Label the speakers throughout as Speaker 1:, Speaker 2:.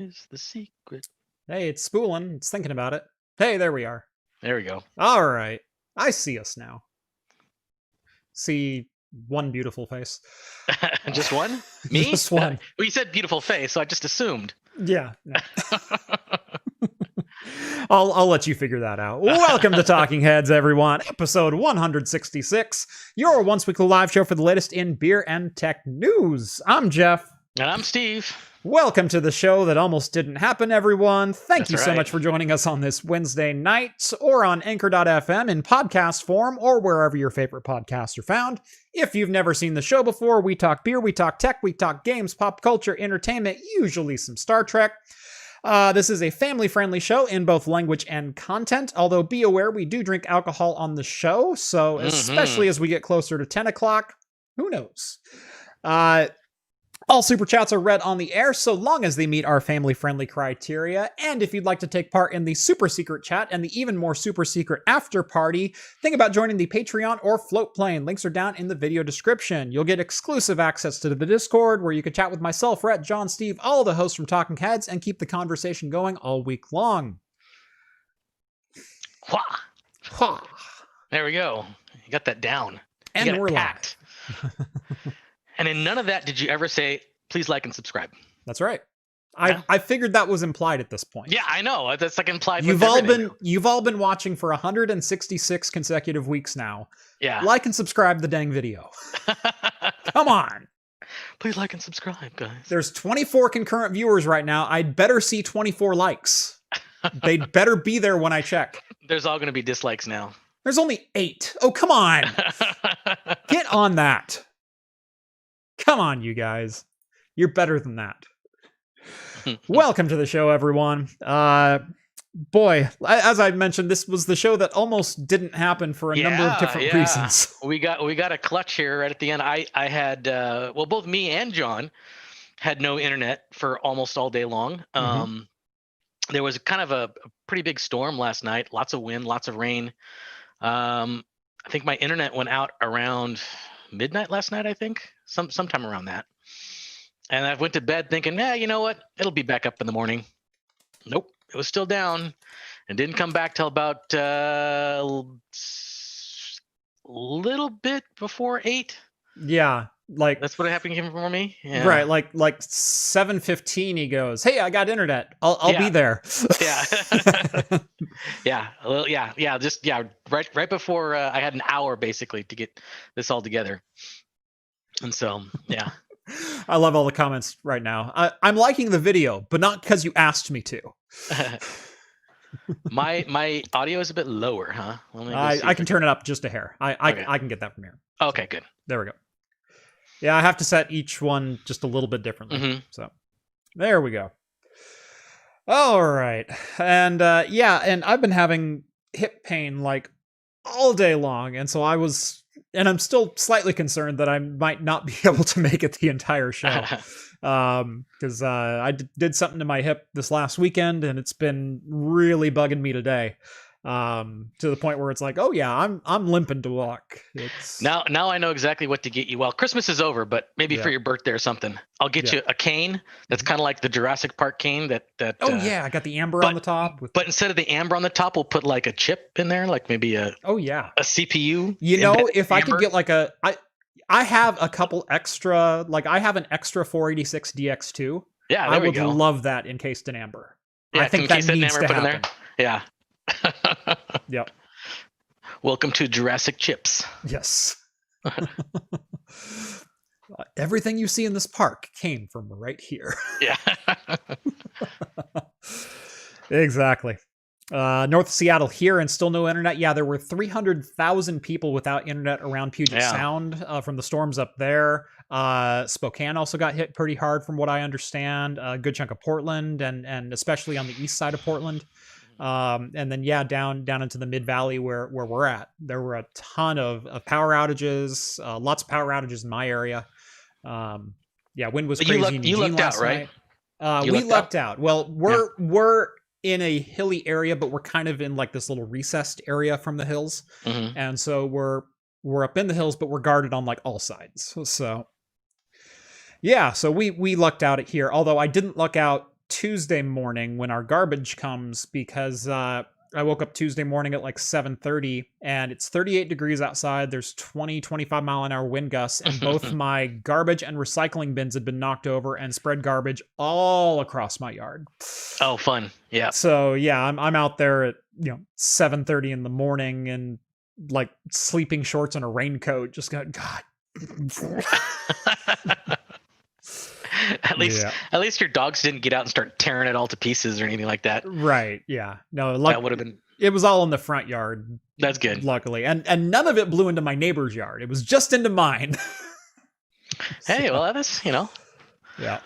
Speaker 1: is the secret.
Speaker 2: Hey, it's spooling. It's thinking about it. Hey, there we are.
Speaker 1: There we go.
Speaker 2: All right. I see us now. See one beautiful face.
Speaker 1: Just one? Me?
Speaker 2: Just one.
Speaker 1: Well, you said beautiful face, so I just assumed.
Speaker 2: Yeah. No. I'll let you figure that out. Welcome to Talking Heads, everyone. Episode 166, your once weekly live show for the latest in beer and tech news. I'm Jeff.
Speaker 1: And I'm Steve.
Speaker 2: Welcome to the show that almost didn't happen, everyone. Thank
Speaker 1: That's
Speaker 2: you so
Speaker 1: right.
Speaker 2: much for joining us on this Wednesday night or on Anchor.fm in podcast form or wherever your favorite podcasts are found. If you've never seen the show before, we talk beer, we talk tech, we talk games, pop culture, entertainment, usually some Star Trek. This is a family-friendly show in both language and content, although be aware we do drink alcohol on the show, so especially as we get closer to 10 o'clock, who knows? All super chats are read on the air so long as they meet our family-friendly criteria. And if you'd like to take part in the super secret chat and the even more super secret after party, think about joining the Patreon or Float Plane. Links are down in the video description. You'll get exclusive access to the Discord where you can chat with myself, Rhett, John, Steve, all the hosts from Talking Heads, and keep the conversation going all week long.
Speaker 1: Wah. There we go. You got that down.
Speaker 2: And we're
Speaker 1: live. And in none of that did you ever say, please like and subscribe.
Speaker 2: That's right.
Speaker 1: Yeah.
Speaker 2: I figured that was implied at this point.
Speaker 1: Yeah, I know. That's like implied.
Speaker 2: You've all been watching for 166 consecutive weeks now.
Speaker 1: Yeah.
Speaker 2: Like and subscribe the dang video. Come on.
Speaker 1: Please like and subscribe, guys.
Speaker 2: There's 24 concurrent viewers right now. I'd better see 24 likes. They'd better be there when I check.
Speaker 1: There's all going to be dislikes now.
Speaker 2: There's only 8. Oh, come on. Get on that. Come on, you guys. You're better than that. Welcome to the show, everyone. Boy, as I mentioned, this was the show that almost didn't happen for a number of different reasons.
Speaker 1: We got a clutch here right at the end. I had both me and John had no internet for almost all day long. There was kind of a pretty big storm last night. Lots of wind, lots of rain. I think my internet went out around midnight last night, I think. Sometime around that. And I went to bed thinking, you know what? It'll be back up in the morning. Nope. It was still down and didn't come back till about a little bit before 8.
Speaker 2: Yeah. Like
Speaker 1: that's what happened for me. Yeah.
Speaker 2: Right. Like 7:15 he goes, "Hey, I got internet. I'll be there."
Speaker 1: Yeah. Right before I had an hour basically to get this all together. And so, yeah.
Speaker 2: I love all the comments right now. I'm liking the video, but not because you asked me to.
Speaker 1: My audio is a bit lower, huh?
Speaker 2: I can turn it up just a hair. I can get that from here.
Speaker 1: Okay, good.
Speaker 2: There we go. Yeah, I have to set each one just a little bit differently. So there we go. All right. And and I've been having hip pain like all day long. And so I'm still slightly concerned that I might not be able to make it the entire show. Because I did something to my hip this last weekend and it's been really bugging me today. To the point where it's like, oh yeah, I'm limping to walk. It's
Speaker 1: now I know exactly what to get you. Well, Christmas is over, but maybe for your birthday or something, I'll get you a cane that's kind of like the Jurassic Park cane that
Speaker 2: I got the amber on the top
Speaker 1: but instead of the amber on the top, we'll put like a chip in there, like maybe a CPU.
Speaker 2: If I could get like I have a couple extra, like I have an extra 486 DX2.
Speaker 1: Yeah,
Speaker 2: I would love that encased in amber.
Speaker 1: Yeah,
Speaker 2: I think that needs to happen.
Speaker 1: In there. Yeah.
Speaker 2: Yep.
Speaker 1: Welcome to Jurassic Chips.
Speaker 2: Yes. Everything you see in this park came from right here.
Speaker 1: Yeah.
Speaker 2: Exactly. North Seattle here and still no internet. Yeah, there were 300,000 people without internet around Puget Sound from the storms up there. Spokane also got hit pretty hard from what I understand. A good chunk of Portland and especially on the east side of Portland. And then down into the Mid Valley where we're at, there were a ton of power outages, lots of power outages in my area. Wind was crazy.
Speaker 1: You lucked out, right?
Speaker 2: We lucked out. Well, we're in a hilly area, but we're kind of in like this little recessed area from the hills, and so we're up in the hills, but we're guarded on like all sides. So yeah, so we lucked out at here. Although I didn't luck out Tuesday morning when our garbage comes, because I woke up Tuesday morning at like 7:30 and it's 38 degrees outside. There's 25 mile an hour wind gusts, and both my garbage and recycling bins had been knocked over and spread garbage all across my yard.
Speaker 1: Oh, fun. Yeah.
Speaker 2: So yeah, I'm out there at 7:30 in the morning and like sleeping shorts and a raincoat. Just got God.
Speaker 1: At least your dogs didn't get out and start tearing it all to pieces or anything like that.
Speaker 2: Right. Yeah. No,
Speaker 1: that would have been.
Speaker 2: It was all in the front yard.
Speaker 1: That's good.
Speaker 2: Luckily, and none of it blew into my neighbor's yard. It was just into mine.
Speaker 1: Hey, well, that's
Speaker 2: Yeah.
Speaker 1: At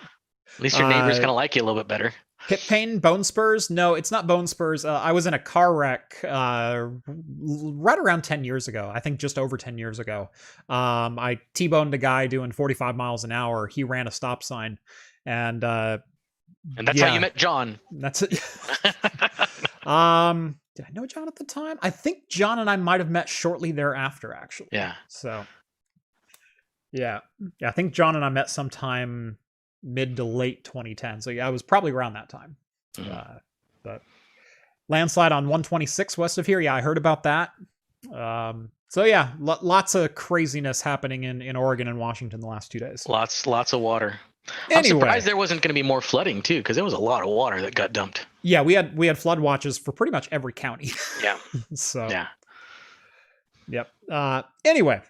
Speaker 1: least your neighbor's gonna like you a little bit better.
Speaker 2: Hip pain, bone spurs? No, it's not bone spurs. I was in a car wreck right around 10 years ago. I think just over 10 years ago. I T-boned a guy doing 45 miles an hour. He ran a stop sign. And
Speaker 1: that's how you met John.
Speaker 2: That's it. Did I know John at the time? I think John and I might have met shortly thereafter, actually.
Speaker 1: Yeah.
Speaker 2: So, yeah. I think John and I met sometime mid to late 2010. So yeah, I was probably around that time. But landslide on 126 west of here. Yeah, I heard about that. So yeah, lots of craziness happening in Oregon and Washington the last 2 days.
Speaker 1: Lots of water.
Speaker 2: Anyway.
Speaker 1: I'm surprised there wasn't going to be more flooding too, because there was a lot of water that got dumped.
Speaker 2: Yeah, we had flood watches for pretty much every county.
Speaker 1: Yeah.
Speaker 2: So
Speaker 1: yeah.
Speaker 2: Yep. Anyway,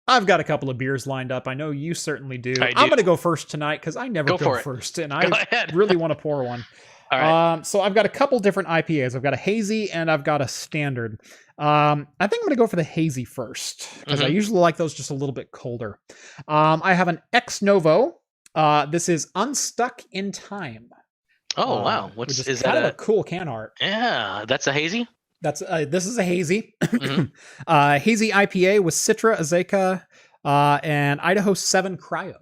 Speaker 2: I've got a couple of beers lined up. I know you certainly do. I'm going to go first tonight because I never go first, and I really want to pour one.
Speaker 1: All right.
Speaker 2: So I've got a couple different IPAs. I've got a hazy and I've got a standard. I think I'm going to go for the hazy first because I usually like those just a little bit colder. I have an Ex Novo. This is Unstuck in Time.
Speaker 1: Oh, wow.
Speaker 2: Which is kind of a cool can art.
Speaker 1: Yeah, that's a hazy?
Speaker 2: This is a hazy. Hazy IPA with Citra, Azeka, and Idaho 7 Cryo.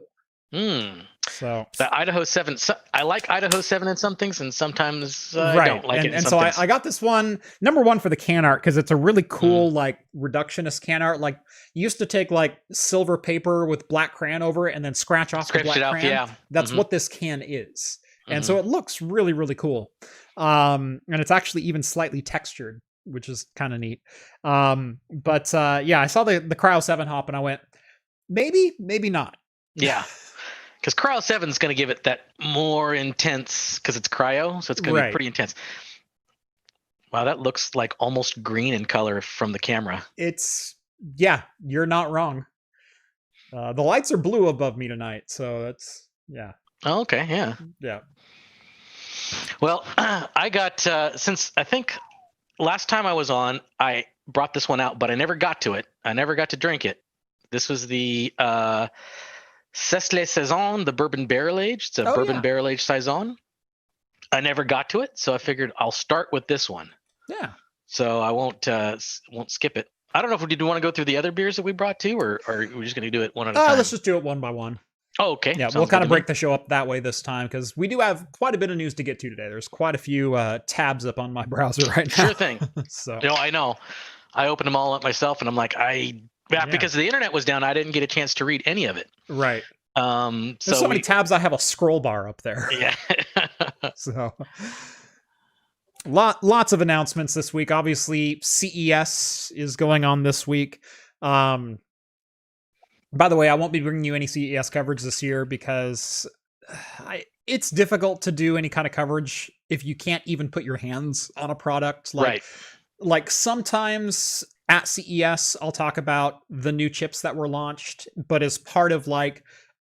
Speaker 2: So
Speaker 1: the Idaho 7, I like Idaho 7 in some things, and sometimes I don't like it.
Speaker 2: And so I got this one, number one for the can art, because it's a really cool, like, reductionist can art. Like, you used to take, like, silver paper with black crayon over it and then scratch off the black crayon.
Speaker 1: Yeah.
Speaker 2: That's what this can is. And so it looks really, really cool. And it's actually even slightly textured, which is kind of neat. But I saw the Cryo 7 hop and I went, maybe not.
Speaker 1: Yeah. Because Cryo 7 is going to give it that more intense, because it's cryo, so it's going to be pretty intense. Wow, that looks like almost green in color from the camera. You're not wrong. The lights are blue above me tonight, so that's, Oh, okay, yeah.
Speaker 2: Yeah.
Speaker 1: Well, I got, since I think last time I was on, I brought this one out, but I never got to it. I never got to drink it. This was the Cesle Saison, the bourbon barrel aged. It's a bourbon barrel aged Saison. I never got to it, so I figured I'll start with this one.
Speaker 2: Yeah.
Speaker 1: So I won't skip it. I don't know if we want to go through the other beers that we brought too, or are we just going to do it one at a time?
Speaker 2: Let's just do it one by one.
Speaker 1: Oh, okay.
Speaker 2: Yeah, we'll kind of break the show up that way this time because we do have quite a bit of news to get to today. There's quite a few tabs up on my browser right now.
Speaker 1: Sure thing.
Speaker 2: So
Speaker 1: I know. I opened them all up myself, and I'm like, because the internet was down, I didn't get a chance to read any of it.
Speaker 2: Right. There's so many tabs. I have a scroll bar up there.
Speaker 1: Yeah.
Speaker 2: So lots of announcements this week. Obviously, CES is going on this week. By the way, I won't be bringing you any CES coverage this year because it's difficult to do any kind of coverage if you can't even put your hands on a product. Like sometimes at CES, I'll talk about the new chips that were launched, but as part of like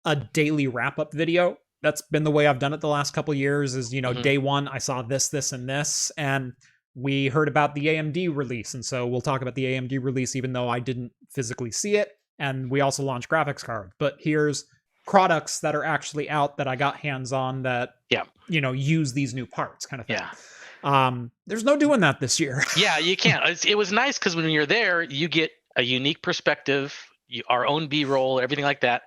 Speaker 2: a daily wrap-up video. That's been the way I've done it the last couple of years is, day one, I saw this, and this, and we heard about the AMD release. And so we'll talk about the AMD release, even though I didn't physically see it. And we also launched graphics cards, but here's products that are actually out that I got hands on that, use these new parts kind of thing.
Speaker 1: Yeah.
Speaker 2: There's no doing that this year.
Speaker 1: Yeah, you can't. It was nice because when you're there, you get a unique perspective, our own B-roll, everything like that.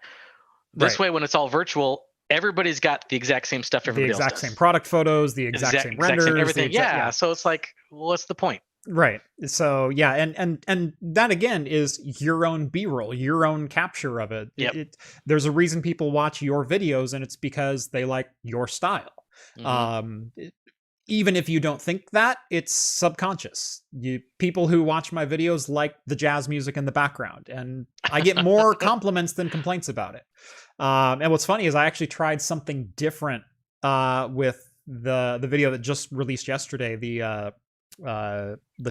Speaker 1: This way, when it's all virtual, everybody's got the exact same stuff. Everybody else does.
Speaker 2: The exact same product photos, the exact same renders,
Speaker 1: everything. So it's like, what's the point?
Speaker 2: Right. So yeah, and that again is your own B-roll, your own capture of it.
Speaker 1: Yep.
Speaker 2: There's a reason people watch your videos, and it's because they like your style. Even if you don't think that, it's subconscious. People who watch my videos like the jazz music in the background, and I get more compliments than complaints about it. And what's funny is I actually tried something different with the video that just released yesterday, the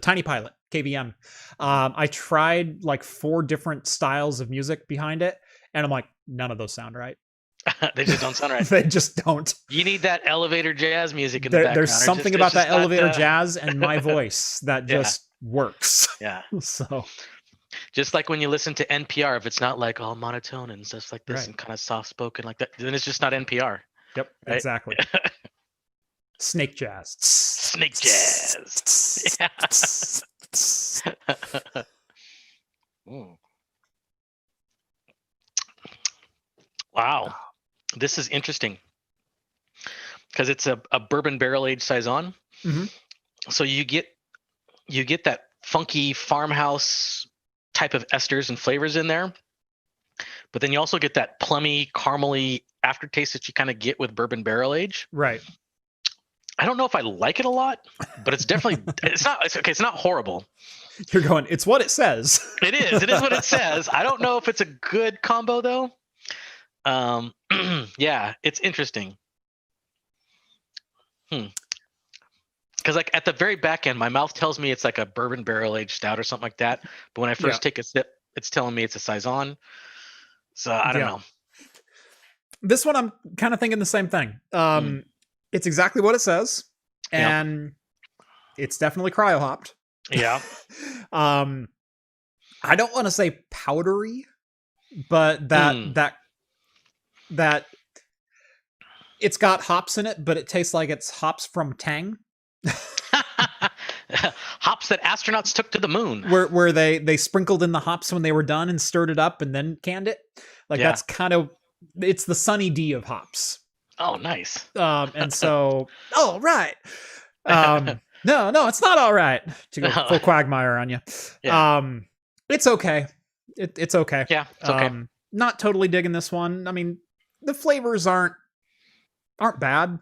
Speaker 2: Tiny Pilot KVM. I tried like 4 different styles of music behind it, and I'm like, none of those sound right.
Speaker 1: They just don't sound right.
Speaker 2: They just don't.
Speaker 1: You need that elevator jazz music in the background.
Speaker 2: There's something about that elevator jazz and my voice that just works.
Speaker 1: Yeah.
Speaker 2: So,
Speaker 1: just like when you listen to NPR, if it's not like all monotone and stuff like this and kind of soft spoken like that, then it's just not NPR.
Speaker 2: Yep, right? Exactly. Snake jazz.
Speaker 1: Snake jazz. Wow, this is interesting because it's a bourbon barrel aged saison. So you get that funky farmhouse type of esters and flavors in there, but then you also get that plummy, caramely aftertaste that you kind of get with bourbon barrel age.
Speaker 2: Right.
Speaker 1: I don't know if I like it a lot, but it's definitely it's not horrible.
Speaker 2: You're going, it's what it says.
Speaker 1: It is what it says. I don't know if it's a good combo though. Yeah, it's interesting. Because like at the very back end, my mouth tells me it's like a bourbon barrel aged stout or something like that. But when I first take a sip, it's telling me it's a saison. So I don't know.
Speaker 2: This one, I'm kind of thinking the same thing. It's exactly what it says, and it's definitely cryo hopped.
Speaker 1: Yeah.
Speaker 2: I don't want to say powdery, but that it's got hops in it, but it tastes like it's hops from Tang.
Speaker 1: Hops that astronauts took to the moon.
Speaker 2: Where they sprinkled in the hops when they were done and stirred it up and then canned it. Like that's kind of, it's the Sunny D of hops.
Speaker 1: Oh, nice.
Speaker 2: And so, all right. No, it's not all right to go full Quagmire on you.
Speaker 1: Yeah.
Speaker 2: It's okay. It's okay.
Speaker 1: Yeah, it's okay.
Speaker 2: Not totally digging this one. I mean, the flavors aren't bad,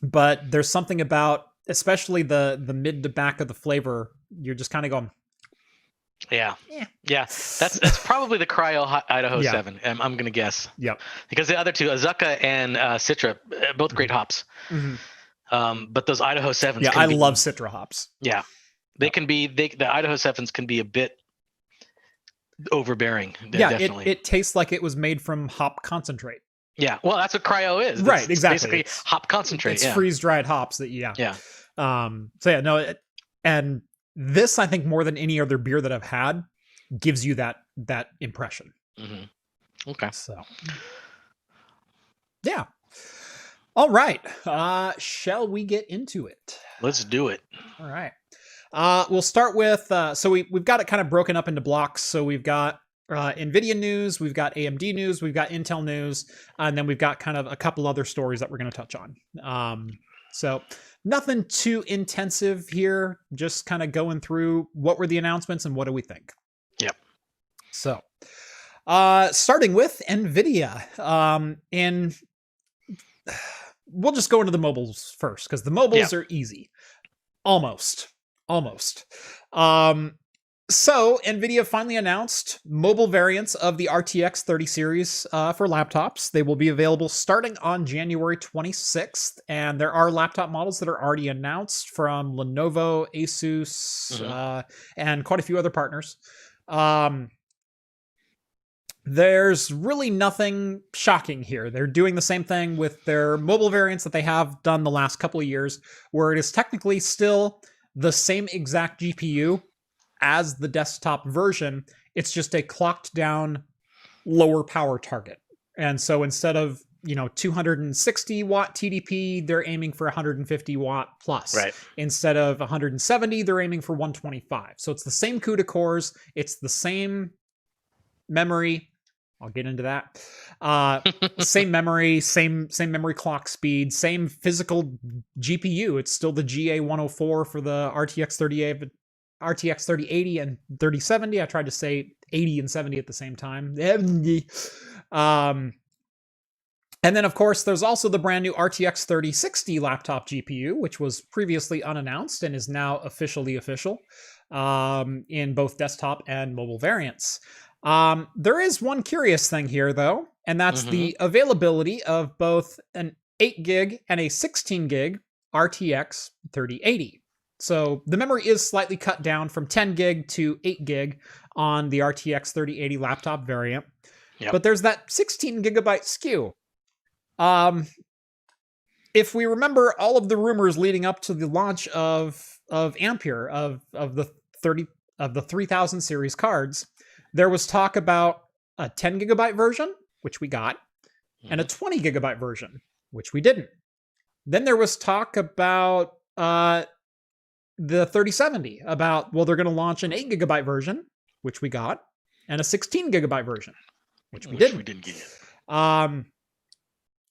Speaker 2: but there's something about, especially the mid to back of the flavor, you're just kind of going.
Speaker 1: Yeah. That's probably the Cryo Idaho 7. I'm gonna guess.
Speaker 2: Yep.
Speaker 1: Because the other two, Azuka and Citra, both great hops. But those Idaho 7s.
Speaker 2: Yeah, I love Citra hops.
Speaker 1: Yeah, they can be. The Idaho 7s can be a bit overbearing.
Speaker 2: Yeah,
Speaker 1: definitely.
Speaker 2: It tastes like it was made from hop concentrate.
Speaker 1: Yeah, well, that's what cryo is.
Speaker 2: Right, exactly.
Speaker 1: It's basically hop concentrate.
Speaker 2: It's freeze dried hops that and this, I think, more than any other beer that I've had, gives you that impression.
Speaker 1: Okay.
Speaker 2: So, yeah. All right. Shall we get into it?
Speaker 1: Let's do it.
Speaker 2: All right. We'll start with, so we've got it kind of broken up into blocks. So we've got NVIDIA news, we've got AMD news, we've got Intel news, and then we've got kind of a couple other stories that we're going to touch on. So nothing too intensive here, just kind of going through what were the announcements and what do we think.
Speaker 1: Yep.
Speaker 2: So, starting with NVIDIA, and we'll just go into the mobiles first, because the mobiles are easy. Almost. So NVIDIA finally announced mobile variants of the RTX 30 series for laptops. They will be available starting on January 26th, and there are laptop models that are already announced from Lenovo, Asus, and quite a few other partners. There's really nothing shocking here. They're doing the same thing with their mobile variants that they have done the last couple of years, where it is technically still the same exact GPU as the desktop version. It's just a clocked down lower power target. And so instead of, 260 watt TDP, they're aiming for 150 watt plus. Right. Instead of 170, they're aiming for 125. So it's the same CUDA cores. It's the same memory. I'll get into that. Same memory, same memory clock speed, same physical GPU. It's still the GA104 for the RTX 3080 and 3070. I tried to say 80 and 70 at the same time. And then, of course, there's also the brand new RTX 3060 laptop GPU, which was previously unannounced and is now officially official in both desktop and mobile variants. There is one curious thing here, though, and that's the availability of both an 8 gig and a 16 gig RTX 3080. So the memory is slightly cut down from 10 gig to 8 gig on the RTX 3080 laptop variant. Yep. But there's that 16 gigabyte SKU. If we remember all of the rumors leading up to the launch of Ampere of the 3000 series cards, there was talk about a 10 gigabyte version, which we got, and a 20 gigabyte version, which we didn't. Then there was talk about the 3070, about, well, they're going to launch an 8 gigabyte version, which we got, and a 16 gigabyte version, which we didn't get.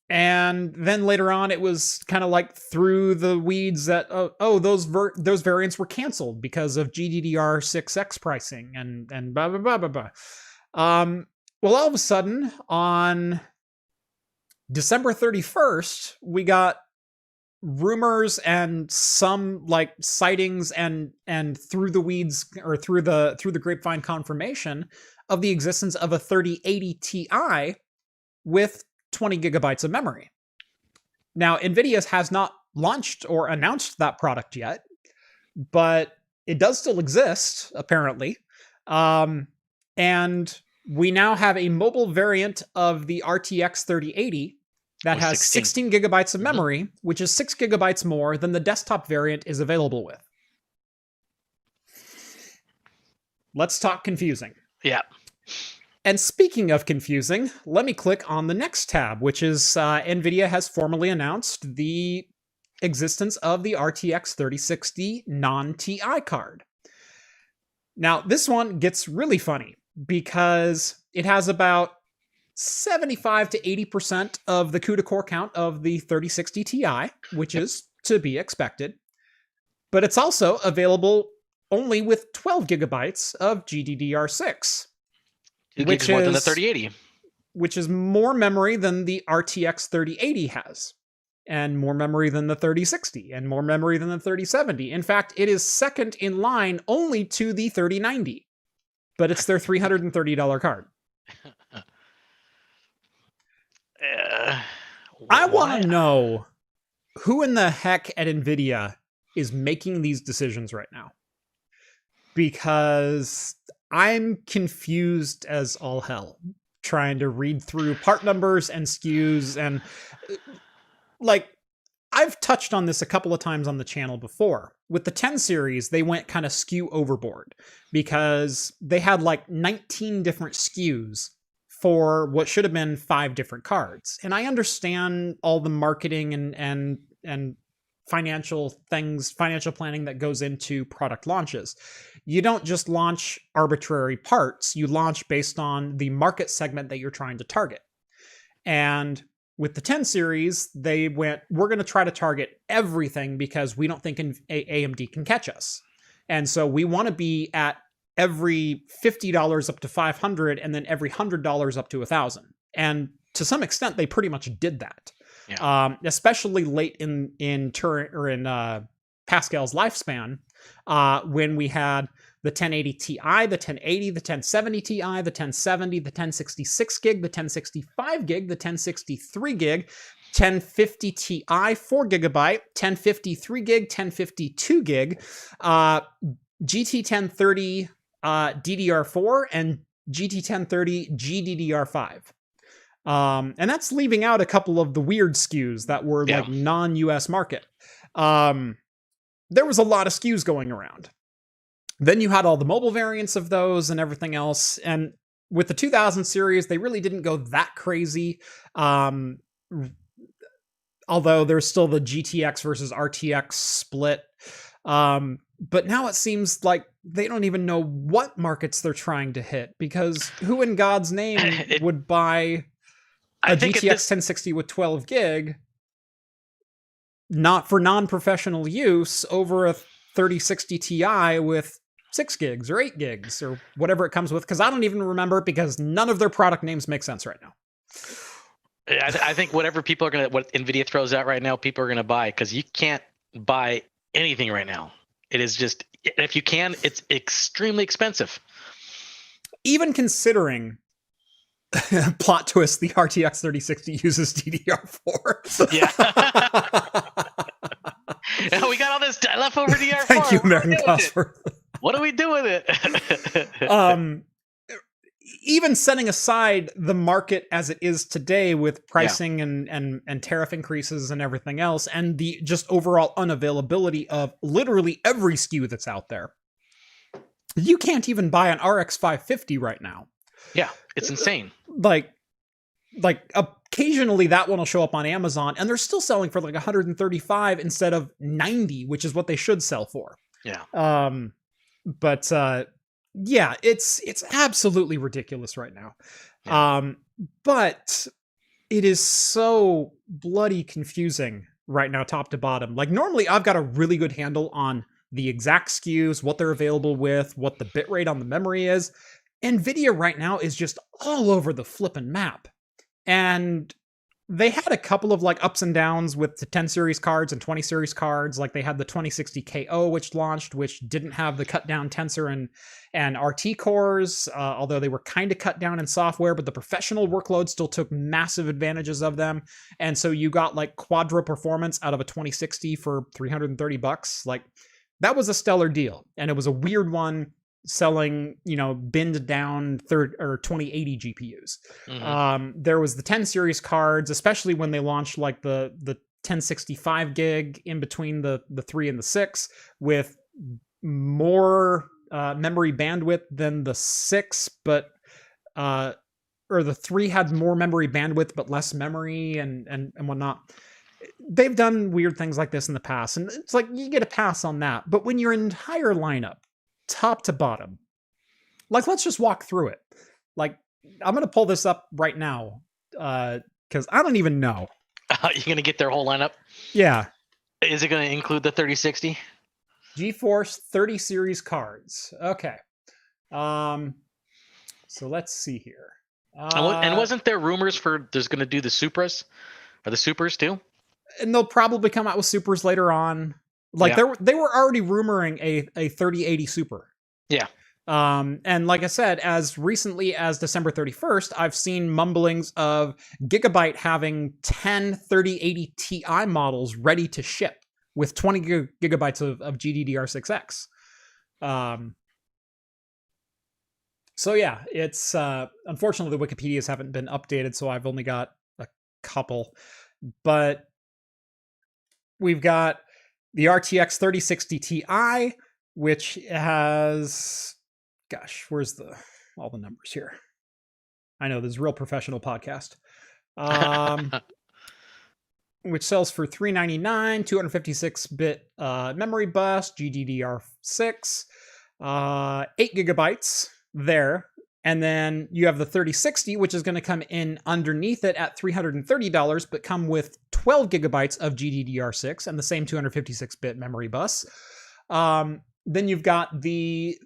Speaker 2: And then later on, it was kind of like through the weeds that, those variants were canceled because of GDDR6X pricing and blah, blah, blah, blah, blah. Well, all of a sudden, on December 31st, we got rumors and some like sightings and through the weeds or through the grapevine confirmation of the existence of a 3080 Ti with 20 gigabytes of memory. Now, NVIDIA has not launched or announced that product yet, but it does still exist, apparently. And we now have a mobile variant of the RTX 3080 that has 16 gigabytes of memory, which is 6 gigabytes more than the desktop variant is available with. Let's talk confusing.
Speaker 1: Yeah.
Speaker 2: And speaking of confusing, let me click on the next tab, which is NVIDIA has formally announced the existence of the RTX 3060 non-TI card. Now, this one gets really funny because it has about 75 to 80% of the CUDA core count of the 3060 Ti, which is to be expected. But it's also available only with 12 gigabytes of GDDR6.
Speaker 1: Which is more than the 3080.
Speaker 2: Which is more memory than the RTX 3080 has. And more memory than the 3060. And more memory than the 3070. In fact, it is second in line only to the 3090. But it's their $330 card. I want to know who in the heck at NVIDIA is making these decisions right now. Because I'm confused as all hell trying to read through part numbers and SKUs. And like, I've touched on this a couple of times on the channel before. With the 10 series, they went kind of SKU overboard because they had like 19 different SKUs for what should have been 5 different cards. And I understand all the marketing and financial planning that goes into product launches. You don't just launch arbitrary parts, you launch based on the market segment that you're trying to target. And with the 10 series, they went, we're going to try to target everything because we don't think AMD can catch us. And so we want to be at every $50 up to $500 and then every $100 up to $1,000. And to some extent, they pretty much did that. Yeah. Especially late in Pascal's lifespan, when we had the 1080 Ti, the 1080, the 1070 Ti, the 1070, the 1066 gig, the 1065 gig, the 1063 gig, 1050 Ti 4 gigabyte, 1053 gig, 1052 gig, GT 1030 DDR4, and GT 1030 GDDR5. And that's leaving out a couple of the weird SKUs that were like non-US market. There was a lot of SKUs going around. Then you had all the mobile variants of those and everything else. And with the 2000 series, they really didn't go that crazy. Although there's still the GTX versus RTX split. But now it seems like they don't even know what markets they're trying to hit, because who in God's name would buy a GTX 1060 with 12 gig not for non-professional use over a 3060 Ti with 6 gigs or 8 gigs or whatever it comes with? Because I don't even remember, because none of their product names make sense right now.
Speaker 1: I think what NVIDIA throws out right now, people are gonna buy, because you can't buy anything right now. It is just, if you can, it's extremely expensive.
Speaker 2: Even considering plot twist, the RTX 3060 uses DDR4.
Speaker 1: Yeah. We got all this leftover DDR4.
Speaker 2: Thank you, American Cosworth.
Speaker 1: What do we do with it?
Speaker 2: Even setting aside the market as it is today with pricing and tariff increases and everything else, and the just overall unavailability of literally every SKU that's out there, you can't even buy an RX 550 right now.
Speaker 1: Yeah, it's insane.
Speaker 2: Like occasionally that one will show up on Amazon, and they're still selling for like 135 instead of 90, which is what they should sell for.
Speaker 1: Yeah.
Speaker 2: But yeah, it's absolutely ridiculous right now.
Speaker 1: Yeah.
Speaker 2: But it is so bloody confusing right now, top to bottom. Like normally I've got a really good handle on the exact SKUs, what they're available with, what the bitrate on the memory is. nVidia right now is just all over the flippin' map. And they had a couple of like ups and downs with the 10 series cards and 20 series cards. Like they had the 2060 KO, which launched, which didn't have the cut down tensor and RT cores, although they were kind of cut down in software, but the professional workload still took massive advantages of them. And so you got like quadro performance out of a 2060 for $330. Like that was a stellar deal. And it was a weird one, selling, binned down 2080 GPUs.
Speaker 1: Mm-hmm.
Speaker 2: There was the 10 series cards, especially when they launched like the 1065 gig in between the 3 and the 6 with more memory bandwidth than the 6, but or the 3 had more memory bandwidth but less memory and whatnot. They've done weird things like this in the past, and it's like you get a pass on that. But when your entire lineup, top to bottom, like let's just walk through it. Like I'm gonna pull this up right now because I don't even know.
Speaker 1: You're gonna get their whole lineup?
Speaker 2: Yeah.
Speaker 1: Is it gonna include the 3060?
Speaker 2: GeForce 30 series cards. Okay. So let's see here.
Speaker 1: And wasn't there rumors for there's gonna do the Supras or the Supers too?
Speaker 2: And they'll probably come out with Supers later on. Like they were already rumoring a 3080 Super.
Speaker 1: Yeah.
Speaker 2: And like I said, as recently as December 31st, I've seen mumblings of Gigabyte having 10 3080 Ti models ready to ship with 20 gigabytes of GDDR6X. So yeah, it's unfortunately the Wikipedias haven't been updated, so I've only got a couple. But we've got the RTX 3060 Ti, which has, gosh, where's all the numbers here? I know, this is a real professional podcast. Which sells for $399, 256-bit memory bus, GDDR6, 8 gigabytes there. And then you have the 3060, which is going to come in underneath it at $330, but come with 12 gigabytes of GDDR6 and the same 256-bit memory bus. Then you've got the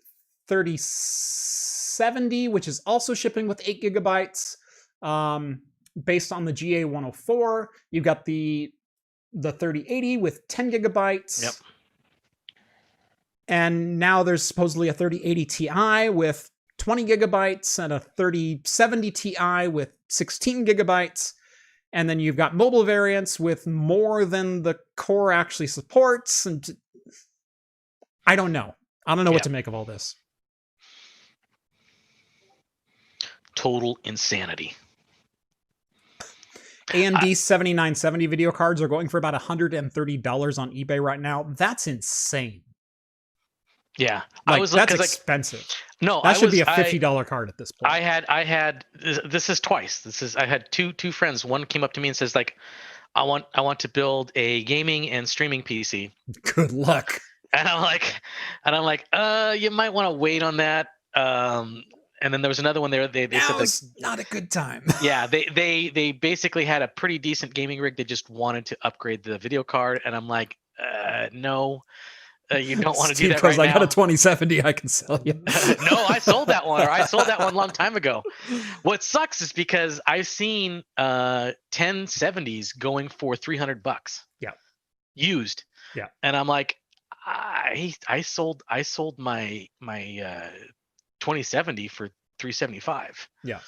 Speaker 2: 3070, which is also shipping with 8 gigabytes. Based on the GA104, you've got the 3080 with 10 gigabytes.
Speaker 1: Yep.
Speaker 2: And now there's supposedly a 3080 Ti with 20 gigabytes and a 3070 Ti with 16 gigabytes. And then you've got mobile variants with more than the core actually supports. And I don't know. I don't know what to make of all this.
Speaker 1: Total insanity.
Speaker 2: AMD 7970 video cards are going for about $130 on eBay right now. That's insane.
Speaker 1: Yeah,
Speaker 2: like, that's expensive.
Speaker 1: No,
Speaker 2: that should be a $50 card at this point.
Speaker 1: I had this is twice. I had two friends. One came up to me and says like, I want to build a gaming and streaming PC.
Speaker 2: Good luck.
Speaker 1: And I'm like, you might want to wait on that. And then there was another one there. They said
Speaker 2: it's not a good time.
Speaker 1: Yeah, they basically had a pretty decent gaming rig. They just wanted to upgrade the video card, and I'm like, no. You don't want to do
Speaker 2: Steve
Speaker 1: that
Speaker 2: goes,
Speaker 1: right
Speaker 2: I got
Speaker 1: now.
Speaker 2: a 2070 I can sell you.
Speaker 1: No, I sold that one, or I sold that one a long time ago. What sucks is because I've seen 1070s going for $300.
Speaker 2: Yeah.
Speaker 1: Used.
Speaker 2: Yeah.
Speaker 1: And I'm like, I sold my 2070 for $375.
Speaker 2: Yeah.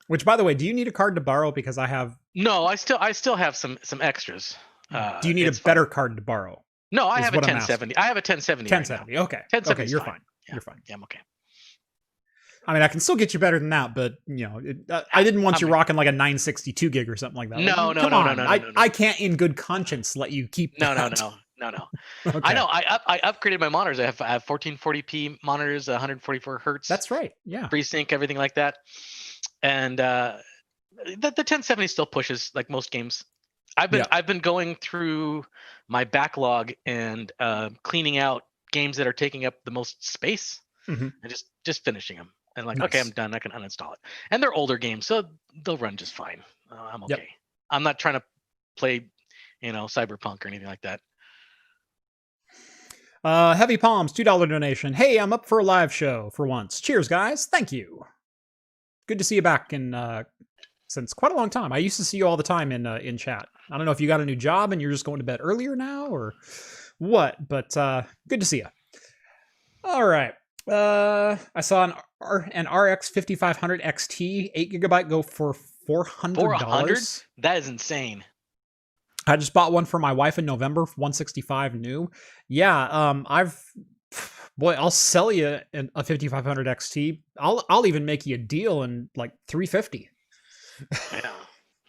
Speaker 2: Which, by the way, do you need a card to borrow? Because I have.
Speaker 1: No, I still have some extras.
Speaker 2: Do you need a better card to borrow?
Speaker 1: No, I have a 1070. I have a 1070.
Speaker 2: 1070.
Speaker 1: Right now.
Speaker 2: Okay.
Speaker 1: 1070.
Speaker 2: Okay, you're fine.
Speaker 1: Yeah.
Speaker 2: You're fine.
Speaker 1: Yeah, I'm okay.
Speaker 2: I mean, I can still get you better than that, but I didn't want you rocking like a 962 gig or something like that.
Speaker 1: No.
Speaker 2: I can't, in good conscience, let you keep.
Speaker 1: No.
Speaker 2: Okay.
Speaker 1: I know. I upgraded my monitors. I have 1440p monitors, 144 hertz.
Speaker 2: That's right. Yeah.
Speaker 1: FreeSync, everything like that. And the 1070 still pushes like most games. I've been going through my backlog and cleaning out games that are taking up the most space, and just finishing them. And like, okay, I'm done. I can uninstall it. And they're older games, so they'll run just fine. I'm okay. Yep. I'm not trying to play, Cyberpunk or anything like that.
Speaker 2: Heavy Palms, $2 donation. Hey, I'm up for a live show for once. Cheers, guys. Thank you. Good to see you back in since quite a long time. I used to see you all the time in chat. I don't know if you got a new job and you're just going to bed earlier now or what, but good to see you. All right. I saw an RX 5500 XT 8GB go for $400.
Speaker 1: $400? That is insane.
Speaker 2: I just bought one for my wife in November, 165 new. Yeah, I'll sell you a 5500 XT. I'll even make you a deal in like 350.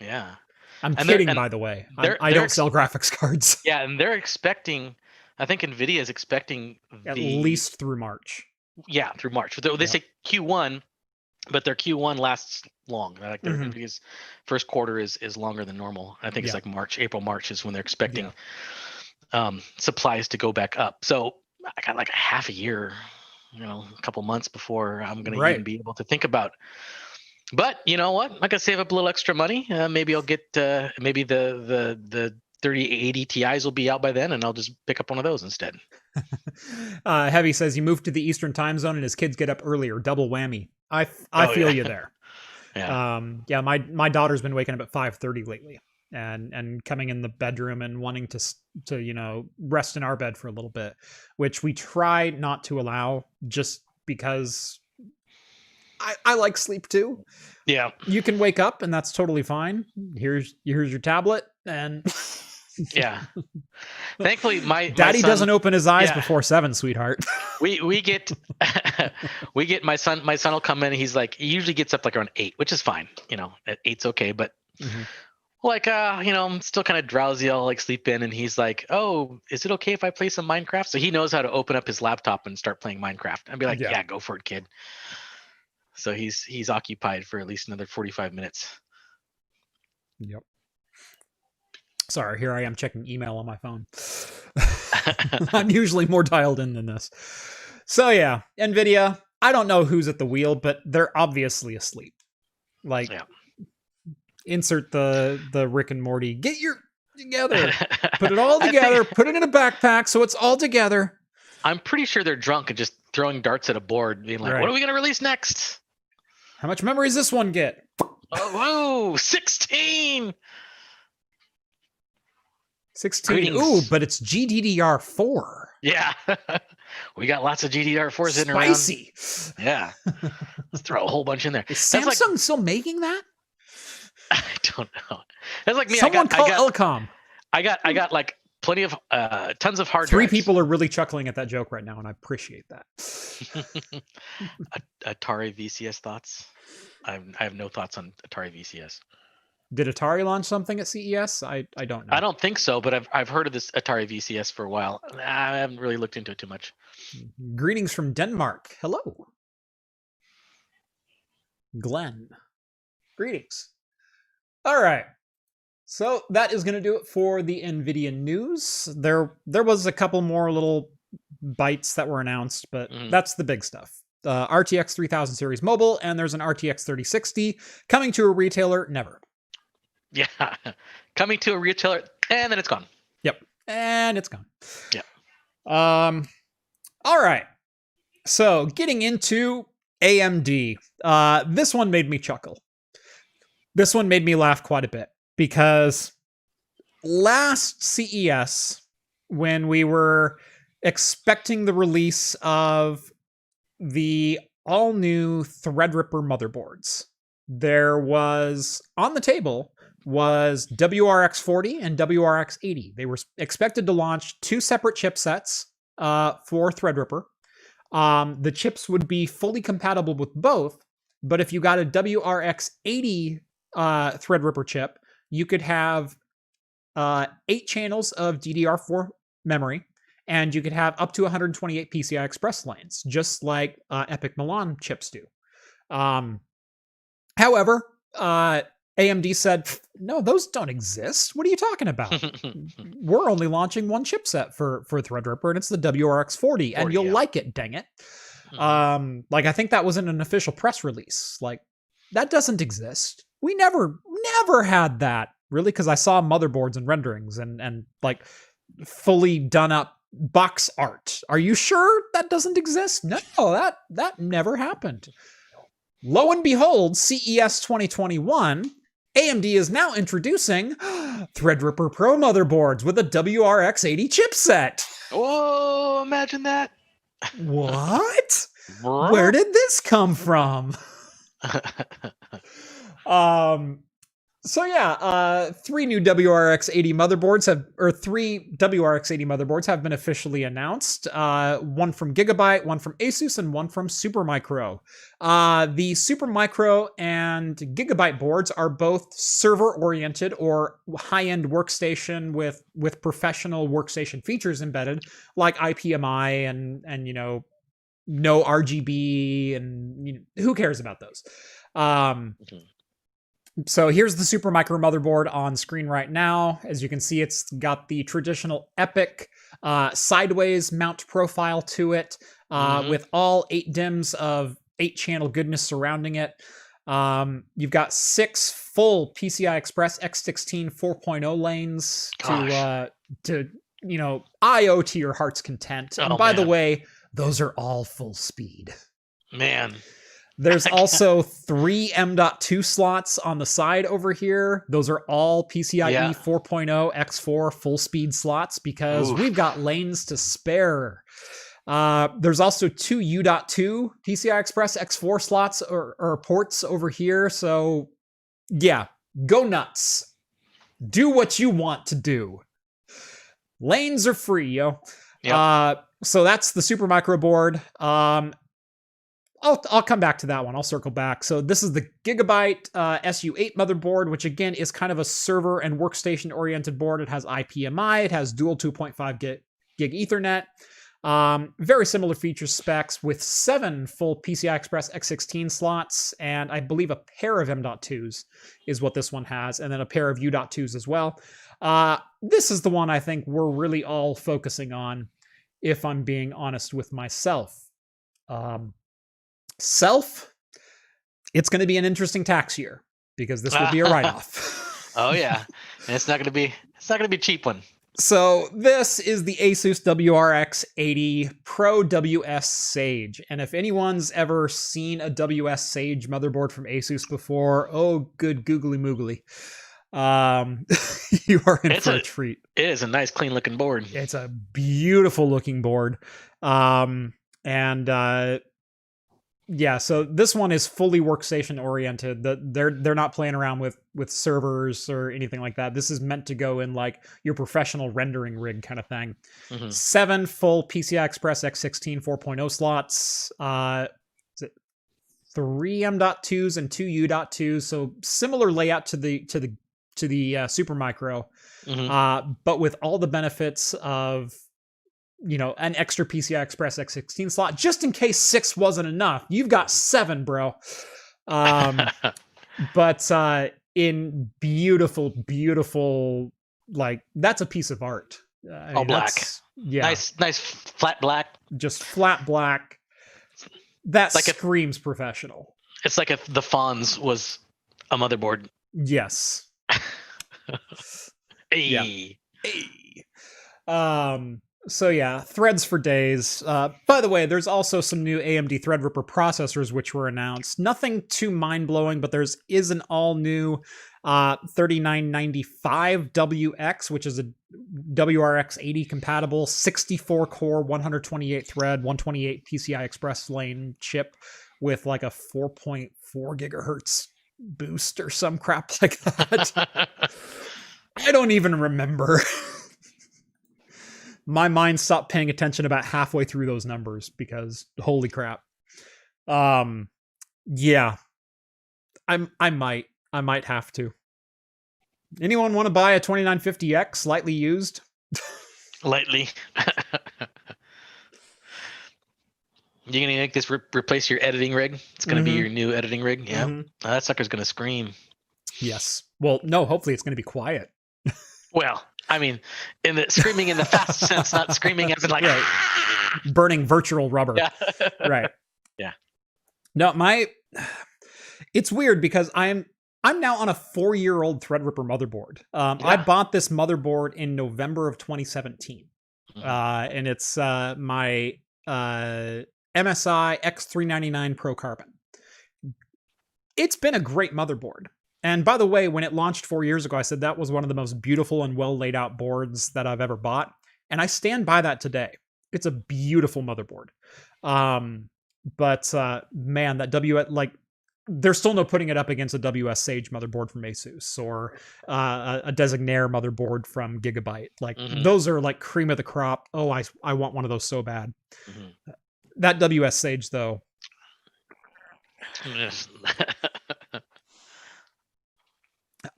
Speaker 1: Yeah.
Speaker 2: I'm kidding, by the way. I don't sell graphics cards.
Speaker 1: Yeah, and they're expecting. I think nVidia is expecting
Speaker 2: at least through March.
Speaker 1: Yeah, through March. They say Q1, but their Q1 lasts long. Like their NVIDIA's first quarter is longer than normal. I think it's like April, March is when they're expecting supplies to go back up. So I got like a half a year, a couple months before I'm going to even be able to think about. But you know what? I can save up a little extra money. Maybe I'll get maybe the 3080 Ti's will be out by then, and I'll just pick up one of those instead.
Speaker 2: Heavy says he moved to the Eastern time zone and his kids get up earlier. Double whammy. I feel you there. Yeah. My daughter's been waking up at 5:30 lately, and coming in the bedroom and wanting to rest in our bed for a little bit, which we try not to allow just because I like sleep too.
Speaker 1: Yeah.
Speaker 2: You can wake up and that's totally fine. Here's your tablet and
Speaker 1: yeah. Thankfully my
Speaker 2: daddy
Speaker 1: son
Speaker 2: doesn't open his eyes before 7, sweetheart.
Speaker 1: we get my son will come in and he usually gets up like around 8, which is fine. At 8's okay, but I'm still kind of drowsy. I'll like sleep in and he's like, "Oh, is it okay if I play some Minecraft?" So he knows how to open up his laptop and start playing Minecraft. I'd be like, yeah, go for it, kid. So he's occupied for at least another 45 minutes.
Speaker 2: Yep. Sorry, here I am checking email on my phone. I'm usually more dialed in than this. So yeah, NVIDIA, I don't know who's at the wheel, but they're obviously asleep. Insert the Rick and Morty, get your together. Put it all together, put it in a backpack so it's all together.
Speaker 1: I'm pretty sure they're drunk and just throwing darts at a board, being like, what are we going to release next?
Speaker 2: How much memory does this one get?
Speaker 1: Oh, whoa, 16!
Speaker 2: 16.
Speaker 1: Greetings.
Speaker 2: Ooh, but it's GDDR4.
Speaker 1: Yeah. We got lots of GDDR4s sitting around.
Speaker 2: Spicy.
Speaker 1: Yeah. Let's throw a whole bunch in there.
Speaker 2: Is Samsung still making that?
Speaker 1: I don't know. That's like me.
Speaker 2: Someone call Elcom.
Speaker 1: I got like plenty of tons of hard drives.
Speaker 2: 3 people are really chuckling at that joke right now, and I appreciate that.
Speaker 1: Atari VCS thoughts? I have no thoughts on Atari VCS.
Speaker 2: Did Atari launch something at CES? I don't know.
Speaker 1: I don't think so, but I've heard of this Atari VCS for a while. I haven't really looked into it too much.
Speaker 2: Greetings from Denmark. Hello. Glenn. Greetings. All right. So that is going to do it for the NVIDIA news. There was a couple more little bites that were announced, but that's the big stuff. RTX 3000 series mobile, and there's an RTX 3060 coming to a retailer never.
Speaker 1: Yeah, coming to a retailer, and then it's gone.
Speaker 2: Yep, and it's gone.
Speaker 1: Yeah.
Speaker 2: All right. So getting into AMD. This one made me chuckle. This one made me laugh quite a bit because last CES, when we were expecting the release of the all-new Threadripper motherboards, there was on the table was WRX 40 and WRX 80. They were expected to launch two separate chipsets for Threadripper. The chips would be fully compatible with both, but if you got a WRX 80 Threadripper chip, you could have 8 channels of DDR4 memory, and you could have up to 128 PCI Express lanes, just like Epic Milan chips do. However, AMD said, no, those don't exist. What are you talking about? We're only launching one chipset for Threadripper, and it's the WRX 40, and you'll like it, dang it. Like, I think that was in an official press release. Like, that doesn't exist. We never had that, really, because I saw motherboards and renderings and like fully done up box art. Are you sure that doesn't exist? No, that never happened. Lo and behold, CES 2021, AMD is now introducing Threadripper Pro motherboards with a WRX 80 chipset.
Speaker 1: Oh, imagine that.
Speaker 2: What? Where did this come from? So yeah, three WRX 80 motherboards have been officially announced. One from Gigabyte, one from Asus, and one from Supermicro. The Supermicro and Gigabyte boards are both server-oriented or high-end workstation with professional workstation features embedded, like IPMI and no RGB, and who cares about those? So here's the Supermicro motherboard on screen right now. As you can see, it's got the traditional Epic sideways mount profile to it, with all 8 DIMMs of 8-channel goodness surrounding it. You've got 6 full PCI Express X16 4.0 lanes to IO to your heart's content. And by the way, those are all full speed.
Speaker 1: Man.
Speaker 2: There's also 3 M.2 slots on the side over here. Those are all PCIe 4.0 X4 full speed slots because we've got lanes to spare. There's also 2 U.2 PCI Express X4 slots or ports over here. So yeah, go nuts. Do what you want to do. Lanes are free, yo. Yep. So that's the Supermicro board. I'll come back to that one. I'll circle back. So this is the Gigabyte SU8 motherboard, which again is kind of a server and workstation oriented board. It has IPMI. It has dual 2.5 gig Ethernet. Very similar feature specs with 7 full PCI Express X16 slots, and I believe a pair of M.2s is what this one has, and then a pair of U.2s as well. This is the one I think we're really all focusing on, if I'm being honest with myself. It's going to be an interesting tax year because this will be a write-off.
Speaker 1: Oh yeah, and it's not going to be a cheap one.
Speaker 2: So this is the Asus WRX 80 Pro WS Sage, and if anyone's ever seen a WS Sage motherboard from Asus before, oh good googly moogly, you are in for a treat.
Speaker 1: It is a nice, clean looking board.
Speaker 2: It's a beautiful looking board, yeah, so this one is fully workstation oriented. They're not playing around with servers or anything like that. This is meant to go in like your professional rendering rig kind of thing. 7 full PCI Express X16 4.0 slots. Is it 3 M.2s and 2 U.2s? So similar layout to the Supermicro, but with all the benefits of an extra PCI Express X16 slot, just in case 6 wasn't enough. You've got 7, bro. But in beautiful, like, that's a piece of art.
Speaker 1: All black. Yeah. Nice flat black.
Speaker 2: Just flat black. That screams professional.
Speaker 1: It's like if the Fonz was a motherboard.
Speaker 2: Yes.
Speaker 1: Hey.
Speaker 2: Yeah. Hey. So yeah, threads for days. By the way, there's also some new AMD Threadripper processors which were announced. Nothing too mind-blowing, but is an all-new 3995WX, which is a WRX 80 compatible 64 core 128 thread 128 PCI Express lane chip with like a 4.4 gigahertz boost or some crap like that. I don't even remember. My mind stopped paying attention about halfway through those numbers because holy crap. Yeah. I might have to. Anyone want to buy a 2950X lightly used?
Speaker 1: Lightly. You're gonna make this replace your editing rig? It's gonna be your new editing rig. Yeah, that sucker's gonna scream.
Speaker 2: Yes. Well, no. Hopefully, it's gonna be quiet.
Speaker 1: Well, I mean, screaming in the fast sense, not screaming as in like
Speaker 2: burning virtual rubber.
Speaker 1: Yeah.
Speaker 2: Right.
Speaker 1: Yeah.
Speaker 2: No, it's weird because I'm now on a 4-year-old Threadripper motherboard. I bought this motherboard in November of 2017, and it's my MSI X399 Pro Carbon. It's been a great motherboard. And by the way, when it launched 4 years ago, I said that was one of the most beautiful and well laid out boards that I've ever bought. And I stand by that today. It's a beautiful motherboard. But man, that there's still no putting it up against a WS Sage motherboard from Asus or a Designaire motherboard from Gigabyte. Like those are like cream of the crop. Oh, I want one of those so bad. That WS Sage though.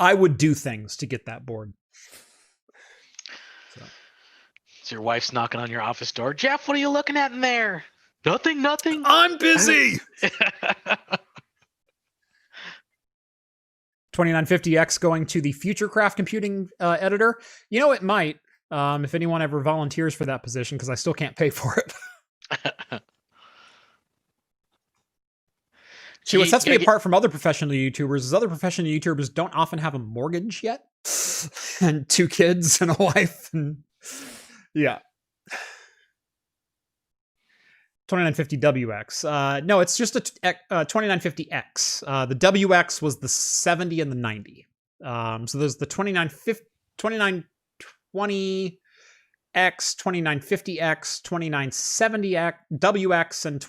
Speaker 2: I would do things to get that board.
Speaker 1: So your wife's knocking on your office door. Jeff, what are you looking at in there? Nothing.
Speaker 2: I'm busy. 2950X going to the Futurecraft computing editor. You know, it might, if anyone ever volunteers for that position, because I still can't pay for it. See, what sets me apart from other professional YouTubers is other professional YouTubers don't often have a mortgage yet, and 2 kids and a wife, and yeah. 2950WX. No, it's just a 2950X. The WX was the 70 and the 90. So there's the 2920X, 2950X, 2970X, WX, and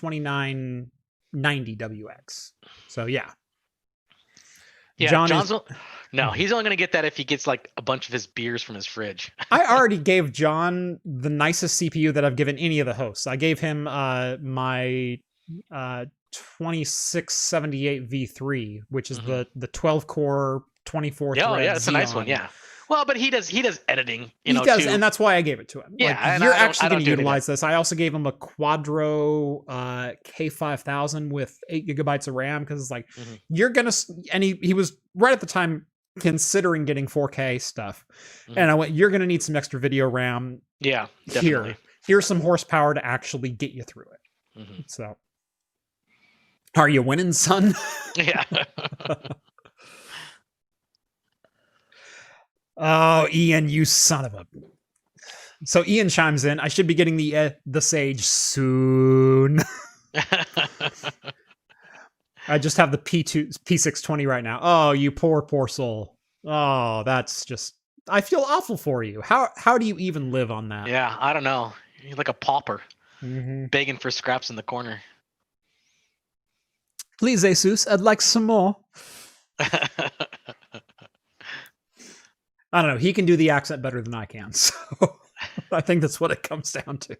Speaker 2: 2990WX. So yeah.
Speaker 1: Yeah, he's only going to get that if he gets like a bunch of his beers from his fridge.
Speaker 2: I already gave John the nicest CPU that I've given any of the hosts. I gave him my 2678 V3, which is the 12 core 24 thread.
Speaker 1: Yeah, it's a nice one. Yeah. Well, but he does editing.
Speaker 2: He does, and that's why I gave it to him.
Speaker 1: Yeah,
Speaker 2: like, you're actually going to utilize this. I also gave him a Quadro K5000 with 8 gigabytes of RAM because it's like you're gonna. And he was right at the time considering getting 4K stuff, and I went, "You're going to need some extra video RAM."
Speaker 1: Yeah, definitely.
Speaker 2: Here's some horsepower to actually get you through it. So, are you winning, son?
Speaker 1: Yeah.
Speaker 2: Oh, Ian, you son of a... So Ian chimes in. I should be getting the Sage soon. I just have the P620 right now. Oh, you poor soul. Oh, that's just... I feel awful for you. How do you even live on that?
Speaker 1: Yeah, I don't know. You're like a pauper. Begging for scraps in the corner.
Speaker 2: Please, Asus, I'd like some more. I don't know. He can do the accent better than I can, so I think that's what it comes down to.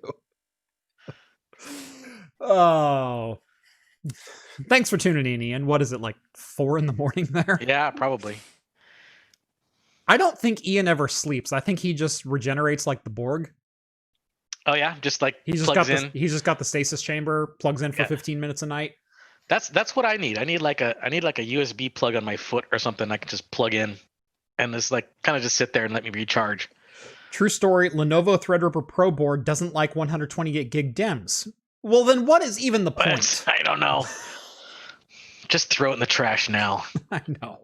Speaker 2: Oh, thanks for tuning in, Ian. What is it, like 4 in the morning there?
Speaker 1: Yeah, probably.
Speaker 2: I don't think Ian ever sleeps. I think he just regenerates like the Borg.
Speaker 1: Oh yeah, just like
Speaker 2: he's just got the stasis chamber, plugs in for 15 minutes a night.
Speaker 1: That's what I need. I need like a USB plug on my foot or something I can just plug in. And just like kind of just sit there and let me recharge.
Speaker 2: True story. Lenovo Threadripper Pro board doesn't like 128 gig DIMMs. Well, then what is even the point?
Speaker 1: I don't know. Just throw it in the trash now.
Speaker 2: I know.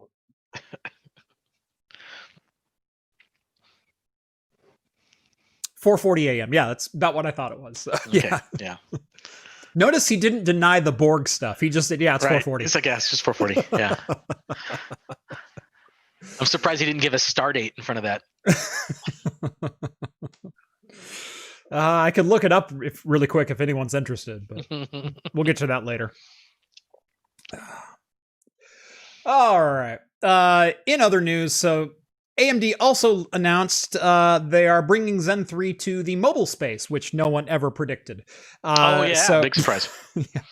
Speaker 2: 4:40 a.m. Yeah, that's about what I thought it was. So,
Speaker 1: Okay.
Speaker 2: yeah.
Speaker 1: Yeah.
Speaker 2: Notice he didn't deny the Borg stuff. He just said, yeah, it's
Speaker 1: Right.
Speaker 2: 4:40.
Speaker 1: It's like, yeah, it's just 4:40. Yeah. I'm surprised he didn't give a start date in front of that.
Speaker 2: I could look it up really quick if anyone's interested, but we'll get to that later. All right. In other news, so AMD also announced they are bringing Zen 3 to the mobile space, which no one ever predicted.
Speaker 1: Big surprise.
Speaker 2: Yeah.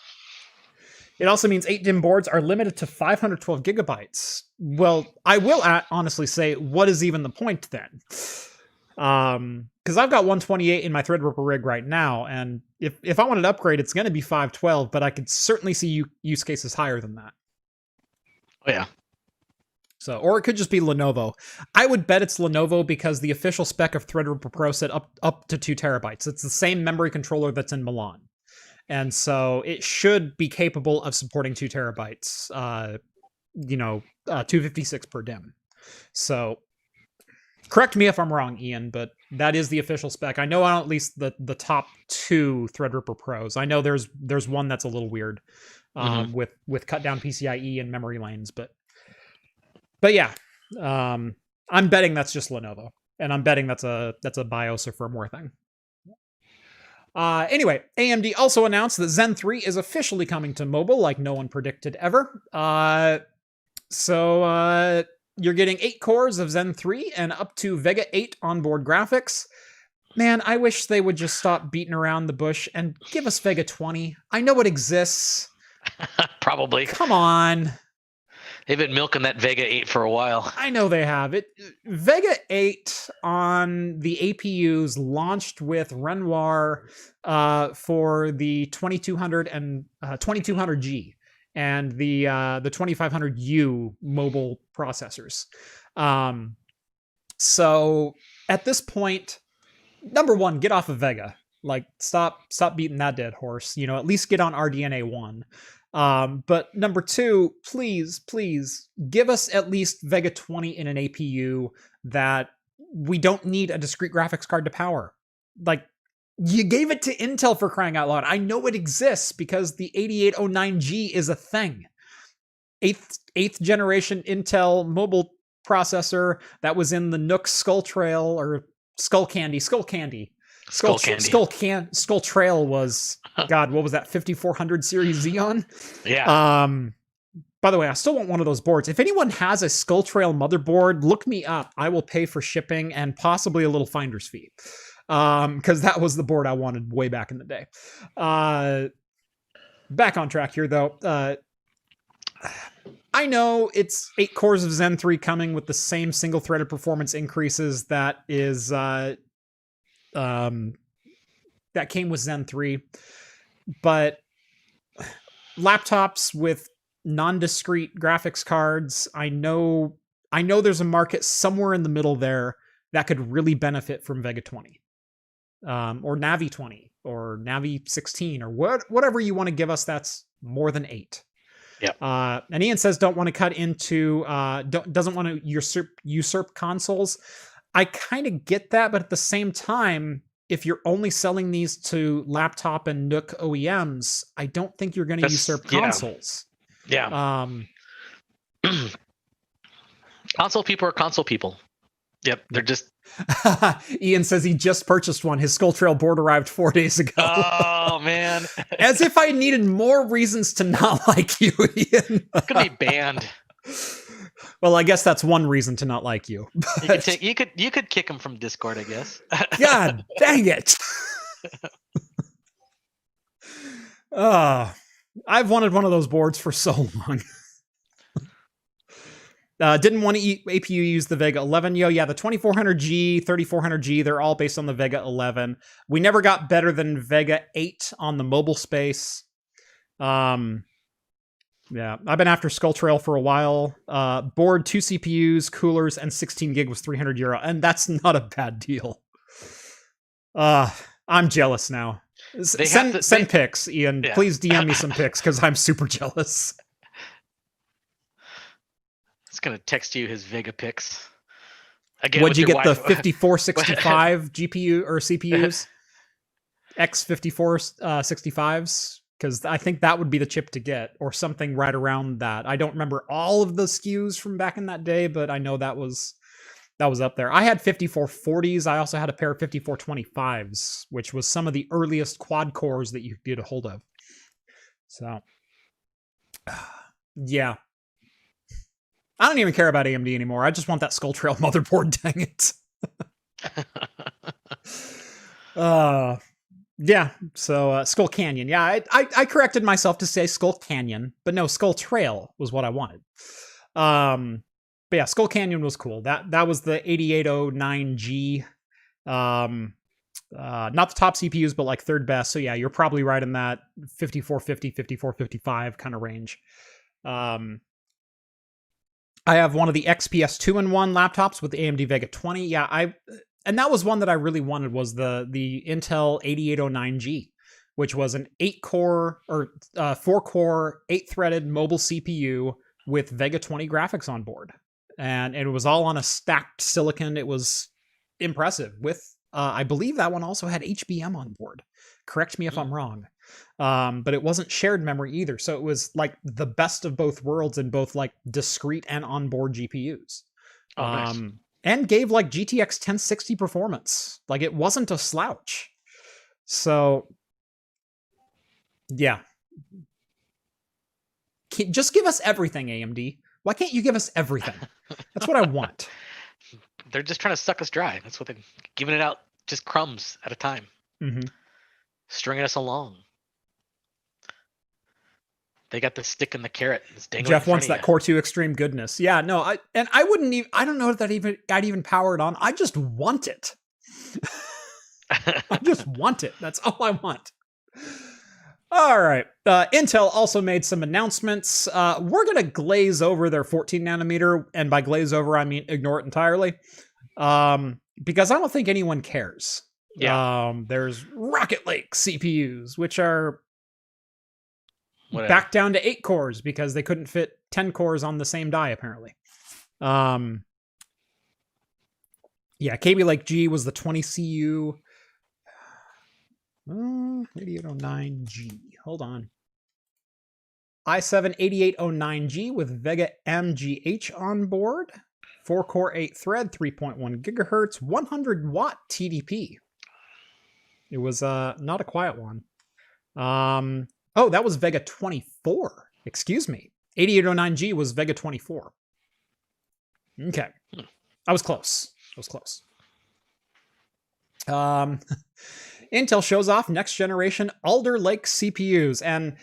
Speaker 2: It also means 8-DIMM boards are limited to 512 gigabytes. Well, I will honestly say, what is even the point then? Because I've got 128 in my Threadripper rig right now, and if I wanted to upgrade, it's going to be 512, but I could certainly see use cases higher than that.
Speaker 1: Oh, yeah.
Speaker 2: So, or it could just be Lenovo. I would bet it's Lenovo because the official spec of Threadripper Pro said up to 2 terabytes. It's the same memory controller that's in Milan. And so it should be capable of supporting 2 terabytes, 256 per DIMM. So correct me if I'm wrong, Ian, but that is the official spec. I know at least the top 2 Threadripper Pros. I know there's one that's a little weird with cut down PCIe and memory lanes, but yeah, I'm betting that's just Lenovo, and I'm betting that's a BIOS or firmware thing. Anyway, AMD also announced that Zen 3 is officially coming to mobile, like no one predicted ever. So you're getting 8 cores of Zen 3 and up to Vega 8 onboard graphics. Man, I wish they would just stop beating around the bush and give us Vega 20. I know it exists.
Speaker 1: Probably.
Speaker 2: Come on.
Speaker 1: They've been milking that Vega 8 for a while.
Speaker 2: I know they have. Vega 8 on the APUs launched with Renoir for the 2200 and 2200G and the 2500U mobile processors. So at this point, number one, get off of Vega. Like, stop beating that dead horse. At least get on RDNA 1. But number 2, please give us at least Vega 20 in an APU that we don't need a discrete graphics card to power. Like, you gave it to Intel, for crying out loud. I know it exists because the 8809G is a thing. Eighth generation Intel mobile processor that was in the Nook Skull Trail or Skull Candy. Skull Trail was, God, what was that, 5400 series Xeon?
Speaker 1: Yeah.
Speaker 2: By the way, I still want one of those boards. If anyone has a Skull Trail motherboard, look me up. I will pay for shipping and possibly a little finder's fee. Because that was the board I wanted way back in the day. Back on track here, though. I know it's 8 cores of Zen 3 coming with the same single-threaded performance increases that is... that came with Zen 3, but laptops with non-discrete graphics cards, I know there's a market somewhere in the middle there that could really benefit from Vega 20, or Navi 20, or Navi 16, or whatever you want to give us that's more than 8.
Speaker 1: Yeah.
Speaker 2: And Ian says don't want to cut into, doesn't want to usurp consoles. I kind of get that, but at the same time, if you're only selling these to laptop and Nook OEMs, I don't think you're going to usurp consoles.
Speaker 1: Yeah. Console people are console people. Yep, they're just...
Speaker 2: Ian says he just purchased one. His Skull Trail board arrived 4 days ago.
Speaker 1: Oh, man.
Speaker 2: As if I needed more reasons to not like you, Ian.
Speaker 1: Could be banned.
Speaker 2: Well, I guess that's one reason to not like you.
Speaker 1: You could kick him from Discord, I guess.
Speaker 2: God dang it! I've wanted one of those boards for so long. Didn't want to APU use the Vega 11. Yeah, the 2400G, 3400G, they're all based on the Vega 11. We never got better than Vega 8 on the mobile space. Yeah, I've been after Skull Trail for a while. Board, 2 CPUs, coolers, and 16 gig was €300, and that's not a bad deal. I'm jealous now. Send pics, Ian. Yeah. Please DM me some pics, because I'm super jealous.
Speaker 1: It's going to text you his Vega pics. Again,
Speaker 2: Would you get the
Speaker 1: Wi-Fi.
Speaker 2: 5465 GPU or CPUs? X5465s? Because I think that would be the chip to get, or something right around that. I don't remember all of the SKUs from back in that day, but I know that was up there. I had 5440s. I also had a pair of 5425s, which was some of the earliest quad cores that you could get a hold of. So, yeah. I don't even care about AMD anymore. I just want that Skull Trail motherboard, dang it. Yeah, so Skull Canyon. Yeah, I corrected myself to say Skull Canyon, but no, Skull Trail was what I wanted. But yeah, Skull Canyon was cool. That was the 8809G. Not the top CPUs, but like third best. So yeah, you're probably right in that 5450, 5455 kind of range. I have one of the XPS 2-in-1 laptops with the AMD Vega 20. Yeah, and that was one that I really wanted, was the Intel 8809G, which was an 4-core, 8-threaded mobile CPU with Vega 20 graphics on board. And it was all on a stacked silicon. It was impressive. With, I believe that one also had HBM on board. Correct me if I'm wrong. But it wasn't shared memory either. So it was like the best of both worlds in both like discrete and onboard GPUs.
Speaker 1: Oh, nice.
Speaker 2: And gave like GTX 1060 performance. Like it wasn't a slouch. So yeah. Just give us everything, AMD. Why can't you give us everything? That's what I want.
Speaker 1: They're just trying to suck us dry. That's what they're giving it out, just crumbs at a time.
Speaker 2: Mm-hmm.
Speaker 1: Stringing us along. They got the stick and the carrot.
Speaker 2: Jeff wants that Core 2 extreme goodness. Yeah, no, I wouldn't even, I don't know if I'd even power it on. I just want it. I just want it. That's all I want. All right. Intel also made some announcements. We're going to glaze over their 14 nanometer. And by glaze over, I mean ignore it entirely. Because I don't think anyone cares.
Speaker 1: Yeah.
Speaker 2: There's Rocket Lake CPUs, which are
Speaker 1: Whatever.
Speaker 2: Back down to 8 cores because they couldn't fit 10 cores on the same die, apparently. Yeah, Kaby Lake G was the 20 CU. 8809G. Hold on. i7 8809G with Vega MGH on board. 4-core 8-thread, 3.1 gigahertz, 100 watt TDP. It was not a quiet one. Oh, that was Vega 24. Excuse me. 8809G was Vega 24. Okay. I was close. Intel shows off next generation Alder Lake CPUs. And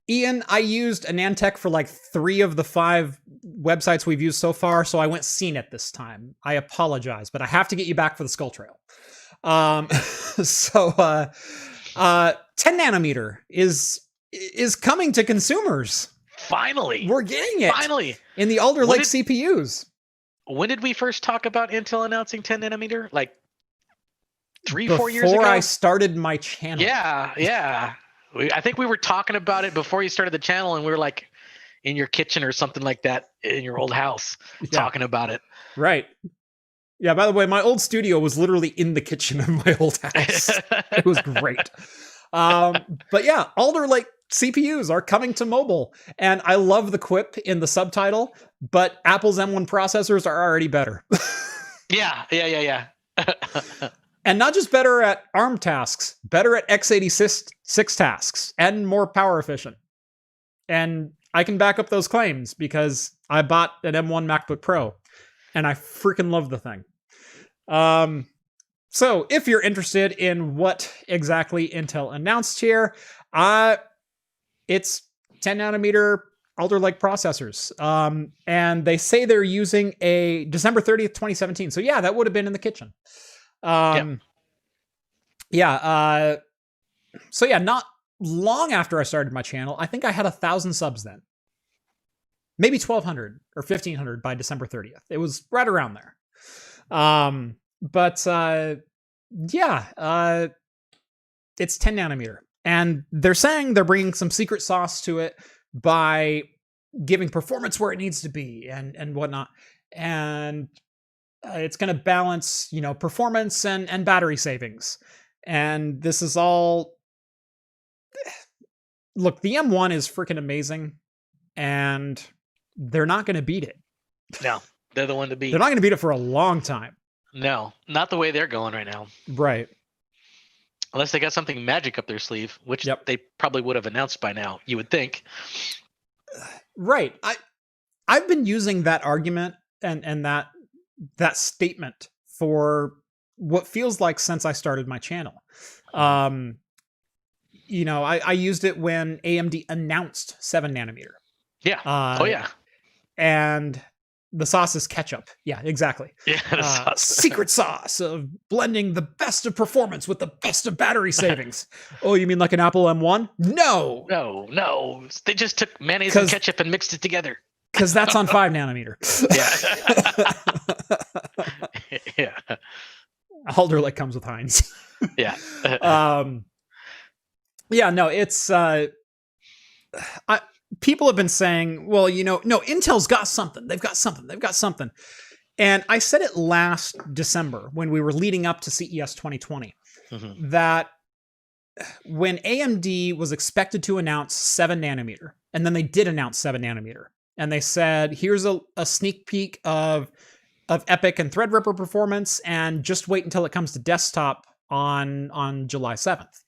Speaker 2: Ian, I used AnandTech for like 3 of the 5 websites we've used so far, so I went CNET this time. I apologize, but I have to get you back for the Skull Trail. 10 nanometer is coming to consumers.
Speaker 1: Finally.
Speaker 2: We're getting it.
Speaker 1: Finally.
Speaker 2: In the Alder Lake CPUs.
Speaker 1: When did we first talk about Intel announcing 10 nanometer? Like 3-4 years ago?
Speaker 2: Before I started my channel.
Speaker 1: Yeah. I think we were talking about it before you started the channel, and we were like in your kitchen or something like that in your old house talking about it.
Speaker 2: Right. Yeah, by the way, my old studio was literally in the kitchen of my old house. It was great. But yeah, Alder Lake CPUs are coming to mobile. And I love the quip in the subtitle, but Apple's M1 processors are already better.
Speaker 1: Yeah.
Speaker 2: And not just better at ARM tasks, better at x86 tasks, and more power efficient. And I can back up those claims because I bought an M1 MacBook Pro, and I freaking love the thing. So if you're interested in what exactly Intel announced here, it's 10 nanometer Alder Lake processors. And they say they're using a December 30th, 2017. So yeah, that would have been in the kitchen. So yeah, not long after I started my channel, I think I had 1,000 subs then. Maybe 1,200 or 1,500 by December 30th. It was right around there. It's 10 nanometer. And they're saying they're bringing some secret sauce to it by giving performance where it needs to be and whatnot. And it's going to balance, performance and battery savings. And this is all. Look, the M1 is freaking amazing, and they're not going to beat it.
Speaker 1: No, they're the one to beat.
Speaker 2: They're not going to beat it for a long time.
Speaker 1: No, not the way they're going right now.
Speaker 2: Right.
Speaker 1: Unless they got something magic up their sleeve, which they probably would have announced by now, you would think.
Speaker 2: Right. I've been using that argument and that statement for what feels like since I started my channel. I used it when AMD announced 7 nanometer.
Speaker 1: Yeah. Oh yeah.
Speaker 2: And the sauce is ketchup. Yeah, exactly.
Speaker 1: Yeah.
Speaker 2: Secret sauce of blending the best of performance with the best of battery savings. Oh, you mean like an Apple M1? No.
Speaker 1: No. They just took mayonnaise and ketchup and mixed it together.
Speaker 2: Because that's on 5 nanometer.
Speaker 1: Yeah. Yeah.
Speaker 2: Alder Lake comes with Heinz.
Speaker 1: Yeah.
Speaker 2: Yeah, no, it's people have been saying, well, no, Intel's got something. They've got something. And I said it last December when we were leading up to CES 2020, that when AMD was expected to announce 7 nanometer, and then they did announce 7 nanometer, and they said, here's a sneak peek of Epic and Threadripper performance, and just wait until it comes to desktop on July 7th.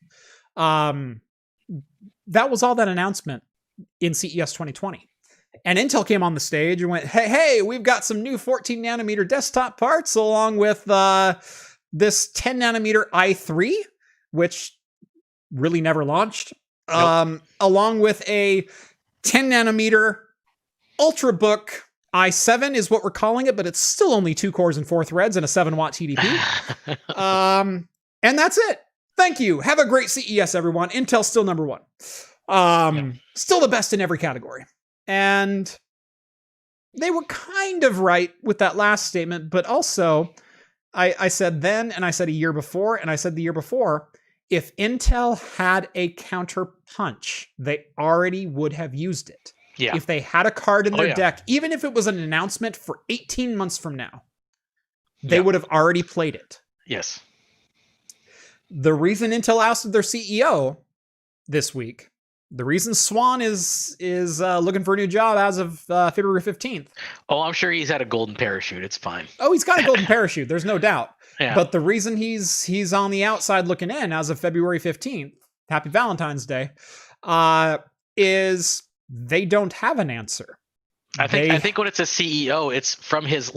Speaker 2: That was all that announcement in CES 2020. And Intel came on the stage and went, hey, we've got some new 14 nanometer desktop parts along with this 10 nanometer i3, which really never launched, along with a 10 nanometer Ultrabook i7 is what we're calling it, but it's still only 2 cores and 4 threads and a 7-watt TDP. And that's it. Thank you. Have a great CES, everyone. Intel's still number 1. Still the best in every category. And they were kind of right with that last statement, but also I said then, and I said a year before, and I said the year before, if Intel had a counter punch, they already would have used it.
Speaker 1: Yeah.
Speaker 2: If they had a card in their deck, even if it was an announcement for 18 months from now, they would have already played it.
Speaker 1: Yes.
Speaker 2: The reason Intel ousted their CEO this week, the reason Swan is looking for a new job as of February 15th.
Speaker 1: Oh, I'm sure he's had a golden parachute. It's fine.
Speaker 2: Oh, he's got a golden parachute. There's no doubt.
Speaker 1: Yeah.
Speaker 2: But the reason he's on the outside looking in as of February 15th, happy Valentine's Day, is they don't have an answer.
Speaker 1: I think when it's a CEO, it's from his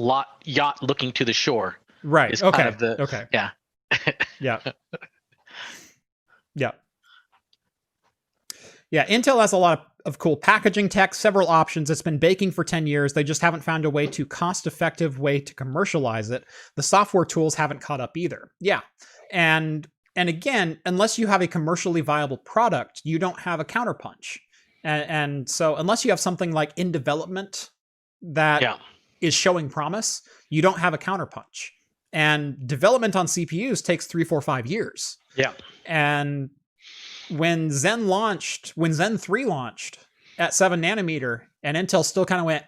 Speaker 1: yacht looking to the shore.
Speaker 2: Right. Okay.
Speaker 1: Kind of
Speaker 2: okay.
Speaker 1: Yeah.
Speaker 2: Yeah. Yeah. Yeah. Intel has a lot of cool packaging tech, several options. It's been baking for 10 years. They just haven't found a way to cost-effective way to commercialize it. The software tools haven't caught up either. Yeah. And again, unless you have a commercially viable product, you don't have a counterpunch. And so unless you have something like in development that is showing promise, you don't have a counterpunch. And development on CPUs takes 3, 4, 5 years.
Speaker 1: Yeah.
Speaker 2: And when Zen 3 launched at 7 nanometer, and Intel still kind of went,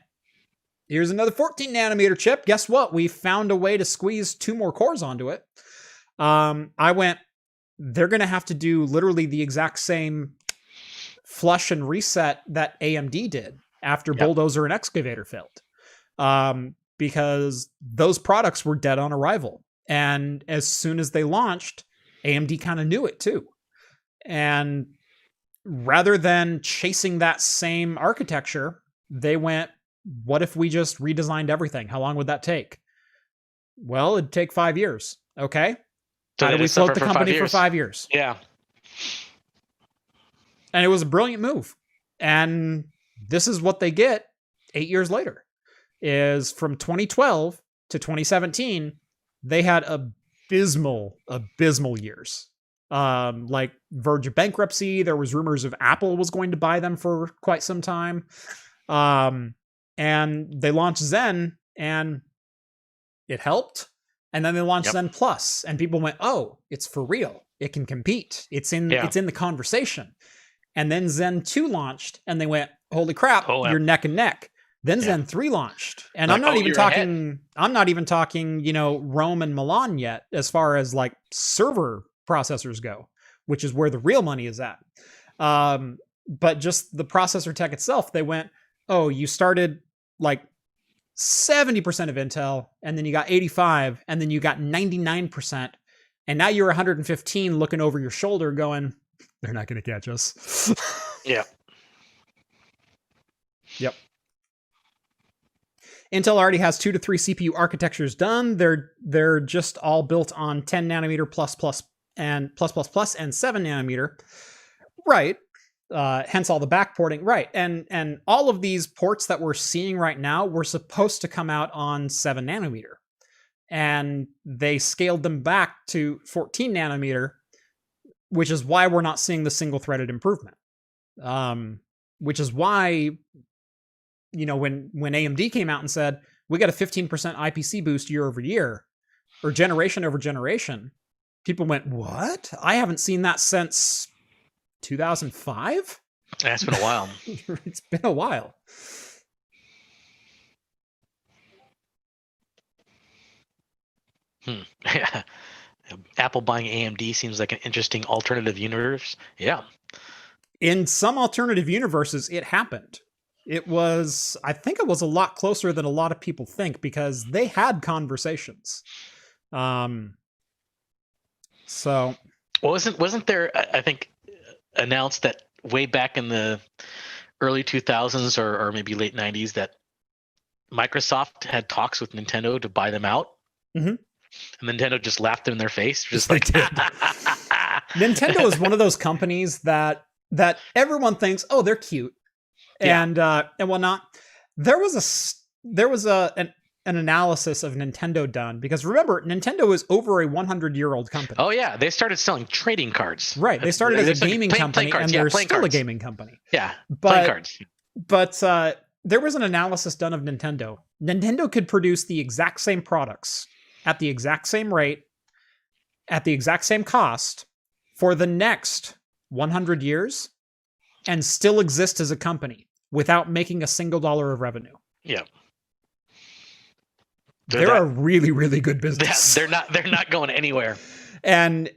Speaker 2: here's another 14 nanometer chip. Guess what? We found a way to squeeze 2 more cores onto it. I went, they're going to have to do literally the exact same flush and reset that AMD did after Bulldozer and Excavator failed. Because those products were dead on arrival. And as soon as they launched, AMD kind of knew it too. And rather than chasing that same architecture, they went, what if we just redesigned everything? How long would that take? Well, it'd take 5 years. Okay.
Speaker 1: So
Speaker 2: how do we float the company for 5 years?
Speaker 1: Yeah.
Speaker 2: And it was a brilliant move. And this is what they get 8 years later. Is from 2012 to 2017, they had abysmal years. Like verge of bankruptcy. There was rumors of Apple was going to buy them for quite some time. And they launched Zen and it helped. And then they launched Zen Plus and people went, oh, it's for real. It can compete. It's in the conversation. And then Zen 2 launched and they went, holy crap, you're neck and neck. Then Zen 3 launched. And I'm not even talking, you know, Rome and Milan yet, as far as like server processors go, which is where the real money is at. But just the processor tech itself, they went, oh, you started like 70% of Intel, and then you got 85, and then you got 99%, and now you're 115 looking over your shoulder going, they're not going to catch us.
Speaker 1: Yeah.
Speaker 2: Yep. Intel already has 2 to 3 CPU architectures done. They're just all built on 10 nanometer plus and 7 nanometer. Right. Hence all the backporting. Right. And all of these ports that we're seeing right now were supposed to come out on 7 nanometer. And they scaled them back to 14 nanometer, which is why we're not seeing the single-threaded improvement. Which is why, you know, when AMD came out and said, we got a 15% IPC boost year over year, or generation over generation, people went, what? I haven't seen that since 2005?
Speaker 1: That's been a while.
Speaker 2: It's been a while.
Speaker 1: Yeah. Apple buying AMD seems like an interesting alternative universe. Yeah.
Speaker 2: In some alternative universes, it happened. I think it was a lot closer than a lot of people think, because they had conversations. So
Speaker 1: wasn't there, I think, announced that way back in the early 2000s or maybe late 90s that Microsoft had talks with Nintendo to buy them out?
Speaker 2: Mm-hmm.
Speaker 1: And Nintendo just laughed in their face. Just
Speaker 2: like, Nintendo is one of those companies that everyone thinks, oh, they're cute. Yeah. And whatnot. There was an analysis of Nintendo done, because remember, Nintendo is over a 100-year-old company.
Speaker 1: Oh yeah, they started selling trading cards.
Speaker 2: Right, they started as a gaming company, and they're still a gaming company.
Speaker 1: Yeah, playing cards.
Speaker 2: But there was an analysis done of Nintendo. Nintendo could produce the exact same products at the exact same rate, at the exact same cost, for the next 100 years, and still exist as a company without making a single dollar of revenue.
Speaker 1: Yeah.
Speaker 2: They're a really, really good business.
Speaker 1: They're not going anywhere.
Speaker 2: And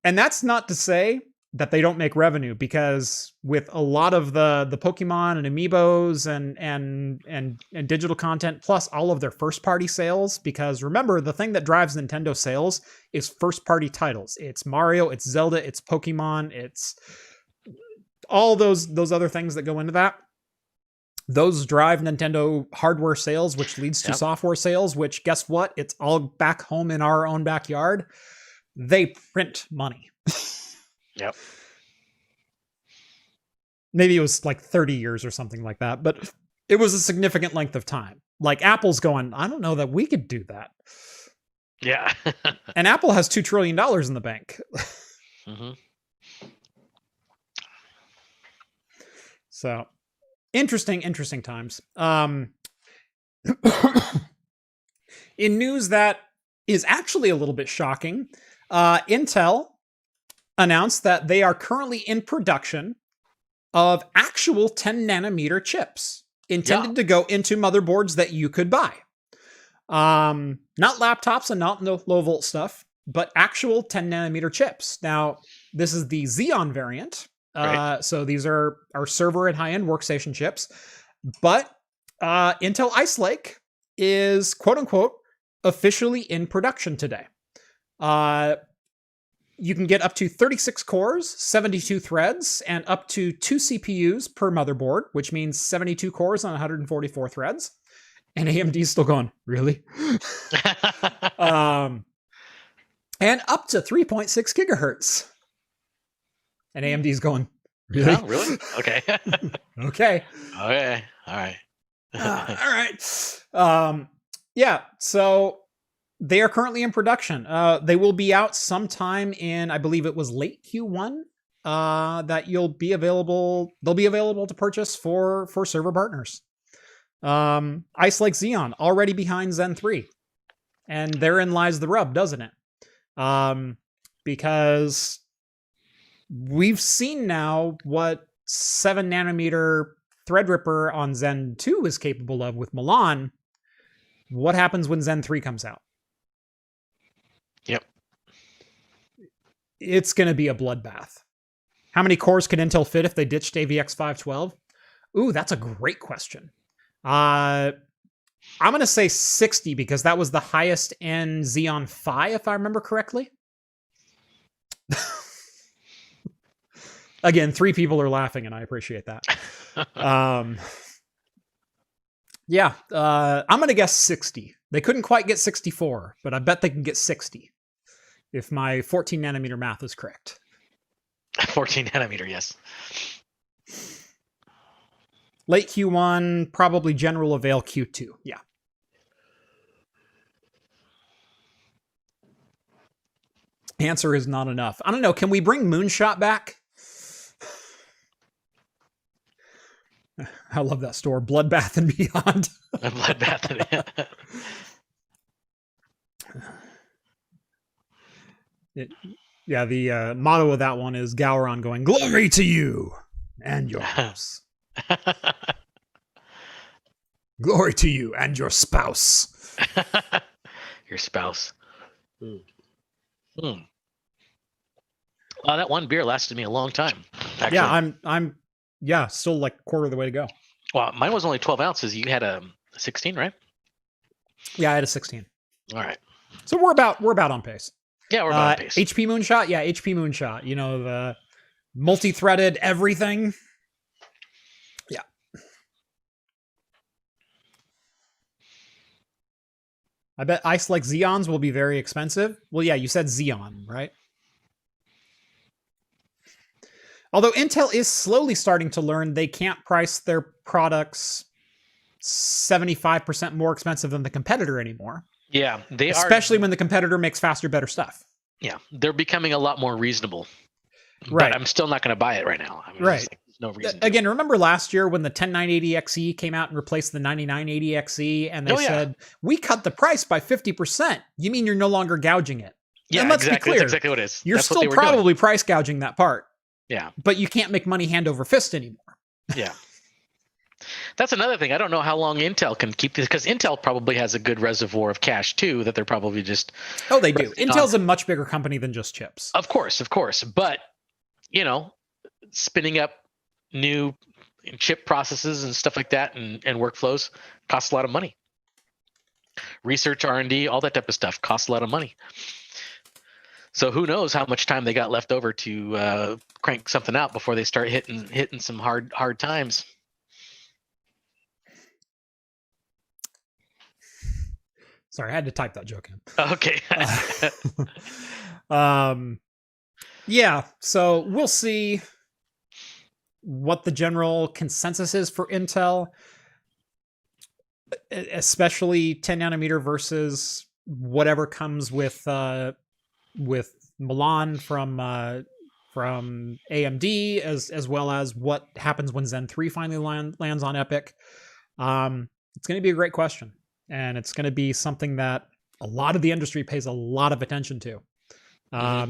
Speaker 2: that's not to say that they don't make revenue, because with a lot of the Pokemon and Amiibos and digital content, plus all of their first party sales, because remember, the thing that drives Nintendo sales is first party titles. It's Mario, it's Zelda, it's Pokemon, it's all those other things that go into that. Those drive Nintendo hardware sales, which leads to software sales, which, guess what? It's all back home in our own backyard. They print money.
Speaker 1: Yep.
Speaker 2: Maybe it was like 30 years or something like that, but it was a significant length of time. Like, Apple's going, I don't know that we could do that.
Speaker 1: Yeah.
Speaker 2: And Apple has $2 trillion in the bank.
Speaker 1: Mm-hmm.
Speaker 2: So, interesting times. In news that is actually a little bit shocking, Intel announced that they are currently in production of actual 10 nanometer chips intended to go into motherboards that you could buy. Not laptops and not low volt stuff, but actual 10 nanometer chips. Now, this is the Xeon variant. Right. So these are our server and high-end workstation chips. But Intel Ice Lake is, quote unquote, officially in production today. You can get up to 36 cores, 72 threads, and up to 2 CPUs per motherboard, which means 72 cores on 144 threads. And AMD's still going, really? And up to 3.6 gigahertz. And AMD's going, really?
Speaker 1: Oh, really? Okay.
Speaker 2: Okay.
Speaker 1: Okay. All right.
Speaker 2: All right. Yeah, so they are currently in production. They will be out sometime in, I believe it was late Q1, that they'll be available to purchase for server partners. Ice Lake Xeon already behind Zen 3. And therein lies the rub, doesn't it? Because we've seen now what 7 nanometer Threadripper on Zen 2 is capable of with Milan, what happens when Zen 3 comes out?
Speaker 1: Yep.
Speaker 2: It's going to be a bloodbath. How many cores could Intel fit if they ditched AVX 512? Ooh, that's a great question. I'm going to say 60 because that was the highest end Xeon Phi, if I remember correctly. Again, 3 people are laughing, and I appreciate that. Yeah, I'm going to guess 60. They couldn't quite get 64, but I bet they can get 60 if my 14 nanometer math is correct.
Speaker 1: 14 nanometer, yes.
Speaker 2: Late Q1, probably general avail Q2. Yeah. Answer is not enough. I don't know. Can we bring Moonshot back? I love that store. Bloodbath and Beyond.
Speaker 1: Bloodbath and
Speaker 2: Beyond. The motto of that one is Gowron going, "Glory to you and your house. Glory to you and your spouse."
Speaker 1: Your spouse. That one beer lasted me a long time. Actually.
Speaker 2: Yeah, I'm still like a quarter of the way to go.
Speaker 1: Well, mine was only 12 ounces. You had a 16, right?
Speaker 2: Yeah, I had a 16.
Speaker 1: All right.
Speaker 2: So we're about on pace.
Speaker 1: Yeah, we're about on pace.
Speaker 2: HP Moonshot, yeah, HP Moonshot. You know, the multi-threaded everything. Yeah. I bet Ice Like Xeons will be very expensive. Well, yeah, you said Xeon, right? Although Intel is slowly starting to learn they can't price their products 75% more expensive than the competitor anymore.
Speaker 1: Yeah, they
Speaker 2: especially when the competitor makes faster, better stuff.
Speaker 1: Yeah, they're becoming a lot more reasonable.
Speaker 2: Right.
Speaker 1: But I'm still not going to buy it right now. I mean,
Speaker 2: right.
Speaker 1: There's no reason.
Speaker 2: Again, remember last year when the 10980XE came out and replaced the 9980XE, and they said, we cut the price by 50%. You mean you're no longer gouging it?
Speaker 1: Yeah,
Speaker 2: and let's
Speaker 1: exactly.
Speaker 2: be clear.
Speaker 1: That's exactly what it is.
Speaker 2: You're still probably price gouging that part.
Speaker 1: Yeah.
Speaker 2: But you can't make money hand over fist anymore.
Speaker 1: Yeah. That's another thing. I don't know how long Intel can keep this, because Intel probably has a good reservoir of cash too that they're probably just.
Speaker 2: Oh, they do. Intel's a much bigger company than just chips.
Speaker 1: Of course. But, spinning up new chip processes and stuff like that and workflows costs a lot of money. Research, R&D, all that type of stuff costs a lot of money. So who knows how much time they got left over to crank something out before they start hitting some hard times.
Speaker 2: Sorry, I had to type that joke in.
Speaker 1: Okay.
Speaker 2: Yeah, so we'll see what the general consensus is for Intel, especially 10 nanometer versus whatever comes with Milan from AMD, as well as what happens when Zen 3 finally lands on Epic. It's going to be a great question, and it's going to be something that a lot of the industry pays a lot of attention to.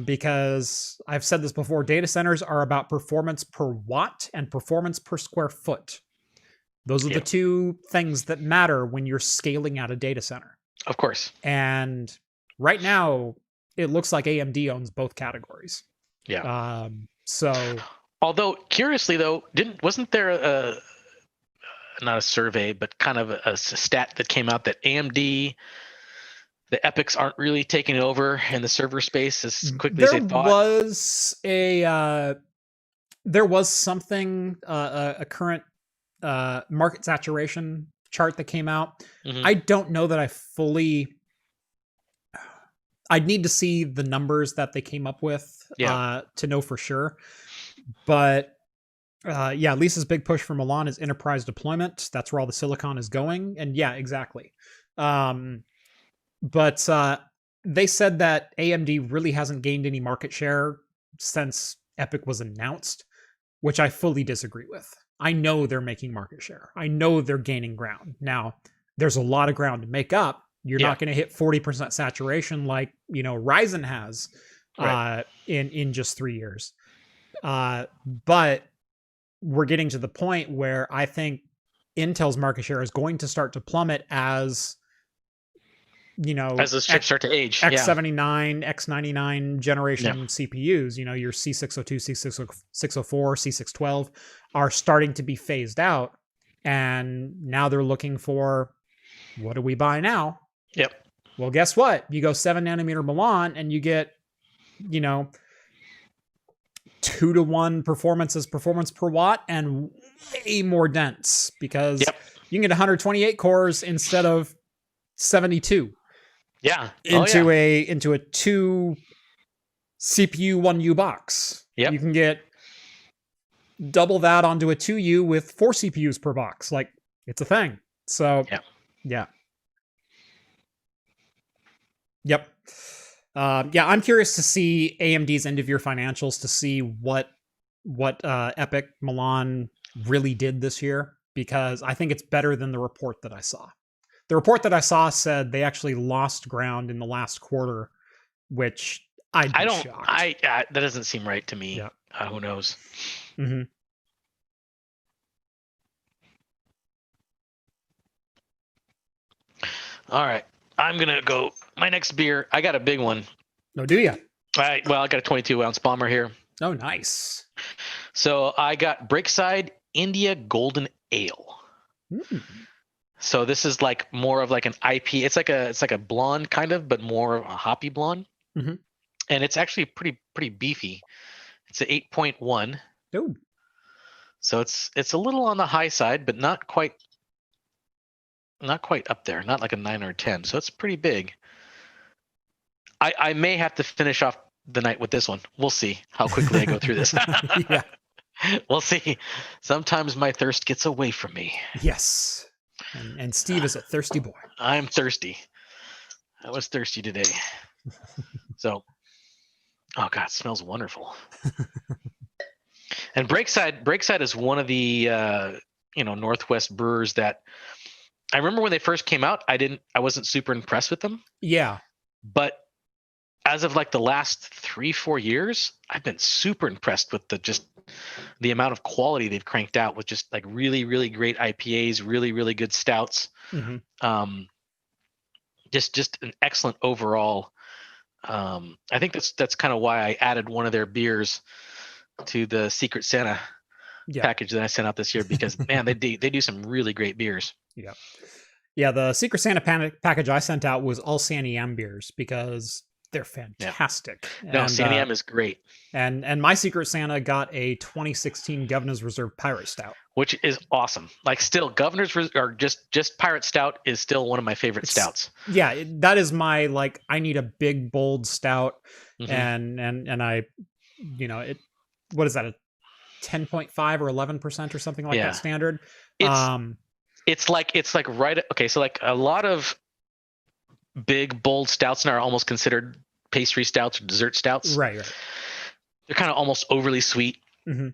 Speaker 2: Because I've said this before, data centers are about performance per watt and performance per square foot. Those are the two things that matter when you're scaling out a data center.
Speaker 1: Of course.
Speaker 2: And right now, it looks like AMD owns both categories.
Speaker 1: Yeah.
Speaker 2: So,
Speaker 1: although curiously though, wasn't there not a survey, but kind of a stat that came out that AMD, the Epics aren't really taking over in the server space as quickly as they thought?
Speaker 2: There was something, a current market saturation chart that came out. I don't know that I'd need to see the numbers that they came up with to know for sure. But Lisa's big push for Milan is enterprise deployment. That's where all the silicon is going. And yeah, exactly. But they said that AMD really hasn't gained any market share since Epic was announced, which I fully disagree with. I know they're making market share. I know they're gaining ground. Now, there's a lot of ground to make up. You're not going to hit 40% saturation like, Ryzen has in just 3 years. But we're getting to the point where I think Intel's market share is going to start to plummet as
Speaker 1: as those chips start to age.
Speaker 2: X79, X99 generation CPUs, your C602, C604, C612 are starting to be phased out. And now they're looking for, what do we buy now?
Speaker 1: Yep.
Speaker 2: Well, guess what? You go 7 nanometer Milan and you get, 2-to-1 performance per watt and way more dense, because you can get 128 cores instead of 72.
Speaker 1: Yeah.
Speaker 2: Into a 2 CPU 1U box.
Speaker 1: Yep.
Speaker 2: You can get double that onto a 2U with 4 CPUs per box. Like, it's a thing. So yeah. Yep. I'm curious to see AMD's end of year financials to see what Epic Milan really did this year, because I think it's better than the report that I saw. The report that I saw said they actually lost ground in the last quarter, which I'd be shocked.
Speaker 1: That doesn't seem right to me.
Speaker 2: Yeah.
Speaker 1: Who knows?
Speaker 2: Mm-hmm.
Speaker 1: All right. I'm going to go. My next beer, I got a big one.
Speaker 2: Oh, do you?
Speaker 1: All right. Well, I got a 22-ounce bomber here.
Speaker 2: Oh, nice.
Speaker 1: So I got Breakside India Golden Ale.
Speaker 2: Mm.
Speaker 1: So this is like more of like an IP. It's like a blonde kind of, but more a hoppy blonde.
Speaker 2: Mm-hmm.
Speaker 1: And it's actually pretty beefy. It's an 8.1.
Speaker 2: Oh.
Speaker 1: So it's a little on the high side, but not quite up there. Not like a 9 or a 10. So it's pretty big. I may have to finish off the night with this one. We'll see how quickly I go through this.
Speaker 2: Yeah.
Speaker 1: We'll see. Sometimes my thirst gets away from me.
Speaker 2: Yes. And Steve is a thirsty boy.
Speaker 1: I'm thirsty. I was thirsty today. So, oh God, it smells wonderful. And Breakside is one of the Northwest brewers that I remember when they first came out. I wasn't super impressed with them.
Speaker 2: Yeah.
Speaker 1: But as of like the last 3-4 years, I've been super impressed with the amount of quality they've cranked out with just like really, really great IPAs, really, really good stouts.
Speaker 2: Mm-hmm.
Speaker 1: Just an excellent overall. I think that's kind of why I added one of their beers to the Secret Santa package that I sent out this year, because man, they do some really great beers.
Speaker 2: Yeah. The Secret Santa package I sent out was all San EM beers, because they're fantastic.
Speaker 1: Yeah. No, San EM is great.
Speaker 2: And my Secret Santa got a 2016 Governor's Reserve Pirate Stout,
Speaker 1: which is awesome. Like, still, Governor's or just Pirate Stout is still one of my favorite stouts.
Speaker 2: Yeah, that is my, like, I need a big bold stout.
Speaker 1: Mm-hmm.
Speaker 2: and I, what is that, a 10.5 or 11% or something like that standard?
Speaker 1: It's like right. Okay, so like a lot of big bold stouts now are almost considered pastry stouts or dessert stouts.
Speaker 2: Right.
Speaker 1: They're kind of almost overly sweet.
Speaker 2: Mm-hmm.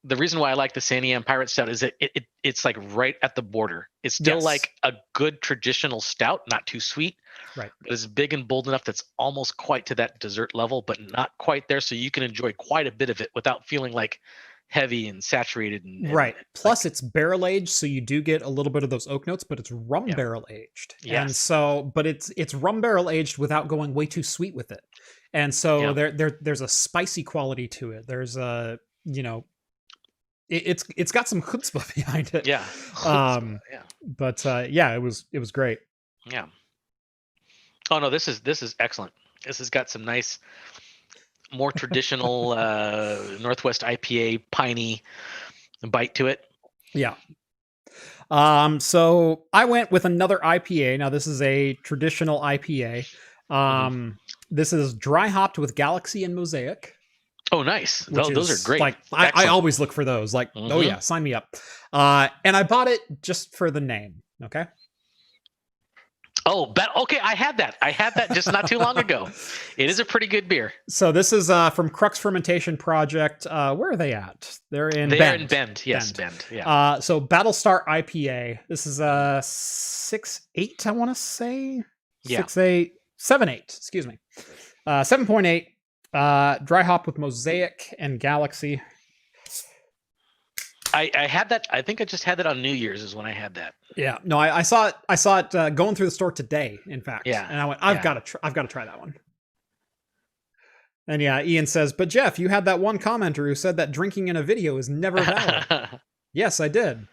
Speaker 1: The reason why I like the San EM Pirate Stout is that it's like right at the border. It's still like a good traditional stout, not too sweet.
Speaker 2: Right.
Speaker 1: But it's big and bold enough that's almost quite to that dessert level, but not quite there. So you can enjoy quite a bit of it without feeling like heavy and saturated.
Speaker 2: Right. Plus, it's barrel aged, so you do get a little bit of those oak notes, but it's rum barrel aged.
Speaker 1: Yes.
Speaker 2: And so, but it's rum barrel aged without going way too sweet with it. And so there's a spicy quality to it. There's a, it's got some chutzpah behind it.
Speaker 1: Yeah.
Speaker 2: But it was great.
Speaker 1: Yeah. Oh no, this is excellent. This has got some nice, more traditional Northwest IPA piney bite to it.
Speaker 2: Yeah. So I went with another IPA. Now this is a traditional IPA. This is dry hopped with Galaxy and Mosaic.
Speaker 1: Oh, nice. Those are great.
Speaker 2: Like, I always look for those. Like, oh yeah, sign me up. And I bought it just for the name. Okay.
Speaker 1: Oh, okay. I had that just not too long ago. It is a pretty good beer.
Speaker 2: So this is from Crux Fermentation Project. Where are they at? They're in Bend.
Speaker 1: Yes, Bend. Yeah.
Speaker 2: So Battlestar IPA. This is a 6.8, I want to say. 6.8, 7.8, excuse me. 7.8 Dry hop with Mosaic and Galaxy.
Speaker 1: I had that. I think I just had that on New Year's is when I had that.
Speaker 2: Yeah, no, I saw it. I saw it going through the store today. In fact,
Speaker 1: Yeah,
Speaker 2: and I went, I've got to try that one. And yeah, Ian says, but Jeff, you had that one commenter who said that drinking in a video is never valid. Yes, I did.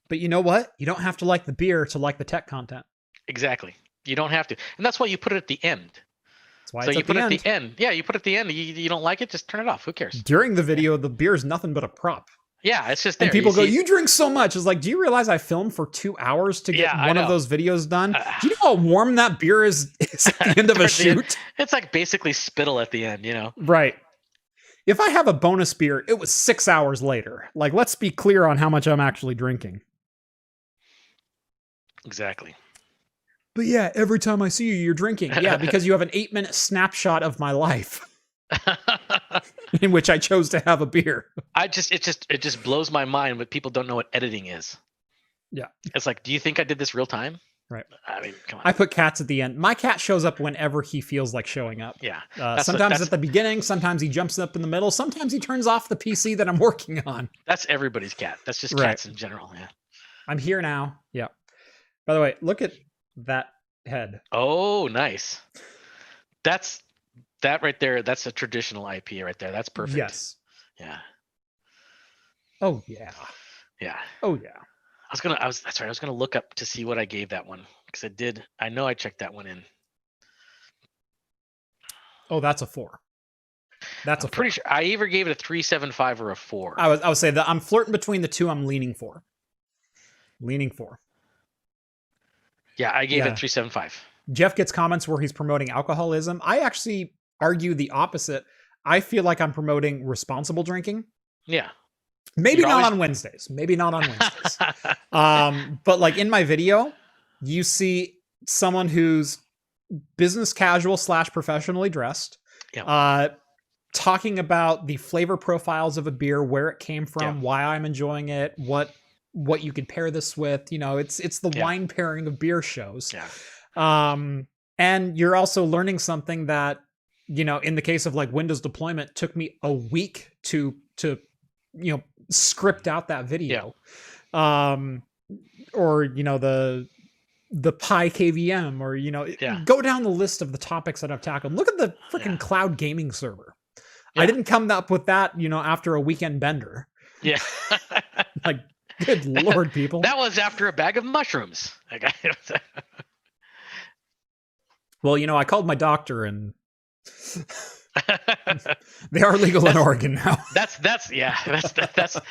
Speaker 2: But you know what? You don't have to like the beer to like the tech content.
Speaker 1: Exactly. You don't have to, and that's why you put it at the end.
Speaker 2: That's why
Speaker 1: so
Speaker 2: it's
Speaker 1: you put it
Speaker 2: at
Speaker 1: at the end. Yeah, you put it at the end. You don't like it, just turn it off. Who cares?
Speaker 2: During the video, the beer is nothing but a prop.
Speaker 1: Yeah, it's just there.
Speaker 2: And people go, you drink so much. It's like, do you realize I filmed for 2 hours to get one of those videos done? Do you know how warm that beer is at the end of a shoot?
Speaker 1: It's like basically spittle at the end, you know?
Speaker 2: Right. If I have a bonus beer, it was 6 hours later. Like, let's be clear on how much I'm actually drinking.
Speaker 1: Exactly.
Speaker 2: But yeah, every time I see you, you're drinking. Yeah, because you have an 8-minute snapshot of my life. In which I chose to have a beer.
Speaker 1: It just blows my mind when people don't know what editing is.
Speaker 2: Yeah.
Speaker 1: It's like, do you think I did this real time?
Speaker 2: Right.
Speaker 1: I mean, come on.
Speaker 2: I put cats at the end. My cat shows up whenever he feels like showing up.
Speaker 1: Yeah.
Speaker 2: Sometimes at the beginning, sometimes he jumps up in the middle, sometimes he turns off the PC that I'm working on.
Speaker 1: That's everybody's cat. That's just cats in general. Yeah.
Speaker 2: I'm here now. Yeah. By the way, look at that head.
Speaker 1: Oh, nice. That right there, that's a traditional IP right there. That's perfect.
Speaker 2: Yes.
Speaker 1: Yeah.
Speaker 2: Oh yeah.
Speaker 1: Yeah.
Speaker 2: Oh yeah.
Speaker 1: That's right. I was gonna look up to see what I gave that one because I know I checked that one in.
Speaker 2: Oh, that's a 4. That's
Speaker 1: I'm pretty sure I either gave it a 3.75 or a 4.
Speaker 2: I would say that I'm flirting between the two. I'm leaning for.
Speaker 1: Yeah, I gave it 3.75.
Speaker 2: Jeff gets comments where he's promoting alcoholism. I actually argue the opposite. I feel like I'm promoting responsible drinking.
Speaker 1: Yeah.
Speaker 2: Maybe not on Wednesdays. But like in my video, you see someone who's business casual / professionally dressed, talking about the flavor profiles of a beer, where it came from, why I'm enjoying it, what you could pair this with. You know, it's the wine pairing of beer shows.
Speaker 1: Yeah.
Speaker 2: And you're also learning something that, you know, in the case of like Windows deployment, took me a week to script out that video. Or, you know, the Pi KVM, or, go down the list of the topics that I've tackled. Look at the freaking cloud gaming server. I didn't come up with that, after a weekend bender.
Speaker 1: Yeah.
Speaker 2: Like, good Lord, people.
Speaker 1: That was after a bag of mushrooms.
Speaker 2: Well, I called my doctor and they are legal in Oregon now.
Speaker 1: That's the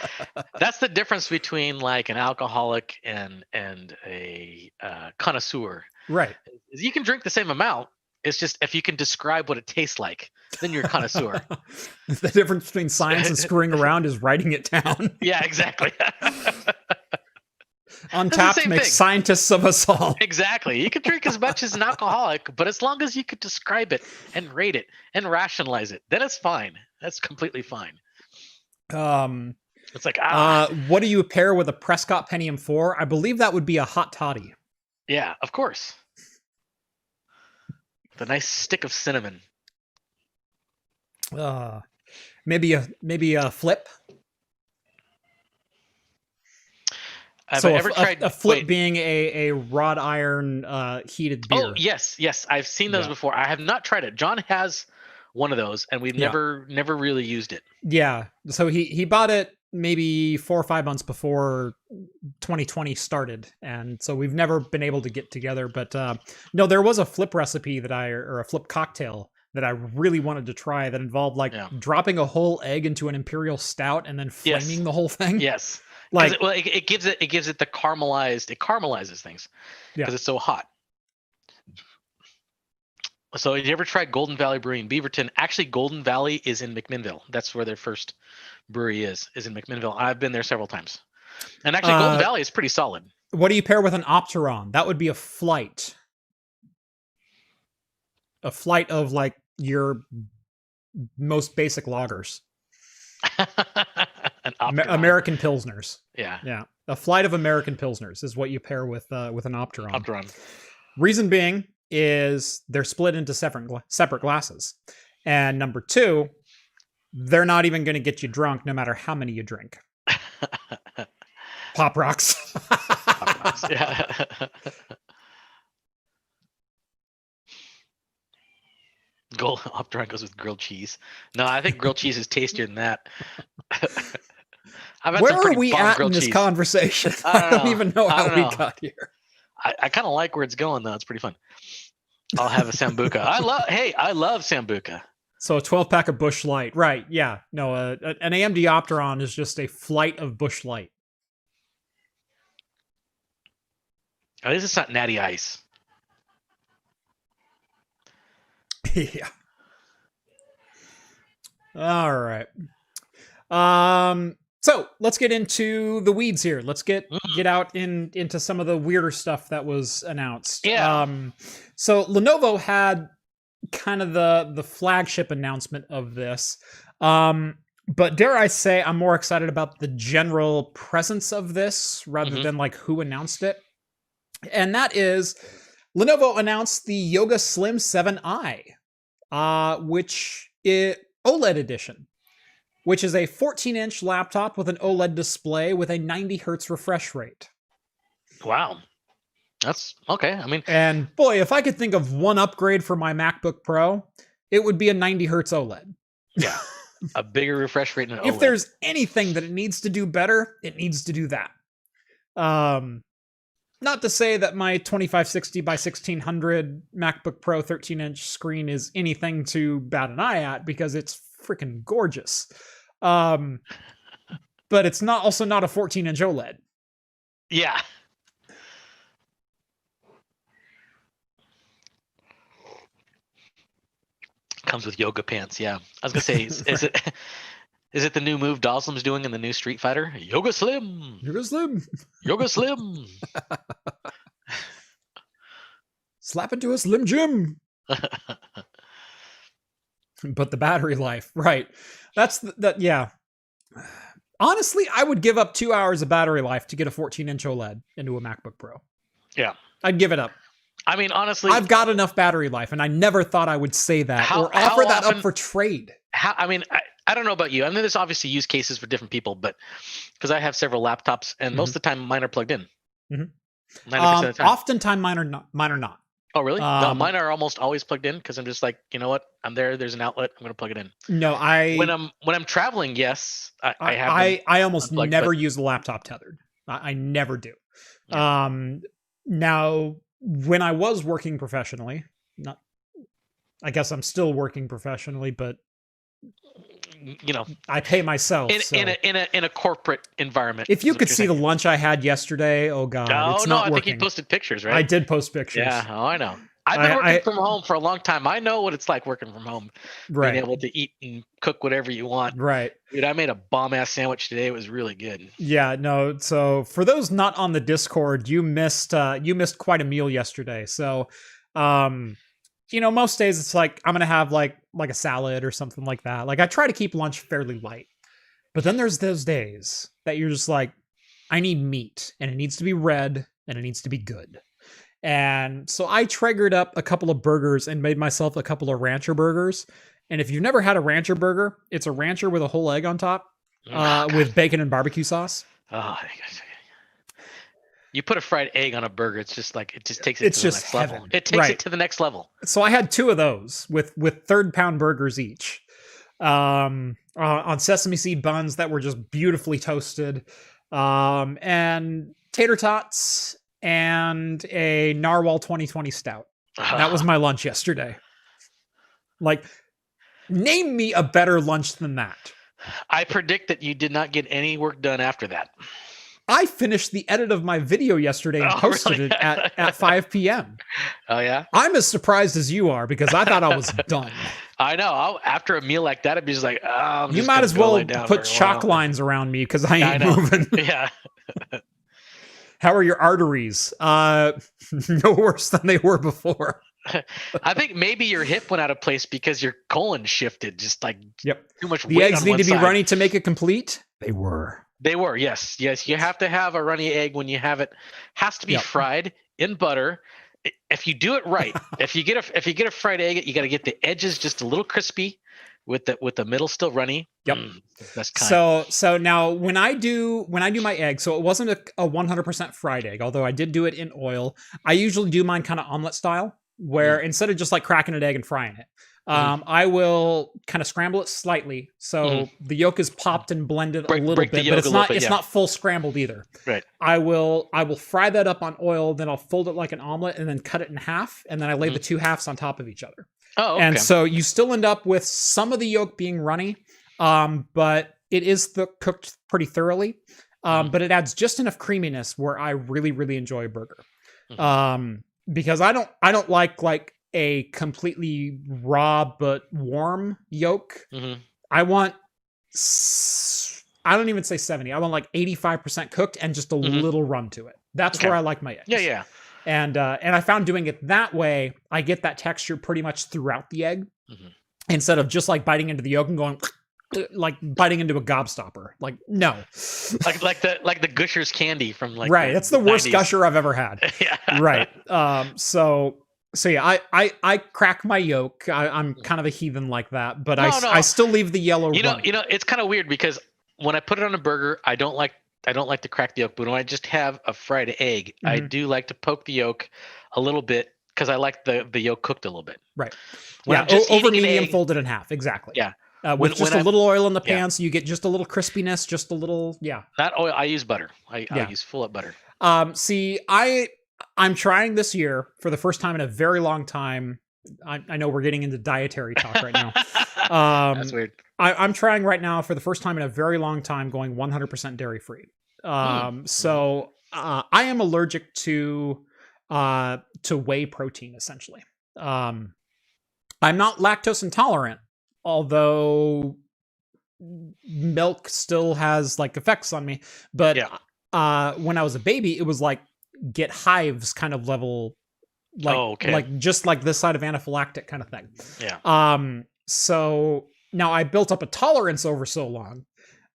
Speaker 1: difference between like an alcoholic and a connoisseur.
Speaker 2: Right.
Speaker 1: You can drink the same amount. It's just if you can describe what it tastes like, then you're a connoisseur.
Speaker 2: The difference between science and screwing around is writing it down.
Speaker 1: Yeah, exactly.
Speaker 2: Untapped makes scientists of us all.
Speaker 1: Exactly. You can drink as much as an alcoholic, but as long as you could describe it and rate it and rationalize it, then it's fine. That's completely fine. It's like
Speaker 2: what do you pair with a Prescott Pentium 4? I believe that would be a hot toddy.
Speaker 1: Yeah, of course. The nice stick of cinnamon.
Speaker 2: Maybe a flip.
Speaker 1: Have I ever tried
Speaker 2: a flip being a wrought iron heated beer?
Speaker 1: Oh yes, I've seen those before. I have not tried it. John has one of those, and we've never really used it.
Speaker 2: Yeah, so he bought it maybe 4 or 5 months before 2020 started, and so we've never been able to get together. But no, there was a flip recipe or a flip cocktail that I really wanted to try that involved dropping a whole egg into an imperial stout and then flaming the whole thing.
Speaker 1: Yes. It gives it the caramelized. It caramelizes things because it's so hot. So, did you ever try Golden Valley Brewing in Beaverton? Actually, Golden Valley is in McMinnville. That's where their first brewery is in McMinnville. I've been there several times, and actually, Golden Valley is pretty solid.
Speaker 2: What do you pair with an Opteron? That would be a flight. A flight of like your most basic lagers. American Pilsners. Yeah. A flight of American Pilsners is what you pair with an Opteron.
Speaker 1: Opteron.
Speaker 2: Reason being, is they're split into separate glasses. And number two, they're not even going to get you drunk no matter how many you drink. Pop rocks.
Speaker 1: Pop rocks. Yeah. Optron goes with grilled cheese. No, I think grilled cheese is tastier than that.
Speaker 2: Where are we at in this conversation? I don't even know how we got here.
Speaker 1: I kind of like where it's going though. It's pretty fun. I'll have a Sambuca. I love Sambuca.
Speaker 2: So a 12-pack of Busch Light. Right, yeah. No, an AMD Opteron is just a flight of Busch Light.
Speaker 1: At least it's not Natty Ice.
Speaker 2: Yeah. All right. So let's get into the weeds here. Let's get out into some of the weirder stuff that was announced.
Speaker 1: Yeah.
Speaker 2: So Lenovo had kind of the flagship announcement of this. But dare I say, I'm more excited about the general presence of this rather than like who announced it. And that is Lenovo announced the Yoga Slim 7i, which is OLED edition, which is a 14-inch laptop with an OLED display with a 90 hertz refresh rate.
Speaker 1: Wow. That's okay. I mean,
Speaker 2: and boy, if I could think of one upgrade for my MacBook Pro, it would be a 90 hertz OLED.
Speaker 1: Yeah. A bigger refresh rate than an OLED.
Speaker 2: If there's anything that it needs to do better, it needs to do that. Not to say that my 2560 by 1600 MacBook Pro 13-inch screen is anything to bat an eye at, because it's freaking gorgeous. But it's also not a 14-inch OLED.
Speaker 1: Yeah. Comes with yoga pants. Yeah. I was gonna say, is it the new move Dawson's doing in the new Street Fighter? Yoga Slim.
Speaker 2: Yoga Slim.
Speaker 1: Yoga Slim.
Speaker 2: Slap into a Slim Jim. But the battery life, right? That's that. Yeah. Honestly, I would give up 2 hours of battery life to get a 14-inch OLED into a MacBook Pro.
Speaker 1: Yeah.
Speaker 2: I'd give it up.
Speaker 1: I mean, honestly,
Speaker 2: I've got enough battery life, and I never thought I would say that or offer that up for trade.
Speaker 1: I don't know about you. I mean, there's obviously use cases for different people, but because I have several laptops, and most of the time mine are plugged in. 90% of the time.
Speaker 2: Oftentimes mine are not.
Speaker 1: Oh, really? No, mine are almost always plugged in, because I'm just like, you know what? I'm there. There's an outlet. I'm going to plug it in.
Speaker 2: No,
Speaker 1: when I'm traveling, yes, I have.
Speaker 2: I almost never use the laptop tethered. I never do. Yeah. Now, when I was working professionally, I guess I'm still working professionally, but
Speaker 1: you know,
Speaker 2: I pay myself
Speaker 1: in a corporate environment.
Speaker 2: If you could see the lunch I had yesterday, oh god, it's not working.
Speaker 1: I think you posted pictures, right?
Speaker 2: I did post pictures.
Speaker 1: Yeah, I know. I've been working from home for a long time. I know what it's like working from home. Right. Being able to eat and cook whatever you want.
Speaker 2: Right.
Speaker 1: Dude, I made a bomb-ass sandwich today. It was really good.
Speaker 2: Yeah, no. So for those not on the Discord, you missed quite a meal yesterday. So, most days it's like I'm going to have like a salad or something like that. Like I try to keep lunch fairly light. But then there's those days that you're just like, I need meat, and it needs to be red, and it needs to be good. And so I triggered up a couple of burgers and made myself a couple of rancher burgers. And if you've never had a rancher burger, it's a rancher with a whole egg on top, with bacon and barbecue sauce.
Speaker 1: Oh, you put a fried egg on a burger, it's just like, it just takes it to the next level. It takes it to the next level.
Speaker 2: So I had 2 of those with third-pound burgers each, on sesame seed buns that were just beautifully toasted, and tater tots, and a Narwhal 2020 stout. That was my lunch yesterday. Like, name me a better lunch than that.
Speaker 1: I predict that you did not get any work done after that.
Speaker 2: I finished the edit of my video yesterday and posted it at 5 p.m.
Speaker 1: Oh, yeah?
Speaker 2: I'm as surprised as you are, because I thought I was done.
Speaker 1: I know. After a meal like that, I'd be just like,
Speaker 2: you might as well put chalk lines around me, because I ain't moving.
Speaker 1: Yeah.
Speaker 2: How are your arteries? No worse than they were before.
Speaker 1: I think maybe your hip went out of place because your colon shifted. Just like too much weight.
Speaker 2: The eggs need to be runny to make it complete. They were. Yes. You have to have a runny egg when you have it. Has to be fried in butter
Speaker 1: if you do it right, if you get a fried egg, you got to get the edges just a little crispy, with the middle still runny.
Speaker 2: Yep.
Speaker 1: Best kind.
Speaker 2: So now when I do my egg, so it wasn't a 100% fried egg, although I did do it in oil. I usually do mine kind of omelet style, where instead of just like cracking an egg and frying it, I will kind of scramble it slightly, so the yolk is popped and blended a little bit, but it's not full scrambled either.
Speaker 1: Right.
Speaker 2: I will fry that up on oil, then I'll fold it like an omelet, and then cut it in half, and then I lay the two halves on top of each other.
Speaker 1: Oh, okay.
Speaker 2: And so you still end up with some of the yolk being runny, but it is cooked pretty thoroughly. But it adds just enough creaminess where I really, really enjoy a burger. Because I don't like a completely raw but warm yolk. I want, I don't even say 70. I want like 85% cooked and just a little run to it. That's where I like my eggs.
Speaker 1: Yeah.
Speaker 2: And I found doing it that way, I get that texture pretty much throughout the egg, instead of just like biting into the yolk and going like biting into a gobstopper. Like, no,
Speaker 1: like the Gushers candy from like
Speaker 2: right. It's the worst 90s. Gusher I've ever had. Right. So yeah, I crack my yolk. I'm kind of a heathen like that, but I still leave the yellow.
Speaker 1: You know, it's kind of weird because when I put it on a burger, I don't like to crack the yolk, but when I just have a fried egg, I do like to poke the yolk a little bit because I like the yolk cooked a little bit.
Speaker 2: Right. When over medium, folded in half. Exactly.
Speaker 1: Yeah.
Speaker 2: With just a little oil in the pan, so you get just a little crispiness, just a little,
Speaker 1: Not oil. I use butter. I use full up butter.
Speaker 2: See, I'm trying this year for the first time in a very long time. I know we're getting into dietary talk right now.
Speaker 1: That's weird.
Speaker 2: I'm trying right now for the first time in a very long time going 100% dairy free. So I am allergic to whey protein essentially. I'm not lactose intolerant, although milk still has like effects on me. But when I was a baby, it was like get hives kind of level, like like just like this side of anaphylactic kind of thing.
Speaker 1: Yeah.
Speaker 2: So now I built up a tolerance over so long.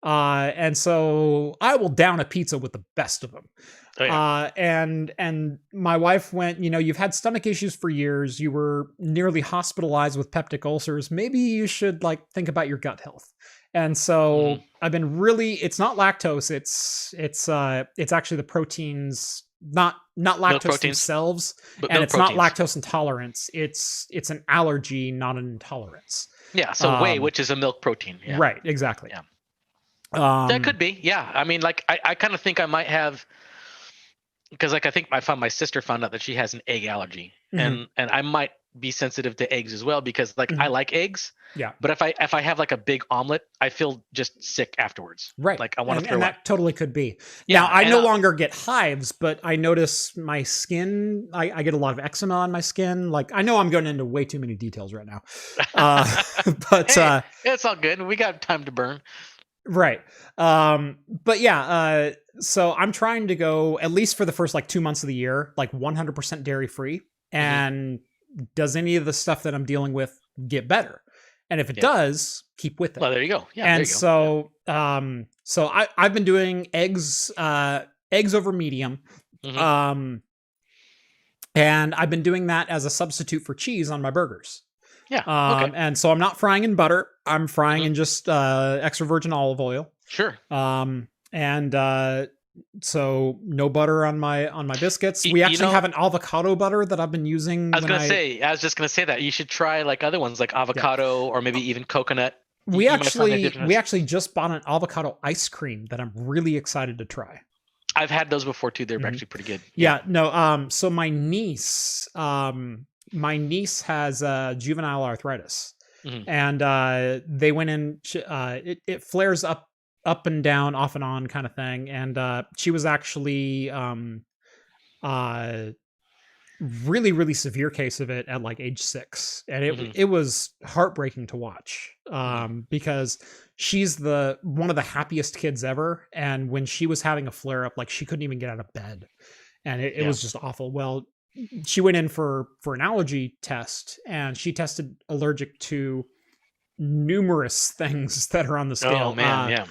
Speaker 2: And so I will down a pizza with the best of them. Oh, yeah. And my wife went, you've had stomach issues for years. You were nearly hospitalized with peptic ulcers. Maybe you should like think about your gut health. And so I've been it's not lactose. It's actually the proteins, not lactose themselves. And it's not lactose intolerance. It's an allergy, not an intolerance.
Speaker 1: Yeah. So whey, which is a milk protein. Yeah.
Speaker 2: Right. Exactly.
Speaker 1: Yeah. That could be. Yeah. I mean, like, I kind of think I might have, because like I think my sister found out that she has an egg allergy, and I might be sensitive to eggs as well because like I like eggs. Yeah. But if I have like a big omelet, I feel just sick afterwards.
Speaker 2: Right.
Speaker 1: Like I want to throw
Speaker 2: up. And that totally could be. Yeah. Now I no longer get hives, but I notice my skin. I get a lot of eczema on my skin. Like I know I'm going into way too many details right now, but
Speaker 1: hey, it's all good. We got time to burn.
Speaker 2: Right. But yeah, so I'm trying to go at least for the first like 2 months of the year, like 100% dairy free. And does any of the stuff that I'm dealing with get better? And if it does, keep with it.
Speaker 1: Well, there you go. Yeah.
Speaker 2: And so, so I've been doing eggs over medium. And I've been doing that as a substitute for cheese on my burgers.
Speaker 1: Yeah.
Speaker 2: And so I'm not frying in butter. I'm frying in just extra virgin olive oil.
Speaker 1: Sure.
Speaker 2: So no butter on my biscuits. We actually have an avocado butter that I've been using.
Speaker 1: I was just gonna say that you should try like other ones like avocado or maybe even coconut.
Speaker 2: We actually just bought an avocado ice cream that I'm really excited to try.
Speaker 1: I've had those before too. They're actually pretty good.
Speaker 2: Yeah. No. So my niece has juvenile arthritis, and they went in. It flares up and down, off and on kind of thing, and she was actually really, really severe case of it at like age 6, and it was heartbreaking to watch because she's one of the happiest kids ever, and when she was having a flare up, like she couldn't even get out of bed, and it was just awful. Well, she went in for an allergy test, and she tested allergic to numerous things that are on the scale.
Speaker 1: Oh man, yeah.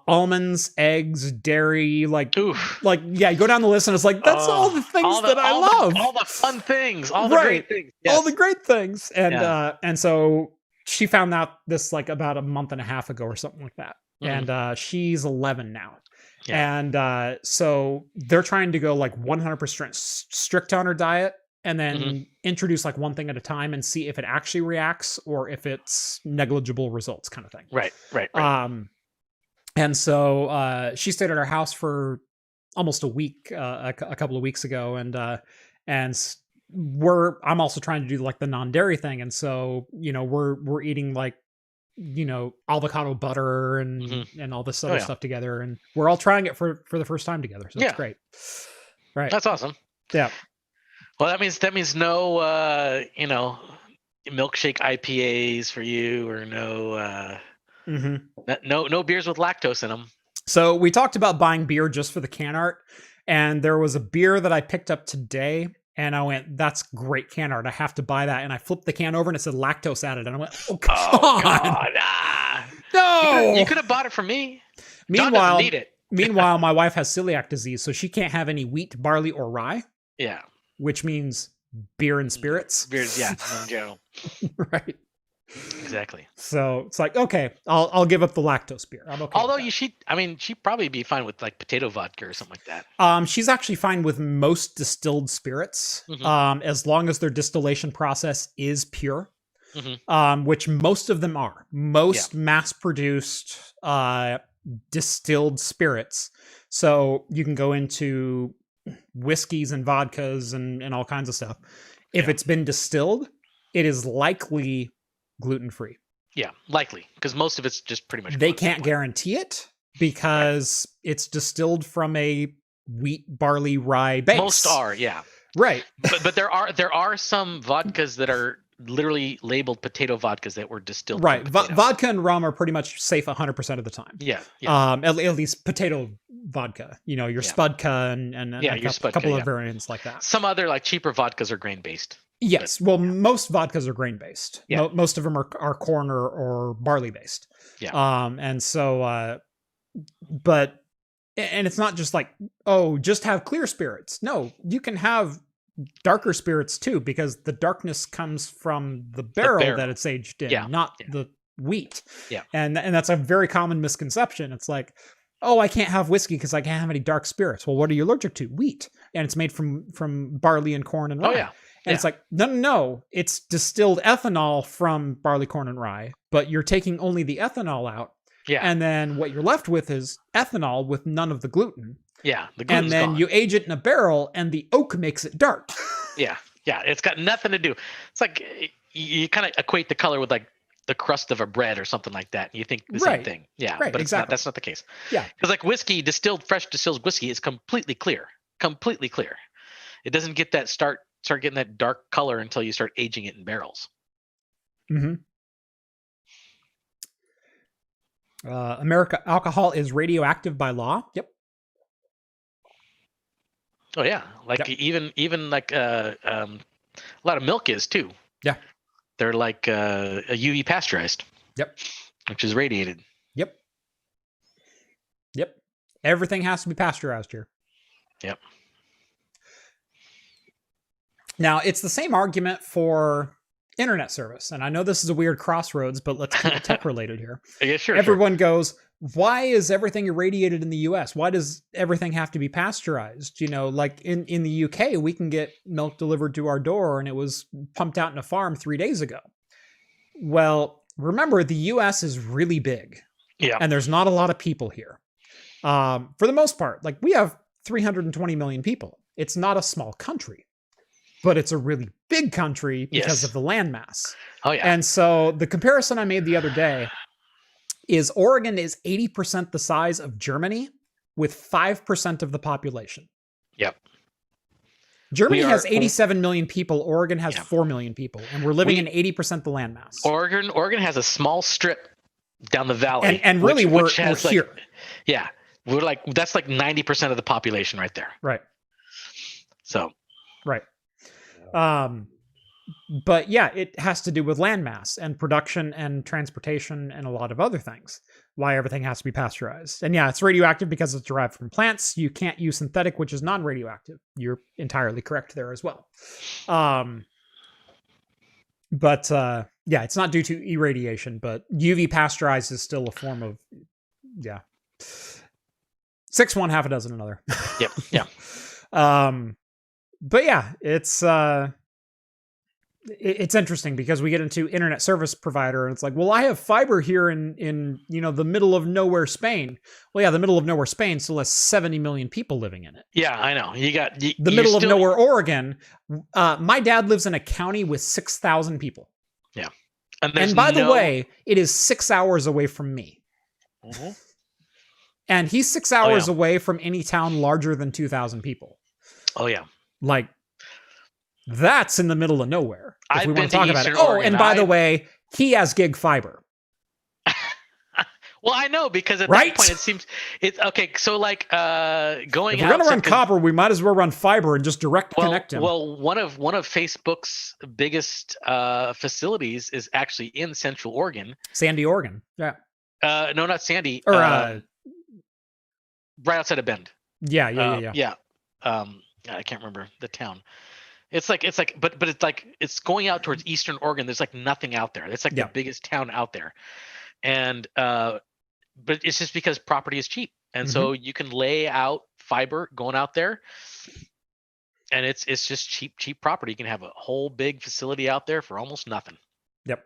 Speaker 2: almonds, eggs, dairy,
Speaker 1: Oof.
Speaker 2: yeah, you go down the list and it's like, that's all the things that I love.
Speaker 1: All the fun things, all the great things. Yes.
Speaker 2: All the great things. And so she found out this like about a month and a half ago or something like that. And she's 11 now. Yeah. And so they're trying to go like 100% strict on her diet and then introduce like one thing at a time and see if it actually reacts or if it's negligible results kind of thing.
Speaker 1: Right.
Speaker 2: And so she stayed at our house for almost a week, a couple of weeks ago. And I'm also trying to do like the non-dairy thing. And so, we're eating like, avocado butter and all this other stuff together. And we're all trying it for the first time together. So it's great. Right.
Speaker 1: That's awesome.
Speaker 2: Yeah.
Speaker 1: Well, that means no, milkshake IPAs for you, or no beers with lactose in them.
Speaker 2: So we talked about buying beer just for the can art, and there was a beer that I picked up today, and I went, "That's great can art. I have to buy that." And I flipped the can over, and it said lactose added, and I went, "Oh God,
Speaker 1: no! You could have bought it from me."
Speaker 2: Meanwhile,
Speaker 1: need it.
Speaker 2: Meanwhile, my wife has celiac disease, so she can't have any wheat, barley, or rye.
Speaker 1: Yeah.
Speaker 2: Which means beer and spirits.
Speaker 1: Beers, yeah, in general.
Speaker 2: Right.
Speaker 1: Exactly.
Speaker 2: So it's like, okay, I'll give up the lactose beer. I'm okay.
Speaker 1: Although she'd probably be fine with like potato vodka or something like that.
Speaker 2: She's actually fine with most distilled spirits, as long as their distillation process is pure, which most of them are. Most mass-produced distilled spirits. So you can go into whiskeys and vodkas and all kinds of stuff. If it's been distilled, it is likely gluten-free.
Speaker 1: Yeah, likely, because most of it's just pretty much.
Speaker 2: They can't guarantee it because it's distilled from a wheat, barley, rye base.
Speaker 1: Most are, yeah.
Speaker 2: Right.
Speaker 1: but there are some vodkas that are literally labeled potato vodkas that were distilled.
Speaker 2: Right. Vodka and rum are pretty much safe 100% of the time.
Speaker 1: Yeah.
Speaker 2: At least potato vodka, your Spudka and a couple of variants like that.
Speaker 1: Some other like cheaper vodkas are grain based.
Speaker 2: Yes. Well, most vodkas are grain based. Yeah. Most of them are corn or barley based.
Speaker 1: Yeah.
Speaker 2: And so, but it's not just like, oh, just have clear spirits. No, you can have darker spirits too, because the darkness comes from the barrel that it's aged in, not the wheat.
Speaker 1: Yeah.
Speaker 2: And that's a very common misconception. It's like, oh, I can't have whiskey because I can't have any dark spirits. Well, what are you allergic to? Wheat. And it's made from barley and corn and rye.
Speaker 1: Oh, yeah.
Speaker 2: And it's like, no, it's distilled ethanol from barley, corn, and rye, but you're taking only the ethanol out.
Speaker 1: Yeah.
Speaker 2: And then what you're left with is ethanol with none of the gluten.
Speaker 1: Yeah, the gluten's
Speaker 2: and then
Speaker 1: gone.
Speaker 2: You age it in a barrel, and the oak makes it dark.
Speaker 1: Yeah, it's got nothing to do. It's like you kind of equate the color with like the crust of a bread or something like that. You think the same thing. Yeah,
Speaker 2: right,
Speaker 1: but
Speaker 2: exactly.
Speaker 1: That's not the case.
Speaker 2: Yeah,
Speaker 1: because like whiskey, fresh distilled whiskey is completely clear. It doesn't get that start getting that dark color until you start aging it in barrels.
Speaker 2: America, alcohol is radioactive by law. Yep.
Speaker 1: Oh yeah, like even like a lot of milk is too.
Speaker 2: Yeah,
Speaker 1: they're like a UV pasteurized.
Speaker 2: Yep,
Speaker 1: which is radiated.
Speaker 2: Yep. Everything has to be pasteurized here.
Speaker 1: Yep.
Speaker 2: Now it's the same argument for internet service, and I know this is a weird crossroads, but let's keep it tech related here.
Speaker 1: Yeah, sure.
Speaker 2: Everyone goes, why is everything irradiated in the US? Why does everything have to be pasteurized? Like in the UK, we can get milk delivered to our door and it was pumped out in a farm 3 days ago. Well, remember, the US is really big.
Speaker 1: Yeah.
Speaker 2: And there's not a lot of people here. For the most part, like we have 320 million people. It's not a small country, but it's a really big country because of the landmass.
Speaker 1: Oh yeah.
Speaker 2: And so the comparison I made the other day is Oregon is 80% the size of Germany with 5% of the population.
Speaker 1: Yep.
Speaker 2: Germany has 87 million people. Oregon has 4 million people. And we're living in 80% the landmass.
Speaker 1: Oregon has a small strip down the valley.
Speaker 2: And really we're here.
Speaker 1: Yeah. We're like, that's like 90% of the population right there.
Speaker 2: Right.
Speaker 1: So.
Speaker 2: Right. But yeah, it has to do with landmass and production and transportation and a lot of other things. why everything has to be pasteurized. And yeah, it's radioactive because it's derived from plants. You can't use synthetic, which is non-radioactive. You're entirely correct there as well. But yeah, it's not due to irradiation, but UV pasteurized is still a form of, yeah. 6 one, half a dozen another.
Speaker 1: Yep. Yeah.
Speaker 2: But yeah, it's interesting because we get into internet service provider and it's like, well, I have fiber here in the middle of nowhere Spain. Well, yeah, the middle of nowhere Spain still has 70 million people living in it.
Speaker 1: Yeah, I know. The
Speaker 2: middle of nowhere Oregon. My dad lives in a county with 6,000 people.
Speaker 1: Yeah.
Speaker 2: And by the way, it is 6 hours away from me.
Speaker 1: Mm-hmm.
Speaker 2: And he's 6 hours away from any town larger than 2,000 people.
Speaker 1: Oh yeah.
Speaker 2: Like, that's in the middle of nowhere. If
Speaker 1: I've
Speaker 2: we
Speaker 1: been
Speaker 2: want to talk
Speaker 1: to
Speaker 2: about
Speaker 1: Eastern
Speaker 2: it. Oh,
Speaker 1: Oregon.
Speaker 2: and by the way, he has gig fiber.
Speaker 1: Well, I know because at
Speaker 2: Right?
Speaker 1: that point it seems it's okay. So like going
Speaker 2: If we're
Speaker 1: out
Speaker 2: going to run copper, we might as well run fiber and just direct connect him.
Speaker 1: Well, one of Facebook's biggest facilities is actually in Central Oregon.
Speaker 2: Sandy, Oregon. Yeah.
Speaker 1: No, not Sandy.
Speaker 2: Or
Speaker 1: right outside of Bend.
Speaker 2: Yeah.
Speaker 1: Yeah. I can't remember the town. It's like, but it's like it's going out towards Eastern Oregon. There's like nothing out there. It's like the biggest town out there, and but it's just because property is cheap, and so you can lay out fiber going out there, and it's just cheap property. You can have a whole big facility out there for almost nothing.
Speaker 2: Yep.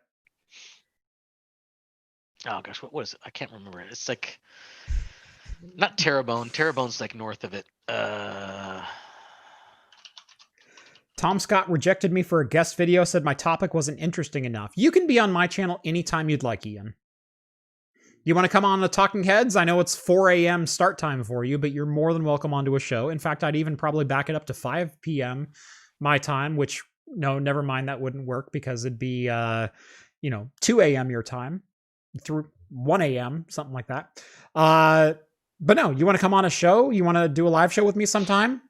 Speaker 1: Oh gosh, what is it? I can't remember it. It's like not Terrebonne. Terrebonne's like north of it.
Speaker 2: Tom Scott rejected me for a guest video, said my topic wasn't interesting enough. You can be on my channel anytime you'd like, Ian. You want to come on the Talking Heads? I know it's 4 a.m. start time for you, but you're more than welcome onto a show. In fact, I'd even probably back it up to 5 p.m. my time, which, no, never mind, that wouldn't work because it'd be, 2 a.m. your time through 1 a.m., something like that. But no, you want to come on a show? You want to do a live show with me sometime?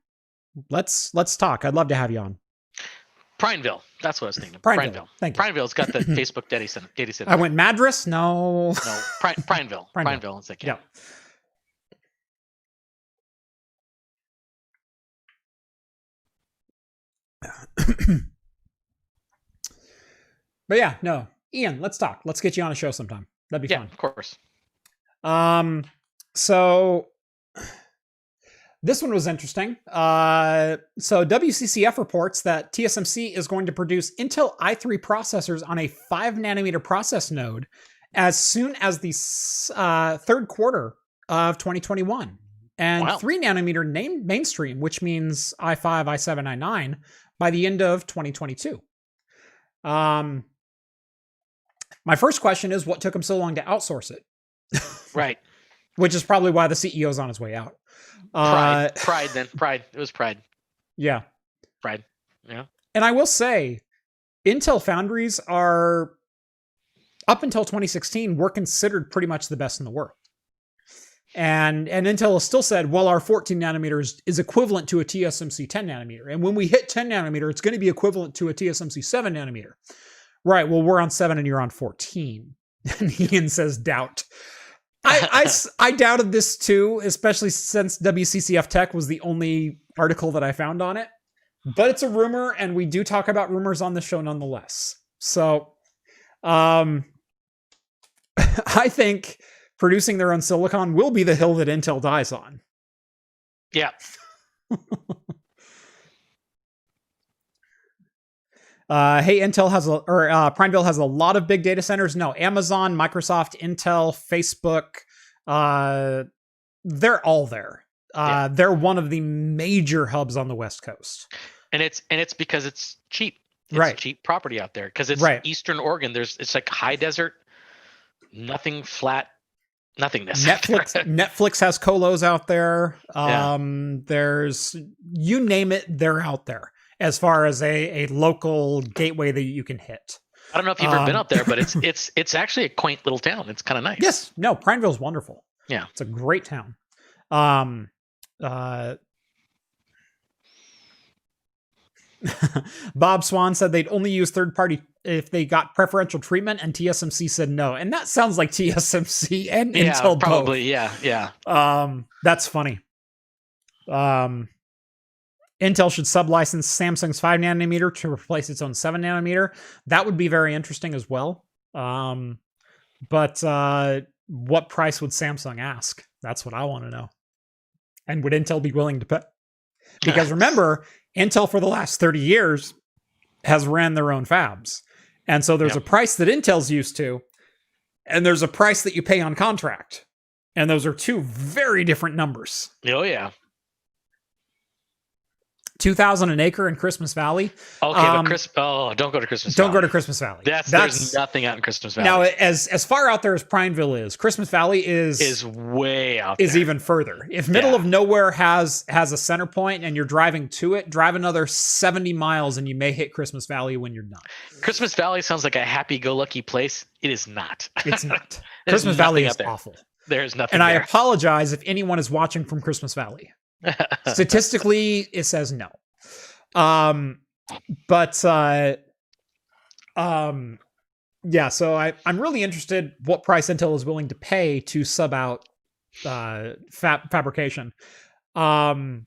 Speaker 2: Let's talk. I'd love to have you on.
Speaker 1: Prineville. That's what I was thinking.
Speaker 2: Prineville. Thank you.
Speaker 1: Prineville's got the Facebook data center.
Speaker 2: I went Madras? No.
Speaker 1: No, Prineville. Prineville. It's like,
Speaker 2: yeah. But yeah, no. Ian, let's talk. Let's get you on a show sometime. That'd be fun.
Speaker 1: Yeah, of course.
Speaker 2: So this one was interesting. So WCCF reports that TSMC is going to produce Intel i3 processors on a 5 nanometer process node as soon as the third quarter of 2021. And 3 nanometer mainstream, which means i5, i7, i9 by the end of 2022. My first question is, what took them so long to outsource it?
Speaker 1: Right.
Speaker 2: Which is probably why the CEO's on his way out.
Speaker 1: Pride. It was Pride.
Speaker 2: Yeah.
Speaker 1: Pride. Yeah.
Speaker 2: And I will say, Intel foundries are, up until 2016, were considered pretty much the best in the world. And Intel has still said, well, our 14 nanometers is equivalent to a TSMC 10 nanometer. And when we hit 10 nanometer, it's going to be equivalent to a TSMC 7 nanometer. Right. Well, we're on 7 and you're on 14. And Ian says, doubt. I doubted this too, especially since WCCF Tech was the only article that I found on it. But it's a rumor, and we do talk about rumors on the show nonetheless. So, I think producing their own silicon will be the hill that Intel dies on.
Speaker 1: Yeah.
Speaker 2: Hey, Prineville has a lot of big data centers. No, Amazon, Microsoft, Intel, Facebook, they're all there. They're one of the major hubs on the West Coast.
Speaker 1: And it's because it's cheap. It's
Speaker 2: right.
Speaker 1: cheap property out there because it's Eastern Oregon. It's like high desert, nothing flat, nothingness.
Speaker 2: Netflix has colos out there. There's, you name it, they're out there. As far as a local gateway that you can hit.
Speaker 1: I don't know if you've ever been up there, but it's actually a quaint little town. It's kind of nice.
Speaker 2: Yes. No, Prineville's wonderful.
Speaker 1: Yeah.
Speaker 2: It's a great town. Bob Swan said they'd only use third party if they got preferential treatment, and TSMC said no. And that sounds like TSMC and Intel
Speaker 1: probably,
Speaker 2: both.
Speaker 1: Yeah.
Speaker 2: That's funny. Intel should sublicense Samsung's 5 nanometer to replace its own 7 nanometer. That would be very interesting as well. But what price would Samsung ask? That's what I want to know. And would Intel be willing to pay? Because remember, Intel for the last 30 years has ran their own fabs. And so there's a price that Intel's used to, and there's a price that you pay on contract. And those are two very different numbers.
Speaker 1: Oh, yeah.
Speaker 2: 2,000 an acre in Christmas Valley.
Speaker 1: Okay, but don't go to Christmas Valley.
Speaker 2: Don't go to Christmas Valley.
Speaker 1: There's nothing out in Christmas Valley.
Speaker 2: Now, as far out there as Prineville is, Christmas Valley is
Speaker 1: way out there.
Speaker 2: Is even further. If middle of nowhere has a center point and you're driving to it, drive another 70 miles and you may hit Christmas Valley when you're done.
Speaker 1: Christmas Valley sounds like a happy-go-lucky place. It is not.
Speaker 2: It's not. Christmas Valley is awful.
Speaker 1: There's nothing
Speaker 2: And
Speaker 1: there.
Speaker 2: I apologize if anyone is watching from Christmas Valley. Statistically, it says no. So I'm really interested what price Intel is willing to pay to sub out fabrication. And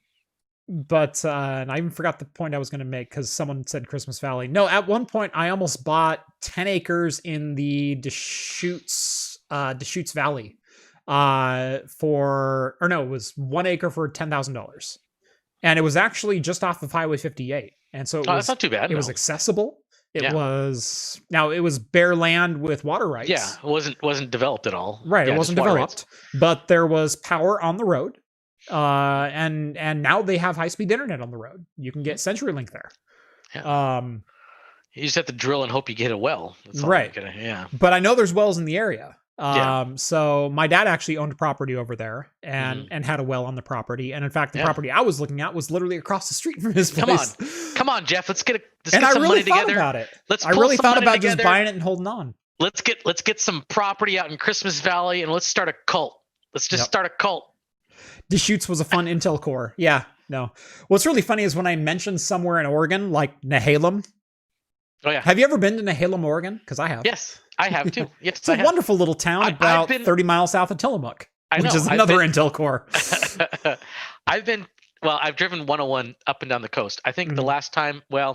Speaker 2: I even forgot the point I was going to make because someone said Christmas Valley. No, at one point I almost bought 10 acres in the Deschutes Valley. It was 1 acre for $10,000, and it was actually just off of Highway 58, and so
Speaker 1: that's not too bad.
Speaker 2: It was accessible. It was bare land with water rights.
Speaker 1: Yeah, it wasn't developed at all.
Speaker 2: Right, it wasn't developed, but there was power on the road, and now they have high speed internet on the road. You can get CenturyLink there.
Speaker 1: Yeah. You just have to drill and hope you get a well. That's all
Speaker 2: right. But I know there's wells in the area. So my dad actually owned property over there and had a well on the property. And in fact, the property I was looking at was literally across the street from his place.
Speaker 1: Come on, Jeff. Let's get
Speaker 2: some money together.
Speaker 1: About
Speaker 2: it. I really thought about just buying it and holding on.
Speaker 1: Let's get some property out in Christmas Valley and let's start a cult. Let's just start a cult.
Speaker 2: Deschutes was a fun Intel core. Yeah, no. What's really funny is when I mentioned somewhere in Oregon, like Nehalem.
Speaker 1: Oh yeah.
Speaker 2: Have you ever been to Nehalem, Oregon? Because I have.
Speaker 1: Yes. I have too. Yes,
Speaker 2: it's a wonderful little town about 30 miles south of Tillamook, which is another Intel core.
Speaker 1: I've driven 101 up and down the coast. I think the last time I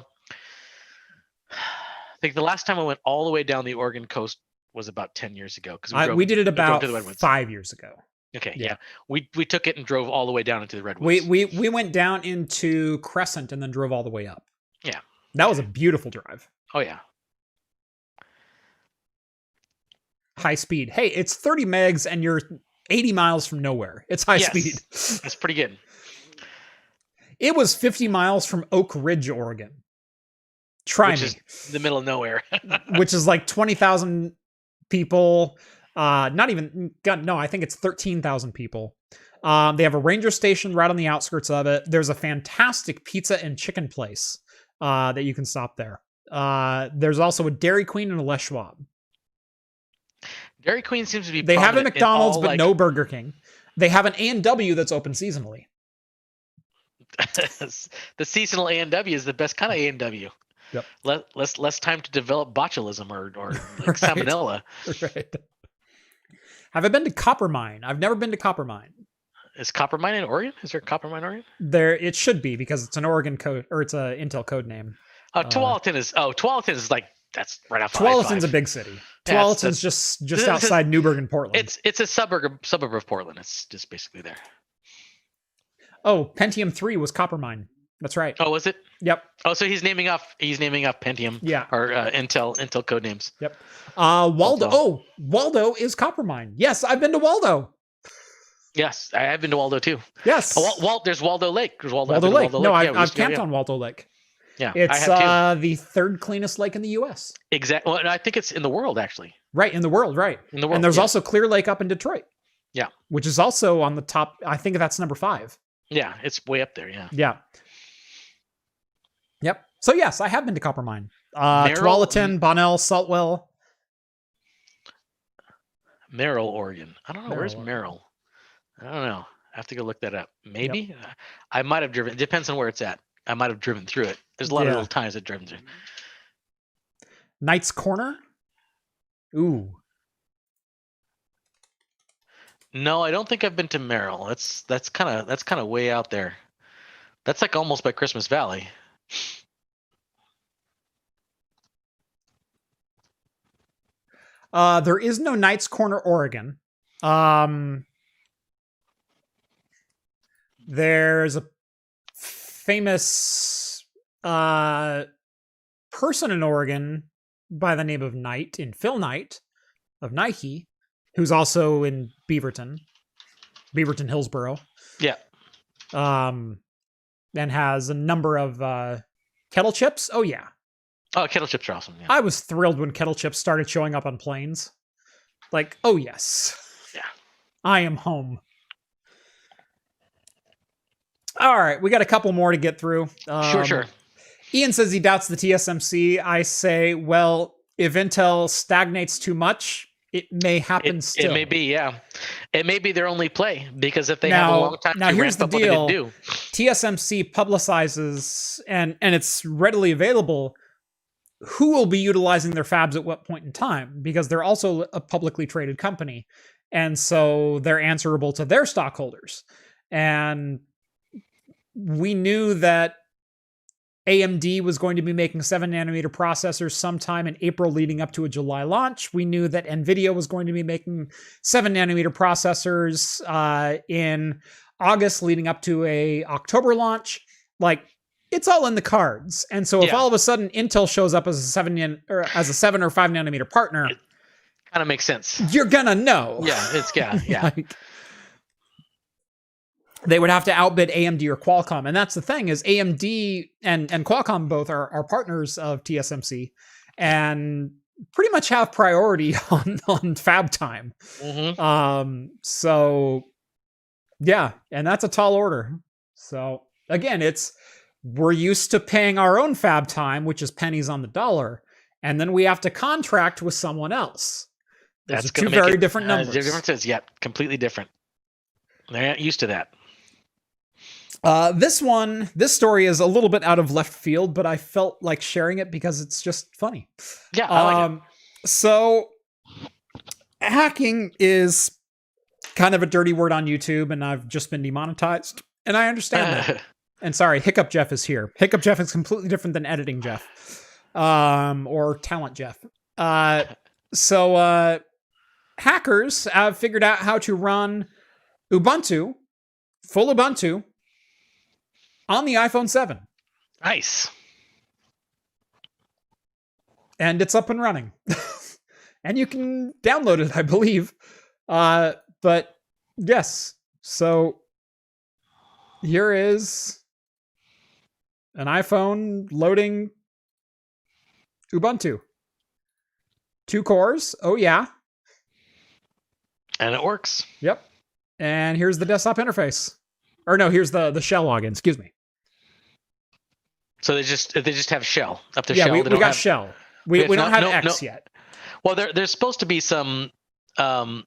Speaker 1: went all the way down the Oregon coast was about 10 years ago. Because
Speaker 2: we did it about 5 years ago.
Speaker 1: Okay, yeah. We took it and drove all the way down into the Redwoods.
Speaker 2: We went down into Crescent and then drove all the way up.
Speaker 1: Yeah.
Speaker 2: That was a beautiful drive.
Speaker 1: Oh, yeah.
Speaker 2: High speed. Hey, it's 30 megs and you're 80 miles from nowhere. It's high speed.
Speaker 1: It's pretty good.
Speaker 2: It was 50 miles from Oak Ridge, Oregon. Which
Speaker 1: is the middle of nowhere.
Speaker 2: Which is like 20,000 people. Not even, no, I think it's 13,000 people. They have a ranger station right on the outskirts of it. There's a fantastic pizza and chicken place that you can stop there. There's also a Dairy Queen and a Les Schwab.
Speaker 1: Dairy Queen seems to be.
Speaker 2: They have a McDonald's, but no Burger King. They have an A&W that's open seasonally.
Speaker 1: The seasonal A&W is the best kind of A&W.
Speaker 2: Yep.
Speaker 1: Less time to develop botulism or like salmonella.
Speaker 2: Right. Have I been to Coppermine? I've never been to Coppermine.
Speaker 1: Is Coppermine in Oregon? Is there Coppermine in Oregon?
Speaker 2: It should be because it's an Oregon code or it's a Intel code name.
Speaker 1: Tualatin is like that's right off.
Speaker 2: Tualatin's a big city. Tualatin's just outside Newburgh and Portland.
Speaker 1: It's a suburb of Portland. It's just basically there.
Speaker 2: Oh, Pentium 3 was Coppermine. That's right.
Speaker 1: Oh, was it?
Speaker 2: Yep.
Speaker 1: Oh, so he's naming off Pentium.
Speaker 2: Yeah.
Speaker 1: Or Intel code names.
Speaker 2: Yep. Waldo. Oh, Waldo is Coppermine. Yes, I've been to Waldo.
Speaker 1: Yes, I have been to Waldo too.
Speaker 2: Yes.
Speaker 1: There's Waldo Lake. There's Waldo
Speaker 2: Lake.
Speaker 1: Waldo
Speaker 2: No,
Speaker 1: Lake.
Speaker 2: I've camped on Waldo Lake.
Speaker 1: Yeah,
Speaker 2: it's the third cleanest lake in the U.S.
Speaker 1: Exactly. Well, I think it's in the world actually.
Speaker 2: Right, in the world, right.
Speaker 1: In the world.
Speaker 2: And there's also Clear Lake up in Detroit.
Speaker 1: Yeah.
Speaker 2: Which is also on the top. I think that's number 5.
Speaker 1: Yeah, it's way up there. Yeah.
Speaker 2: Yeah. Yep. So yes, I have been to Coppermine. Tualatin, Bonnell, Saltwell.
Speaker 1: Merrill, Oregon. I don't know. Where's Merrill? I don't know. I have to go look that up. Maybe. Yep. I might have driven. It depends on where it's at. I might have driven through it. There's a lot of little tines that drive through.
Speaker 2: Knight's Corner? Ooh.
Speaker 1: No, I don't think I've been to Merrill. That's kind of way out there. That's like almost by Christmas Valley.
Speaker 2: There is no Knight's Corner, Oregon. There's a famous person in Oregon by the name of Knight, in Phil Knight of Nike, who's also in Beaverton, Hillsboro.
Speaker 1: Yeah.
Speaker 2: And has a number of kettle chips. Oh yeah.
Speaker 1: Oh, kettle chips are awesome. Yeah.
Speaker 2: I was thrilled when kettle chips started showing up on planes. Like, oh yes.
Speaker 1: Yeah.
Speaker 2: I am home. All right, we got a couple more to get through.
Speaker 1: Sure.
Speaker 2: Ian says he doubts the TSMC. I say, well, if Intel stagnates too much, it may happen still.
Speaker 1: It may be, yeah. It may be their only play, because if they have a long time to ramp up what they didn't do.
Speaker 2: TSMC publicizes, and it's readily available, who will be utilizing their fabs at what point in time, because they're also a publicly traded company. And so they're answerable to their stockholders. And we knew that AMD was going to be making 7nm processors sometime in April leading up to a July launch. We knew that nVidia was going to be making 7nm processors in August leading up to a October launch. Like, it's all in the cards. And so if all of a sudden Intel shows up as a 7 or 5nm partner, it
Speaker 1: kind of makes sense.
Speaker 2: You're gonna know.
Speaker 1: Yeah, yeah.
Speaker 2: Like, they would have to outbid AMD or Qualcomm. And that's the thing, is AMD and Qualcomm both are partners of TSMC and pretty much have priority on fab time.
Speaker 1: Mm-hmm.
Speaker 2: So yeah, and that's a tall order. So again, we're used to paying our own fab time, which is pennies on the dollar, and then we have to contract with someone else. That's two very different numbers.
Speaker 1: Differences, yeah, completely different. They're not used to that.
Speaker 2: This story is a little bit out of left field, but I felt like sharing it because it's just funny.
Speaker 1: Yeah, I like it.
Speaker 2: So hacking is kind of a dirty word on YouTube, and I've just been demonetized, and I understand that. And sorry, Hiccup Jeff is here. Hiccup Jeff is completely different than Editing Jeff, or Talent Jeff. So hackers have figured out how to run Ubuntu, full Ubuntu, on the iPhone 7.
Speaker 1: Nice.
Speaker 2: And it's up and running. And you can download it, I believe. But yes, so here is an iPhone loading Ubuntu. 2 cores. Oh, yeah.
Speaker 1: And it works.
Speaker 2: Yep. And here's the desktop interface. Or no, here's the shell login. Excuse me.
Speaker 1: So they just have shell up to
Speaker 2: shell.
Speaker 1: Yeah,
Speaker 2: we got shell. We don't have X yet.
Speaker 1: Well, there's supposed to be some. I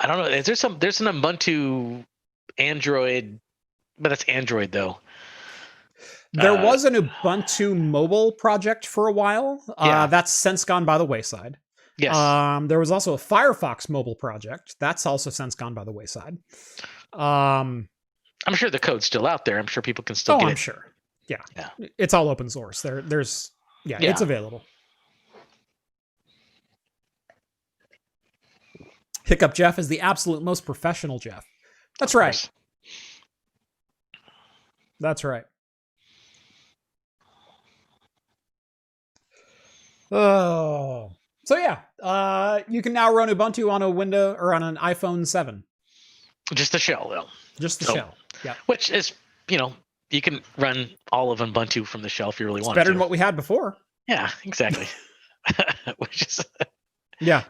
Speaker 1: don't know. There's an Ubuntu Android, but that's Android though.
Speaker 2: There was an Ubuntu mobile project for a while. That's since gone by the wayside.
Speaker 1: Yes.
Speaker 2: There was also a Firefox mobile project. That's also since gone by the wayside.
Speaker 1: I'm sure the code's still out there. I'm sure people can still get it.
Speaker 2: I'm sure. Yeah. It's all open source. There's it's available. Hiccup Jeff is the absolute most professional Jeff. That's right. That's right. Oh. So yeah, you can now run Ubuntu on a window or on an iPhone 7.
Speaker 1: Just the shell, though.
Speaker 2: Just the shell. Yeah.
Speaker 1: Which is, you can run all of Ubuntu from the shell if you really want to.
Speaker 2: Better than what we had before.
Speaker 1: Yeah, exactly. Which is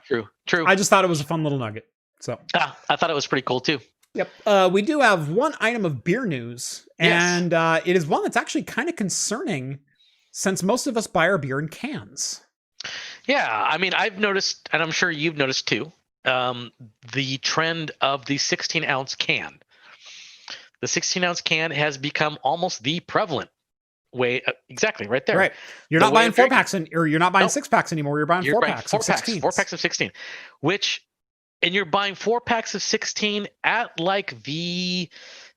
Speaker 1: true.
Speaker 2: I just thought it was a fun little nugget. So
Speaker 1: I thought it was pretty cool too.
Speaker 2: Yep. We do have one item of beer news, and it is one that's actually kind of concerning, since most of us buy our beer in cans.
Speaker 1: Yeah, I mean, I've noticed, and I'm sure you've noticed too, the trend of the 16-ounce can. The 16-ounce can has become almost the prevalent way exactly right there.
Speaker 2: Right. You're
Speaker 1: The
Speaker 2: not
Speaker 1: way
Speaker 2: buying
Speaker 1: of
Speaker 2: 4-packs, or you're not buying
Speaker 1: Nope.
Speaker 2: 6-packs anymore. You're buying
Speaker 1: You're buying
Speaker 2: 4-packs
Speaker 1: four
Speaker 2: of
Speaker 1: packs,
Speaker 2: 16s.
Speaker 1: 4-packs of 16, and you're buying 4-packs of 16 at like the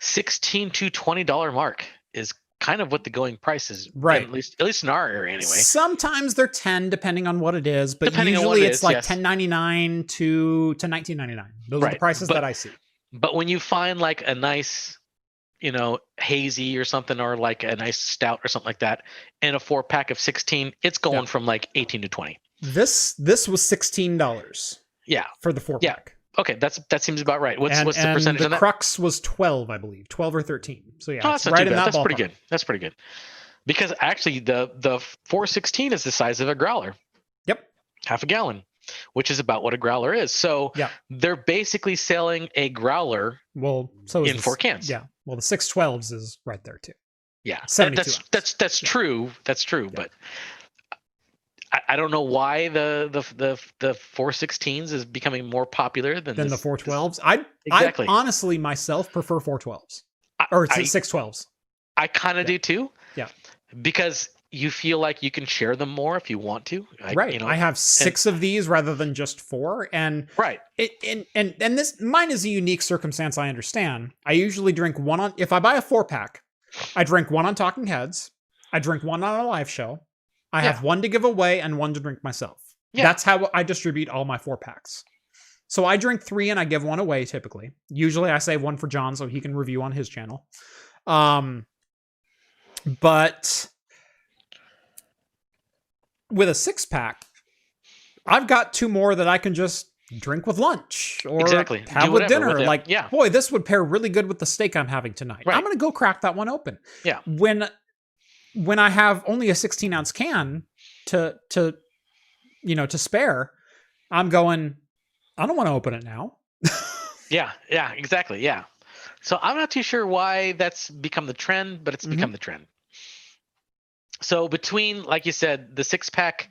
Speaker 1: $16 to $20 mark is kind of what the going price is,
Speaker 2: Right.
Speaker 1: at least in our area anyway.
Speaker 2: Sometimes they're 10 depending on what it is, but
Speaker 1: Depending
Speaker 2: usually
Speaker 1: on
Speaker 2: it's like $10.99 to $19.99. Those are the prices that I see.
Speaker 1: But when you find like a nice, hazy or something, or like a nice stout or something like that, in a 4-pack of 16, it's going from like 18 to 20.
Speaker 2: This was $16.
Speaker 1: Yeah.
Speaker 2: For the 4-pack.
Speaker 1: Yeah. Okay, that seems about right. What's the percentage
Speaker 2: the
Speaker 1: on that?
Speaker 2: Crux was 12, I believe. 12 or 13. So yeah,
Speaker 1: that's
Speaker 2: right
Speaker 1: not too
Speaker 2: in
Speaker 1: bad.
Speaker 2: that
Speaker 1: That's
Speaker 2: ballpark.
Speaker 1: pretty good. That's pretty good. Because actually the 416 is the size of a growler.
Speaker 2: Yep.
Speaker 1: Half a gallon, which is about what a growler is. So they're basically selling a growler in 4 cans.
Speaker 2: Yeah. Well, the 612s is right there too.
Speaker 1: Yeah.
Speaker 2: 72
Speaker 1: that's true. That's true. But I don't know why the 416s is becoming more popular than the
Speaker 2: 412s.
Speaker 1: Exactly.
Speaker 2: I honestly myself prefer 412s or 612s.
Speaker 1: I kind of do too.
Speaker 2: Yeah.
Speaker 1: Because you feel like you can share them more if you want to.
Speaker 2: Right. I have 6 of these rather than just 4. And
Speaker 1: right.
Speaker 2: And this mine is a unique circumstance. I understand. I usually drink one on, if I buy a 4-pack, I drink one on Talking Heads. I drink one on a live show. I have one to give away and one to drink myself. Yeah. That's how I distribute all my 4-packs. So I drink 3 and I give one away typically. Usually I save one for John so he can review on his channel. But with a 6-pack, I've got 2 more that I can just drink with lunch or have with dinner. Like, boy, this would pair really good with the steak I'm having tonight. Right. I'm going to go crack that one open.
Speaker 1: Yeah.
Speaker 2: When I have only a 16-ounce can to spare, I'm going, I don't want to open it now.
Speaker 1: Yeah, exactly. Yeah. So I'm not too sure why that's become the trend, but it's become the trend. So between, like you said, the 6-pack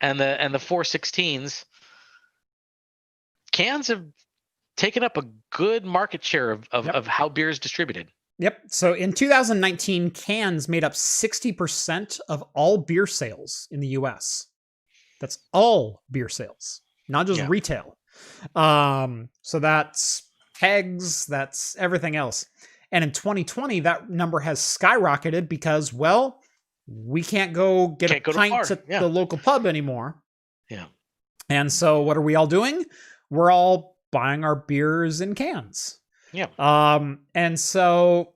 Speaker 1: and the 416s, cans have taken up a good market share of how beer is distributed.
Speaker 2: Yep. So in 2019, cans made up 60% of all beer sales in the US. That's all beer sales, not just retail. So that's kegs, that's everything else. And in 2020, that number has skyrocketed because, well, we can't go get a pint at the local pub anymore.
Speaker 1: Yeah.
Speaker 2: And so what are we all doing? We're all buying our beers in cans.
Speaker 1: Yeah.
Speaker 2: And so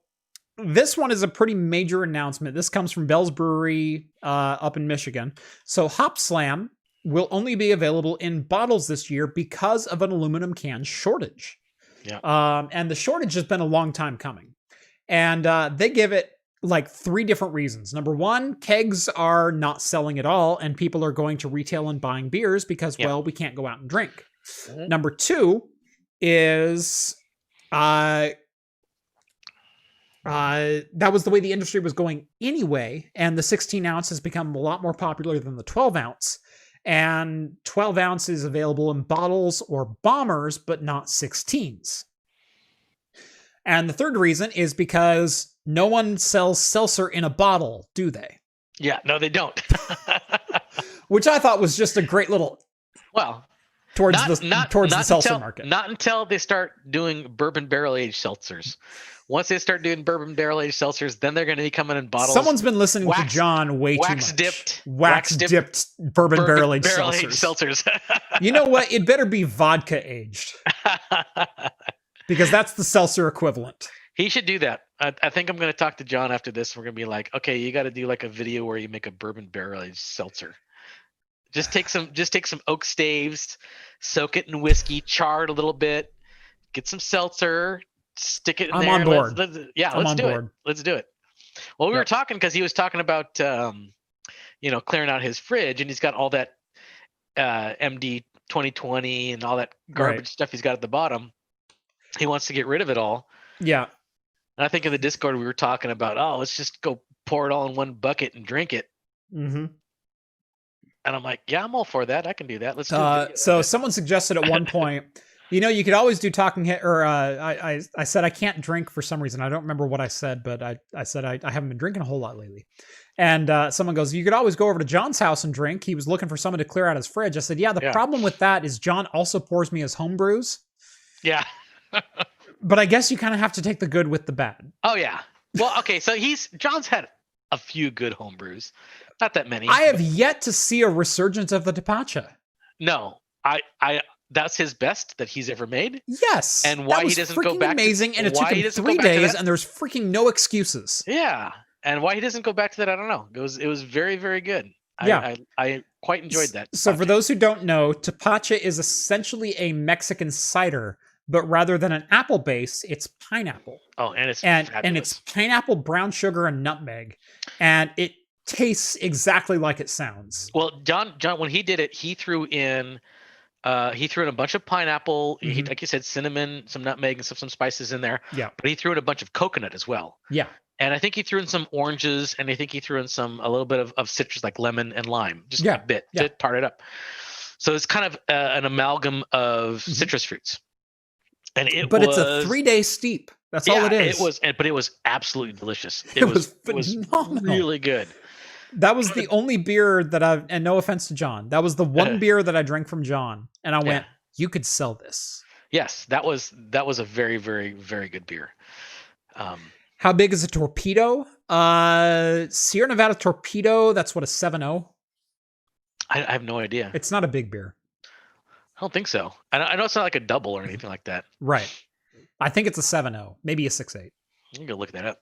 Speaker 2: this one is a pretty major announcement. This comes from Bell's Brewery up in Michigan. So Hop Slam will only be available in bottles this year because of an aluminum can shortage.
Speaker 1: Yeah.
Speaker 2: And the shortage has been a long time coming. And they give it like 3 different reasons. Number 1, kegs are not selling at all, and people are going to retail and buying beers because, well, we can't go out and drink. Mm-hmm. Number 2 is that was the way the industry was going anyway, and the 16 ounce has become a lot more popular than the 12 ounce. And 12 ounce is available in bottles or bombers, but not 16s. And the third reason is because no one sells seltzer in a bottle, do they?
Speaker 1: Yeah, no, they don't.
Speaker 2: Which I thought was just a great little towards the seltzer market.
Speaker 1: Not until they start doing bourbon barrel aged seltzers. Once they start doing bourbon barrel aged seltzers, then they're going to be coming in bottles.
Speaker 2: Someone's been listening to John way too much. Wax dipped bourbon barrel aged seltzers. You know what? It better be vodka aged. Because that's the seltzer equivalent.
Speaker 1: He should do that. I think I'm going to talk to John after this. We're going to be like, okay, you got to do like a video where you make a bourbon barrel aged seltzer. Just take some oak staves, soak it in whiskey, char it a little bit, get some seltzer, stick it in there.
Speaker 2: I'm on board.
Speaker 1: Let's do it. Let's do it. Well, we were talking because he was talking about clearing out his fridge, and he's got all that MD 2020 and all that garbage stuff he's got at the bottom. He wants to get rid of it all.
Speaker 2: Yeah.
Speaker 1: And I think in the Discord we were talking about, let's just go pour it all in one bucket and drink it.
Speaker 2: Mm-hmm.
Speaker 1: And I'm like, yeah, I'm all for that. I can do that. Let's do
Speaker 2: it. So someone suggested at one point You could always do talking hit, or I said I can't drink for some reason. I don't remember what I said, but I said I haven't been drinking a whole lot lately. And someone goes, you could always go over to John's house and drink. He was looking for someone to clear out his fridge. I said, yeah, the problem with that is John also pours me his home brews.
Speaker 1: Yeah.
Speaker 2: But I guess you kind of have to take the good with the bad.
Speaker 1: Oh, yeah. Well, okay, so John's had a few good home brews. Not that many.
Speaker 2: I have yet to see a resurgence of the Tepacha.
Speaker 1: No. I that's his best that he's ever made.
Speaker 2: Yes.
Speaker 1: And why he doesn't go back
Speaker 2: amazing, and it took him 3 days, and there's freaking no excuses.
Speaker 1: Yeah. And why he doesn't go back to that, I don't know. It was very, very good.
Speaker 2: Yeah.
Speaker 1: I quite enjoyed that.
Speaker 2: So for those who don't know, Tepacha is essentially a Mexican cider, but rather than an apple base, it's pineapple.
Speaker 1: Oh, and
Speaker 2: it's pineapple, brown sugar, and nutmeg. And it tastes exactly like it sounds.
Speaker 1: Well, John, when he did it, he threw in a bunch of pineapple, like you said, cinnamon, some nutmeg, and some spices in there.
Speaker 2: Yeah.
Speaker 1: But he threw in a bunch of coconut as well.
Speaker 2: Yeah.
Speaker 1: And I think he threw in some oranges, and I think he threw in a little bit of citrus, like lemon and lime, just a bit to tart it up. So it's kind of an amalgam of citrus fruits. And
Speaker 2: it's a 3-day steep. That's all it is.
Speaker 1: But it was absolutely delicious.
Speaker 2: It was phenomenal.
Speaker 1: It was really good.
Speaker 2: That was the only beer that and no offense to John, that was the one beer that I drank from John, and I went, you could sell this.
Speaker 1: Yes, that was a very, very, very good beer.
Speaker 2: How big is a torpedo? Sierra Nevada Torpedo, that's what, a 7.0?
Speaker 1: I have no idea.
Speaker 2: It's not a big beer.
Speaker 1: I don't think so. I know it's not like a double or anything like that.
Speaker 2: Right. I think it's a 7.0, maybe a 6.8.
Speaker 1: You can go look that up.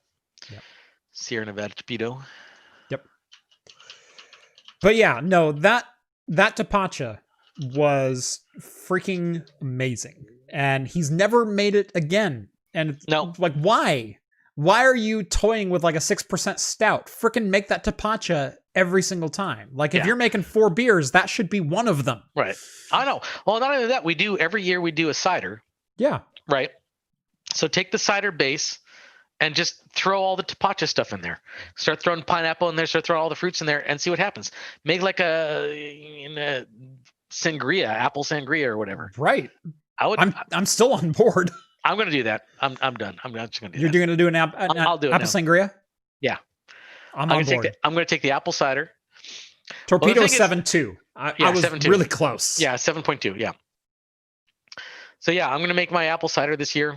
Speaker 2: Yep.
Speaker 1: Sierra Nevada Torpedo.
Speaker 2: Yep. But yeah, no, that Tepacha was freaking amazing. And he's never made it again. And
Speaker 1: no,
Speaker 2: like, why? Why are you toying with like a 6% stout? Freaking make that Tepacha every single time. Like, if you're making 4 beers, that should be one of them.
Speaker 1: Right. I know. Well, not only that, every year we do a cider.
Speaker 2: Yeah.
Speaker 1: Right. So take the cider base and just throw all the Tepacha stuff in there. Start throwing pineapple in there. Start throwing all the fruits in there and see what happens. Make like a sangria, apple sangria or whatever.
Speaker 2: Right. I'm still on board.
Speaker 1: I'm going to do that. I'm done. I'm just going to do
Speaker 2: that. You're going to do an
Speaker 1: I'll do it
Speaker 2: apple sangria?
Speaker 1: Yeah.
Speaker 2: I'm on board.
Speaker 1: I'm going to take the apple cider.
Speaker 2: Torpedo 7.2. I was
Speaker 1: 7.2.
Speaker 2: Really close.
Speaker 1: Yeah, 7.2. Yeah. So yeah, I'm going to make my apple cider this year.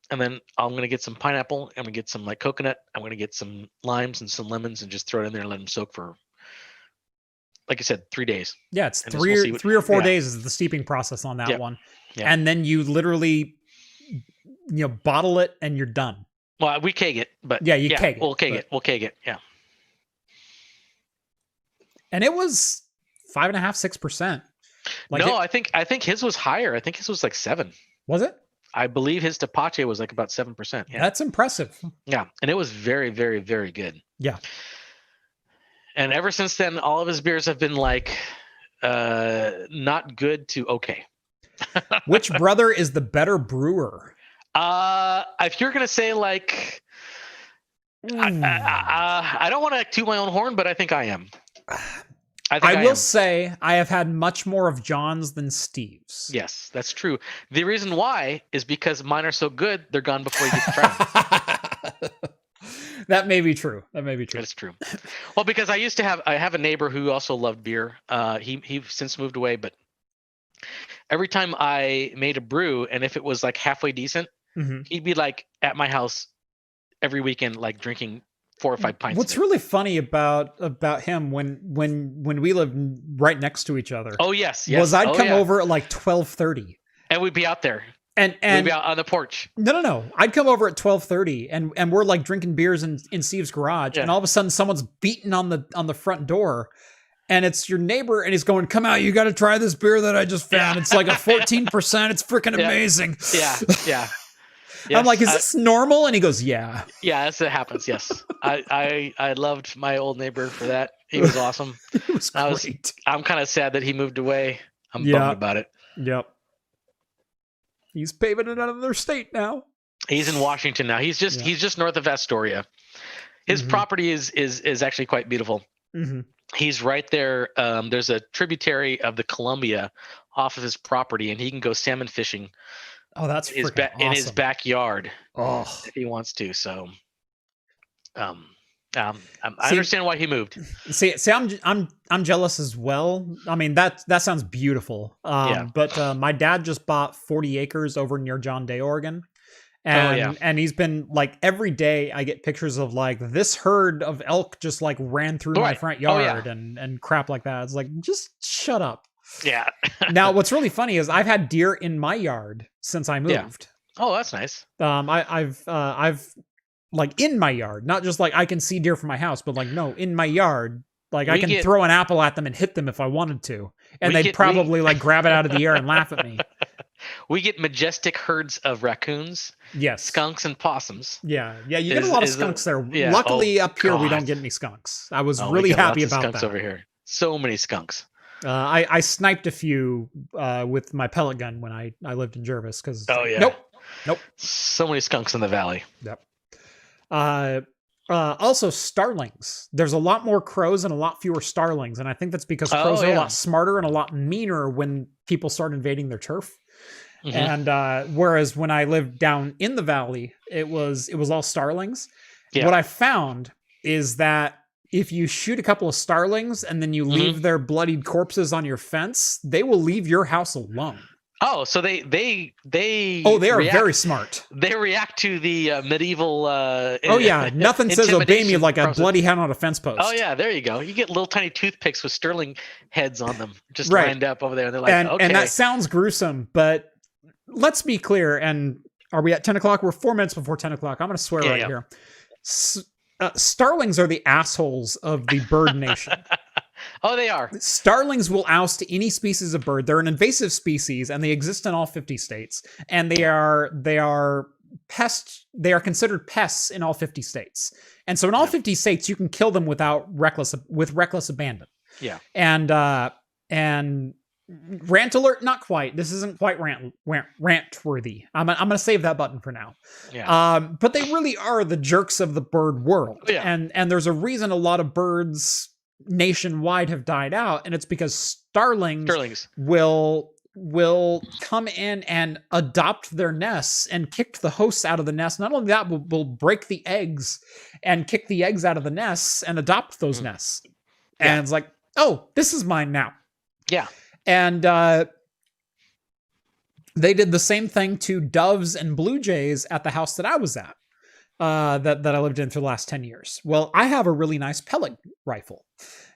Speaker 1: And then I'm going to get some pineapple. I'm going to get some like coconut. I'm going to get some limes and some lemons and just throw it in there and let them soak for, like I said, 3 days.
Speaker 2: Yeah, it's three or 4 days is the steeping process on that one. Yeah. And then you literally, bottle it and you're done.
Speaker 1: Well, we keg it, but
Speaker 2: keg it.
Speaker 1: We'll keg it. Yeah.
Speaker 2: And it was 5.5%, 6%.
Speaker 1: I think his was higher. I think his was like 7.
Speaker 2: Was it?
Speaker 1: I believe his Tepacha was like about 7%. Yeah.
Speaker 2: That's impressive.
Speaker 1: Yeah. And it was very, very, very good.
Speaker 2: Yeah.
Speaker 1: And ever since then, all of his beers have been like not good to okay.
Speaker 2: Which brother is the better brewer?
Speaker 1: If you're gonna say like, I don't want to toot my own horn, but I think I am. I will
Speaker 2: say I have had much more of John's than Steve's.
Speaker 1: Yes, that's true. The reason why is because mine are so good, they're gone before you get to try them.
Speaker 2: That may be true.
Speaker 1: That's true. Well, because I have a neighbor who also loved beer. He since moved away, but every time I made a brew, and if it was like halfway decent, he'd be like at my house every weekend, like drinking 4 or 5 pints.
Speaker 2: What's really funny about him when we lived right next to each other?
Speaker 1: Oh yes.
Speaker 2: Was I'd come over at like 12:30,
Speaker 1: and we'd be out there.
Speaker 2: And
Speaker 1: we'd be out on the porch.
Speaker 2: No. I'd come over at 12:30, and we're like drinking beers in Steve's garage, and all of a sudden someone's beating on the front door, and it's your neighbor, and he's going, "Come out, you got to try this beer that I just found. It's like a 14%. It's freaking amazing."
Speaker 1: Yeah. Yes,
Speaker 2: I'm like, "Is this normal?" And he goes, "Yeah."
Speaker 1: Yeah, that's what happens. Yes, I loved my old neighbor for that. He was awesome.
Speaker 2: It was great.
Speaker 1: I'm kind of sad that he moved away. I'm bummed about it.
Speaker 2: Yep. He's paving it out of their state now.
Speaker 1: He's in Washington now. He's just north of Astoria. His property is actually quite beautiful. He's right there. There's a tributary of the Columbia off of his property, and he can go salmon fishing.
Speaker 2: Oh, that's freaking awesome.
Speaker 1: In his backyard
Speaker 2: if
Speaker 1: he wants to. So, I understand why he moved.
Speaker 2: See, I'm jealous as well. I mean, that sounds beautiful. But my dad just bought 40 acres over near John Day, Oregon. And he's been like, every day I get pictures of like this herd of elk just like ran through my front yard and crap like that. It's like, just shut up.
Speaker 1: Yeah.
Speaker 2: Now, what's really funny is I've had deer in my yard since I moved.
Speaker 1: Oh, that's nice.
Speaker 2: I've like in my yard, not just like I can see deer from my house, but like, no, in my yard, like I can throw an apple at them and hit them if I wanted to. And they'd probably like grab it out of the air and laugh at me.
Speaker 1: We get majestic herds of raccoons, skunks, and possums.
Speaker 2: Yeah. You get a lot of skunks there. Yeah. Luckily, up here we don't get any skunks. I was really happy about
Speaker 1: skunks
Speaker 2: that.
Speaker 1: Over here, so many skunks.
Speaker 2: I sniped a few with my pellet gun when I lived in Jervis because nope.
Speaker 1: So many skunks in the valley.
Speaker 2: Yep. Also starlings. There's a lot more crows and a lot fewer starlings, and I think that's because crows are a lot smarter and a lot meaner when people start invading their turf. Mm-hmm. And whereas when I lived down in the valley, it was all starlings. Yeah. What I found is that if you shoot a couple of starlings and then you leave their bloodied corpses on your fence, they will leave your house alone.
Speaker 1: Oh, so they
Speaker 2: they are very smart.
Speaker 1: They react to the medieval
Speaker 2: nothing says obey me like a bloody hen on a fence post.
Speaker 1: Oh yeah, there you go. You get little tiny toothpicks with sterling heads on them just lined up over there, and they're like,
Speaker 2: and that sounds gruesome, but let's be clear. And are we at 10 o'clock? We're 4 minutes before 10 o'clock. I'm going to swear here. Starlings are the assholes of the bird nation.
Speaker 1: Oh, they are.
Speaker 2: Starlings will oust any species of bird. They're an invasive species, and they exist in all 50 states. And they are pests. They are considered pests in all 50 states. And so in all 50 states, you can kill them with reckless abandon. Yeah. And rant alert, not quite. This isn't quite rant worthy. I'm gonna save that button for now. Yeah. But they really are the jerks of the bird world. Yeah. And there's a reason a lot of birds nationwide have died out, and it's because starlings will come in and adopt their nests and kick the hosts out of the nest. Not only that, will break the eggs and kick the eggs out of the nests and adopt those nests. Yeah. And it's like, oh, this is mine now. Yeah. And they did the same thing to doves and blue jays at the house that I was at, that I lived in for the last 10 years. Well, I have a really nice pellet rifle,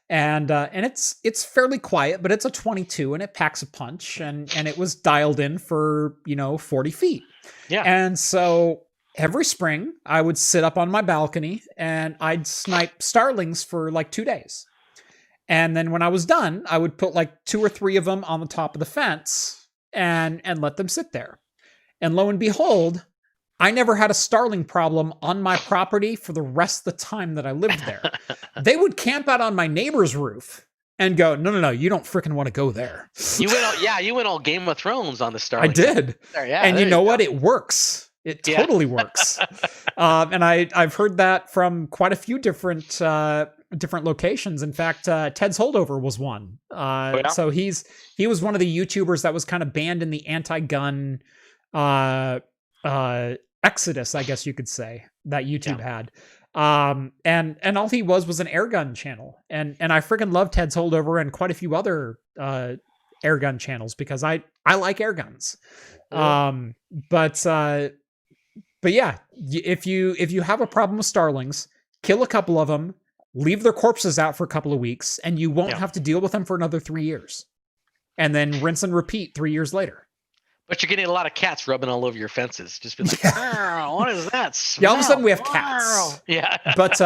Speaker 2: and it's fairly quiet, but it's a 22 and it packs a punch, and it was dialed in for 40 feet. Yeah. And so every spring I would sit up on my balcony and I'd snipe starlings for like 2 days. And then when I was done, I would put like 2 or 3 of them on the top of the fence and let them sit there. And lo and behold, I never had a starling problem on my property for the rest of the time that I lived there. They would camp out on my neighbor's roof and go, no, you don't freaking want to go there.
Speaker 1: You went all Game of Thrones on the starling.
Speaker 2: I did.
Speaker 1: Yeah,
Speaker 2: and you know what? It works. It totally works. And I've heard that from quite a few different locations. In fact, Ted's Holdover was one. So he was one of the YouTubers that was kind of banned in the anti-gun exodus, I guess you could say, that YouTube had. And all he was an airgun channel. And I freaking love Ted's Holdover and quite a few other airgun channels because I like airguns. But yeah, if you have a problem with starlings, kill a couple of them, leave their corpses out for a couple of weeks, and you won't have to deal with them for another 3 years. And then rinse and repeat 3 years later.
Speaker 1: But you're getting a lot of cats rubbing all over your fences. Just be like, what is that smell?
Speaker 2: Yeah, all of a sudden we have cats.
Speaker 1: Yeah.
Speaker 2: But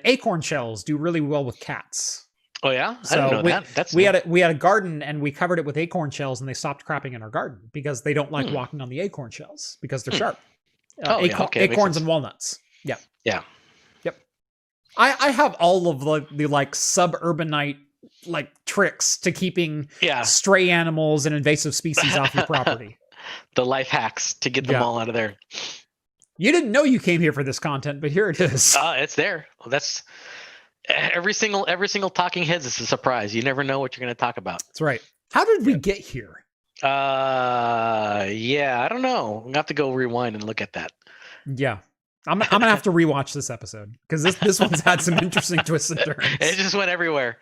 Speaker 2: acorn shells do really well with cats.
Speaker 1: Oh yeah, I didn't know that.
Speaker 2: We had a garden and we covered it with acorn shells, and they stopped crapping in our garden because they don't like walking on the acorn shells because they're sharp. Acorns and walnuts. Yeah.
Speaker 1: Yeah.
Speaker 2: Yep. I have all of the like suburbanite like tricks to keeping stray animals and invasive species off your property.
Speaker 1: The life hacks to get them all out of there.
Speaker 2: You didn't know you came here for this content, but here it is.
Speaker 1: It's there. Well, Every single Talking Heads is a surprise. You never know what you're going to talk about.
Speaker 2: That's right. How did we get here?
Speaker 1: Yeah, I don't know. I'm gonna have to go rewind and look at that.
Speaker 2: Yeah. I'm gonna have to rewatch this episode because this one's had some interesting twists and turns.
Speaker 1: It just went everywhere.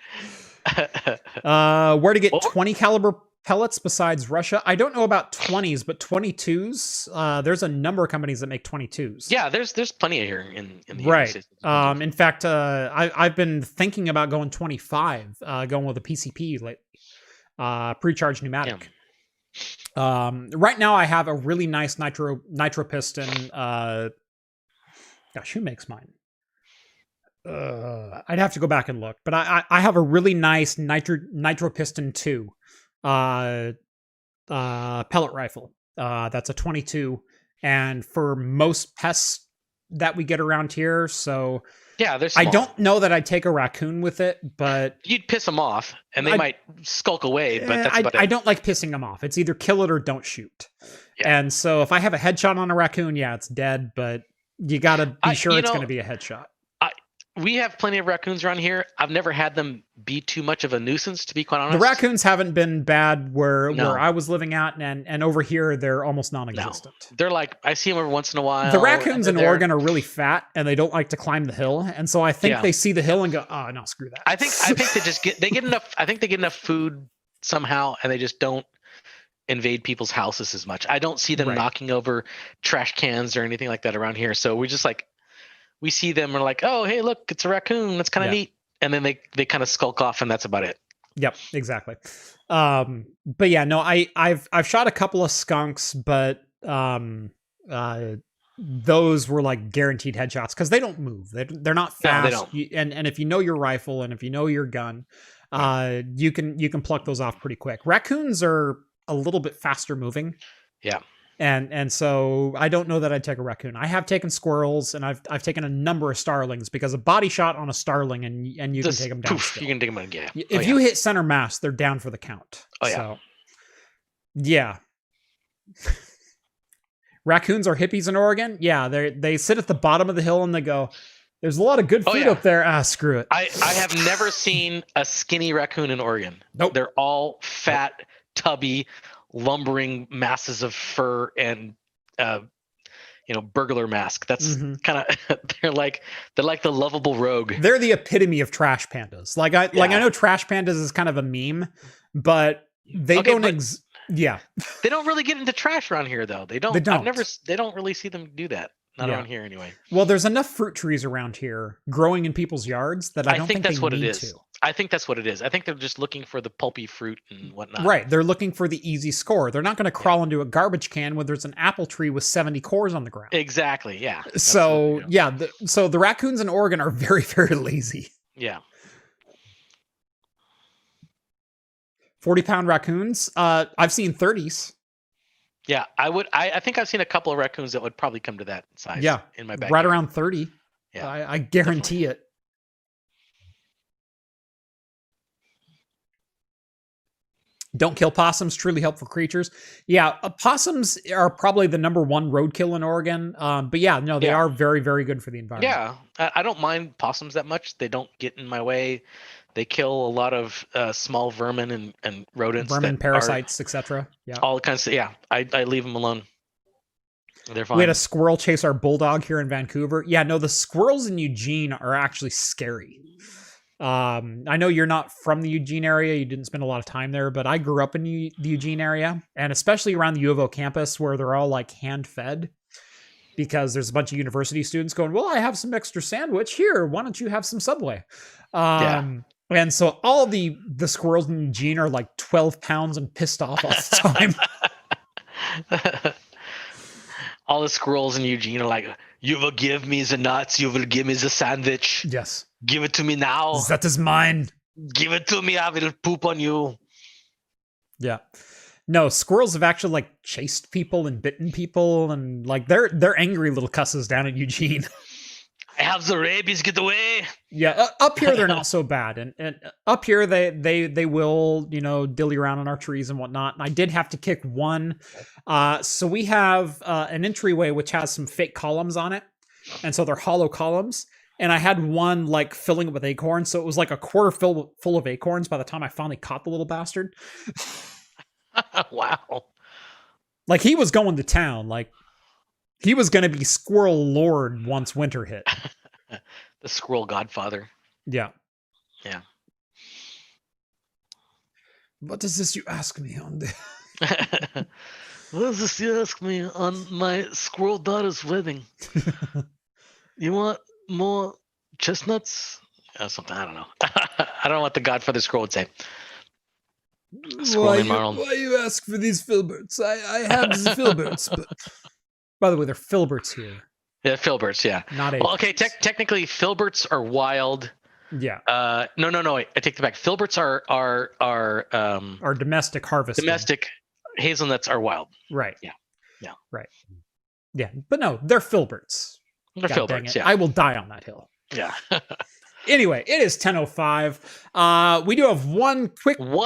Speaker 2: Where to get 20 caliber pellets besides Russia? I don't know about 20s, but 22s. There's a number of companies that make 22s.
Speaker 1: Yeah, there's plenty of here in the
Speaker 2: right.
Speaker 1: United States.
Speaker 2: In fact, I've been thinking about going 25, going with a PCP lately. Pre-charged pneumatic. Yeah. Right now I have a really nice nitro piston. Gosh, who makes mine? I'd have to go back and look, but I have a really nice nitro piston 2 pellet rifle. That's a 22, and for most pests that we get around here, so
Speaker 1: yeah, they're small.
Speaker 2: I don't know that I'd take a raccoon with it, but
Speaker 1: you'd piss them off, and they might skulk away. But that's about it.
Speaker 2: I don't like pissing them off. It's either kill it or don't shoot. Yeah. And so if I have a headshot on a raccoon, yeah, it's dead. But you got to be sure it's going to be a headshot.
Speaker 1: We have plenty of raccoons around here. I've never had them be too much of a nuisance, to be quite honest.
Speaker 2: The raccoons haven't been bad where I was living at, and over here they're almost non-existent.
Speaker 1: No. They're like, I see them every once in a while.
Speaker 2: The raccoons in Oregon are really fat, and they don't like to climb the hill, and so I think they see the hill and go, "Oh no, screw that."
Speaker 1: I think they just get enough. I think they get enough food somehow, and they just don't invade people's houses as much. I don't see them knocking over trash cans or anything like that around here. So we just like. We see them and we're like, oh, hey, look, it's a raccoon. That's kind of neat. And then they kind of skulk off, and that's about it.
Speaker 2: Yep, exactly. But yeah, no, I've shot a couple of skunks, but those were like guaranteed headshots because they don't move. They're not fast. No, they don't. And if you know your rifle and if you know your gun, you can pluck those off pretty quick. Raccoons are a little bit faster moving. Yeah. And so I don't know that I'd take a raccoon. I have taken squirrels, and I've taken a number of starlings because a body shot on a starling and you can take them down.
Speaker 1: Poof, you can take them down. Yeah.
Speaker 2: If you hit center mass, they're down for the count. Oh yeah. So, yeah. Raccoons are hippies in Oregon. Yeah, they sit at the bottom of the hill and they go, "There's a lot of good food up there." Ah, screw it.
Speaker 1: I have never seen a skinny raccoon in Oregon. Nope. They're all fat, tubby, lumbering masses of fur and burglar mask. That's kind of they're like the lovable rogue.
Speaker 2: They're the epitome of trash pandas. Like I know trash pandas is kind of a meme, but they don't they don't
Speaker 1: really get into trash around here though. They don't. They don't really see them do that. Not around here anyway.
Speaker 2: Well, there's enough fruit trees around here growing in people's yards that I don't think that's what it is.
Speaker 1: I think that's what it is. I think they're just looking for the pulpy fruit and whatnot.
Speaker 2: Right. They're looking for the easy score. They're not going to crawl into a garbage can when there's an apple tree with 70 cores on the ground.
Speaker 1: Exactly. Yeah.
Speaker 2: So so the raccoons in Oregon are very, very lazy.
Speaker 1: Yeah.
Speaker 2: 40-pound raccoons. I've seen 30s.
Speaker 1: Yeah, I think I've seen a couple of raccoons that would probably come to that size.
Speaker 2: Yeah,
Speaker 1: in my backyard.
Speaker 2: Right around 30. Yeah, I guarantee it. Don't kill possums. Truly helpful creatures. Yeah, possums are probably the number one roadkill in Oregon. But yeah, no, they are very, very good for the environment.
Speaker 1: Yeah, I don't mind possums that much. They don't get in my way. They kill a lot of small vermin and rodents.
Speaker 2: Vermin, parasites, etc. Yeah.
Speaker 1: All kinds of, I leave them alone. They're fine.
Speaker 2: We had a squirrel chase our bulldog here in Vancouver. Yeah, no, the squirrels in Eugene are actually scary. I know you're not from the Eugene area. You didn't spend a lot of time there, but I grew up in the Eugene area, and especially around the U of O campus where they're all like hand-fed. Because there's a bunch of university students going, well, I have some extra sandwich here. Why don't you have some Subway? And so all the squirrels in Eugene are like 12 pounds and pissed off all the time.
Speaker 1: All the squirrels in Eugene are like, you will give me the nuts. You will give me the sandwich.
Speaker 2: Yes.
Speaker 1: Give it to me now.
Speaker 2: That is mine.
Speaker 1: Give it to me. I will poop on you.
Speaker 2: Yeah. No, squirrels have actually like chased people and bitten people, and like they're angry little cusses down at Eugene.
Speaker 1: I have the rabies. Get away.
Speaker 2: Yeah, up here they're not so bad, and up here they will dilly around on our trees and whatnot. And I did have to kick one. So we have an entryway which has some fake columns on it, and so they're hollow columns. and I had one like filling it with acorns, so it was like a quarter full of acorns by the time I finally caught the little bastard.
Speaker 1: Wow.
Speaker 2: Like he was going to town. Like he was going to be Squirrel Lord once winter hit.
Speaker 1: The squirrel godfather.
Speaker 2: Yeah.
Speaker 1: Yeah.
Speaker 2: What does this you ask me on the...
Speaker 1: What does this you ask me on my squirrel daughter's wedding? You want more chestnuts? Something, I don't know. I don't know what the godfather squirrel would say.
Speaker 2: Why you ask for these filberts? I have the filberts, but... By the way, they're filberts here.
Speaker 1: Yeah, filberts, yeah.
Speaker 2: Not
Speaker 1: well, okay, technically filberts are wild.
Speaker 2: Yeah.
Speaker 1: No, wait, I take that back. Filberts are
Speaker 2: domestic harvested.
Speaker 1: Domestic hazelnuts are wild.
Speaker 2: Right.
Speaker 1: Yeah.
Speaker 2: Right. Yeah, but no, they're filberts.
Speaker 1: They're filberts, yeah.
Speaker 2: I will die on that hill.
Speaker 1: Yeah.
Speaker 2: Anyway, it is 10:05. We do have one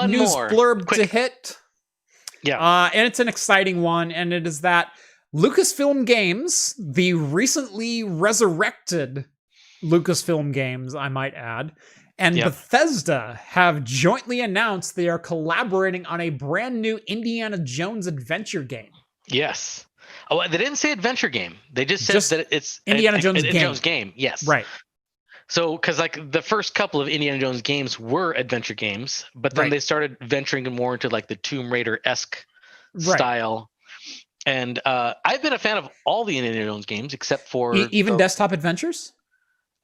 Speaker 2: news blurb to hit.
Speaker 1: Yeah.
Speaker 2: And it's an exciting one, and it is that Lucasfilm Games, the recently resurrected Lucasfilm Games, I might add, and Bethesda have jointly announced they are collaborating on a brand new Indiana Jones adventure game.
Speaker 1: Yes. Oh, they didn't say adventure game. They just said that it's
Speaker 2: Indiana Jones game.
Speaker 1: Jones game. Yes.
Speaker 2: Right.
Speaker 1: So, because like the first couple of Indiana Jones games were adventure games, but then they started venturing more into like the Tomb Raider-esque style. And I've been a fan of all the Indiana Jones games except for
Speaker 2: even desktop adventures.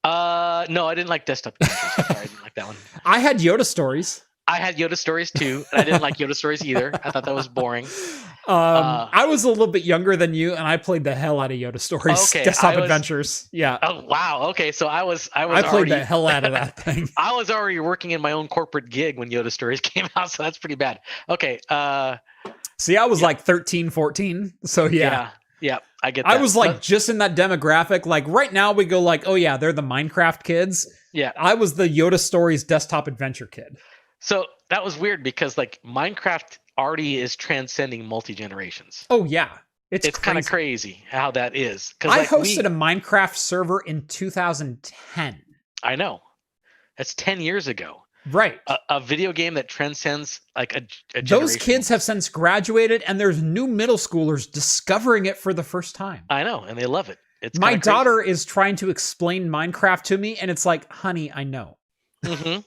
Speaker 1: No, I didn't like desktop adventures. Sorry, I didn't like that one.
Speaker 2: I had Yoda Stories.
Speaker 1: I had Yoda Stories too, and I didn't like Yoda Stories either. I thought that was boring.
Speaker 2: I was a little bit younger than you, and I played the hell out of Yoda Stories.
Speaker 1: Okay,
Speaker 2: desktop adventures. Yeah.
Speaker 1: Oh wow. Okay, so I
Speaker 2: played already, the hell out of that thing.
Speaker 1: I was already working in my own corporate gig when Yoda Stories came out, so that's pretty bad. Okay.
Speaker 2: See, I was like 13, 14. So
Speaker 1: yeah, I get that.
Speaker 2: I was like just in that demographic. Like right now we go like, oh yeah, they're the Minecraft kids.
Speaker 1: Yeah.
Speaker 2: I was the Yoda Stories desktop adventure kid.
Speaker 1: So that was weird because like Minecraft already is transcending multi-generations.
Speaker 2: Oh yeah. It's
Speaker 1: kind of crazy how that is.
Speaker 2: I hosted a Minecraft server in 2010.
Speaker 1: I know. That's 10 years ago.
Speaker 2: Right.
Speaker 1: A video game that transcends like a generation.
Speaker 2: Those kids have since graduated, and there's new middle schoolers discovering it for the first time.
Speaker 1: I know, and they love it. It's
Speaker 2: my daughter is trying to explain Minecraft to me, and it's like, honey, I know.
Speaker 1: I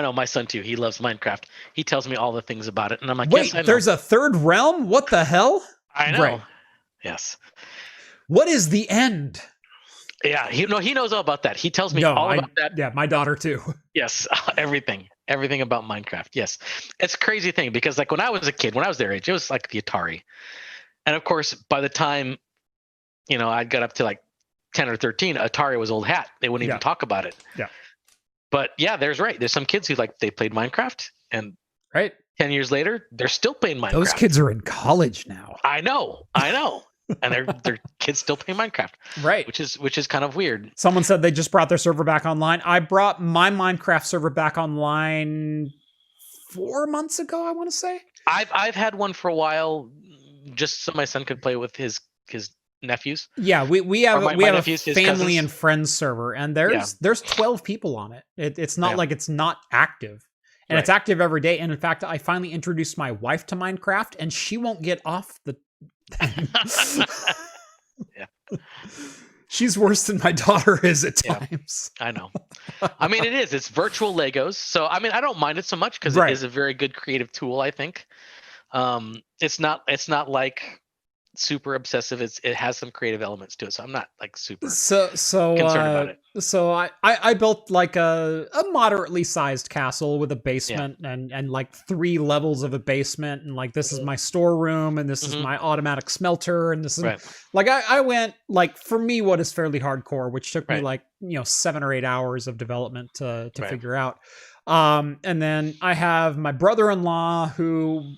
Speaker 1: know, my son too. He loves Minecraft. He tells me all the things about it, and I'm like,
Speaker 2: wait,
Speaker 1: yes, I know.
Speaker 2: There's a third realm? What the hell?
Speaker 1: I know.
Speaker 2: Right.
Speaker 1: Yes.
Speaker 2: What is the end?
Speaker 1: Yeah, he knows all about that. He tells me all about that.
Speaker 2: Yeah, my daughter too.
Speaker 1: Yes, everything about Minecraft. Yes, it's a crazy thing because like when I was a kid, when I was their age, it was like the Atari, and of course by the time, I got up to like 10 or 13, Atari was old hat. They wouldn't even talk about it.
Speaker 2: Yeah.
Speaker 1: But yeah, there's some kids who they played Minecraft, and 10 years later, they're still playing Minecraft.
Speaker 2: Those kids are in college now.
Speaker 1: I know. And they're kids still playing Minecraft,
Speaker 2: right?
Speaker 1: Which is kind of weird.
Speaker 2: Someone said they just brought their server back online. I brought my Minecraft server back online 4 months ago. I want to say
Speaker 1: I've had one for a while, just so my son could play with his nephews.
Speaker 2: Yeah, we have a
Speaker 1: nephews,
Speaker 2: family and friends server, and there's 12 people on it. It's not like it's not active. And it's active every day. And in fact, I finally introduced my wife to Minecraft, and she won't get off the
Speaker 1: yeah.
Speaker 2: She's worse than my daughter is at times.
Speaker 1: I know. I mean, it's virtual Legos. So, I mean, I don't mind it so much because it is a very good creative tool, I think. It's not like super obsessive. It has some creative elements to it. So I'm not like super concerned about it.
Speaker 2: So I built like a moderately sized castle with a basement and like 3 levels of a basement. And like, this is my storeroom, and this is my automatic smelter. And this is like, I went like, for me, what is fairly hardcore, which took me like, 7 or 8 hours of development to figure out. And then I have my brother-in-law who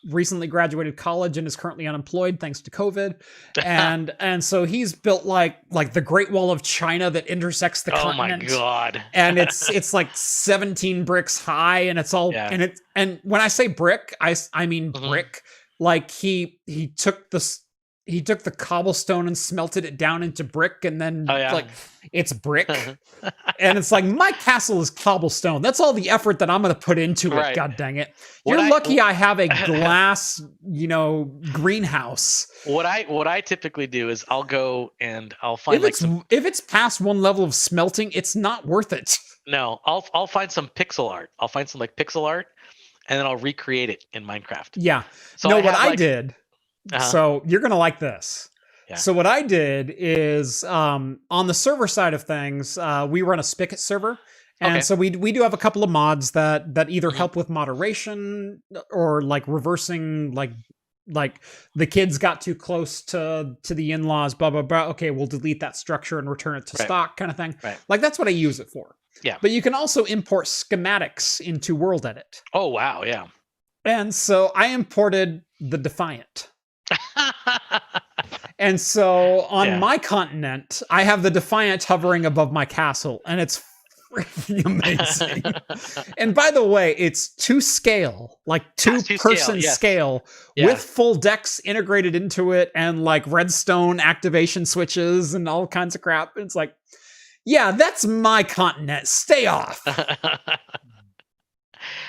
Speaker 2: recently graduated college and is currently unemployed thanks to COVID. And so he's built like the Great Wall of China that intersects the continent.
Speaker 1: Oh my God.
Speaker 2: And it's like 17 bricks high, and it's all, and when I say brick, I mean brick. Like he he took the cobblestone and smelted it down into brick, and then like it's brick. And it's like, my castle is cobblestone. That's all the effort that I'm going to put into it. God dang it. You're lucky I have a glass, greenhouse.
Speaker 1: What I typically do is I'll go and I'll find
Speaker 2: if it's past one level of smelting, it's not worth it.
Speaker 1: No, I'll find some pixel art. I'll find some like pixel art, and then I'll recreate it in Minecraft.
Speaker 2: Yeah. So what I did, so you're going to like this. Yeah. So what I did is on the server side of things, we run a Spigot server. And so we do have a couple of mods that either help with moderation or like reversing like the kids got too close to the in-laws, blah, blah, blah. Okay, we'll delete that structure and return it to stock kind of thing. Right. Like that's what I use it for. Yeah. But you can also import schematics into World Edit.
Speaker 1: Oh, wow. Yeah.
Speaker 2: And so I imported the Defiant. And so on my continent, I have the Defiant hovering above my castle, and it's freaking amazing. And by the way, it's to scale, like two-person scale with full decks integrated into it and like redstone activation switches and all kinds of crap. It's like, yeah, that's my continent. Stay off.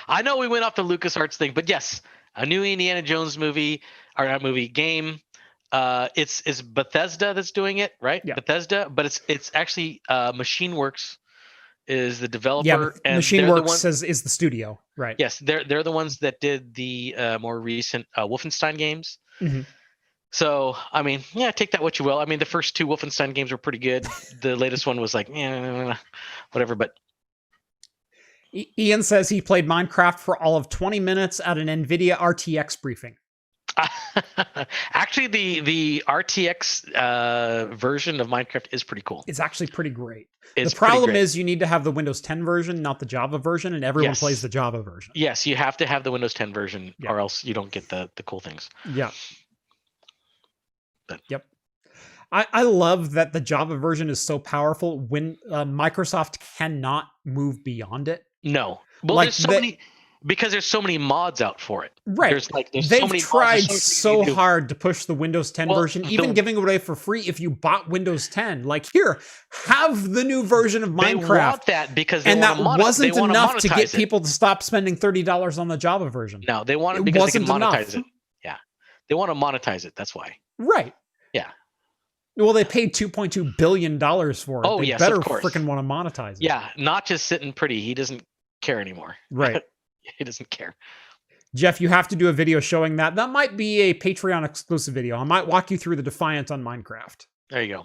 Speaker 1: I know we went off the LucasArts thing, but yes, a new Indiana Jones game. It's Bethesda that's doing it, right? Yeah. Bethesda, but it's actually MachineWorks is the developer.
Speaker 2: Yeah, and MachineWorks is the studio, right?
Speaker 1: Yes, they're the ones that did the more recent Wolfenstein games. Mm-hmm. So, I mean, yeah, take that what you will. I mean, the first two Wolfenstein games were pretty good. The latest one was like, whatever. But
Speaker 2: Ian says he played Minecraft for all of 20 minutes at an nVidia RTX briefing.
Speaker 1: Actually, the RTX version of Minecraft is pretty cool.
Speaker 2: It's actually pretty great. The problem is you need to have the Windows 10 version, not the Java version, and everyone plays the Java version.
Speaker 1: Yes, you have to have the Windows 10 version, or else you don't get the cool things.
Speaker 2: Yeah. Yep. I love that the Java version is so powerful when Microsoft cannot move beyond it.
Speaker 1: No. Well, there's so many... Because there's so many mods out for it.
Speaker 2: Right. They've tried so hard to push the Windows 10 version, even giving it away for free if you bought Windows 10. Like, here, have the new version of Minecraft.
Speaker 1: They want that because
Speaker 2: that wasn't enough to get people to stop spending $30 on the Java version.
Speaker 1: No, they want it because they can monetize it. Yeah. They want to monetize it. That's why.
Speaker 2: Right.
Speaker 1: Yeah.
Speaker 2: Well, they paid $2.2 billion for it.
Speaker 1: Oh,
Speaker 2: yes, of course. Freaking want to monetize it.
Speaker 1: Yeah, not just sitting pretty. He doesn't care anymore.
Speaker 2: Right.
Speaker 1: He doesn't care.
Speaker 2: Jeff, you have to do a video showing that. That might be a Patreon exclusive video. I might walk you through the Defiant on Minecraft.
Speaker 1: There you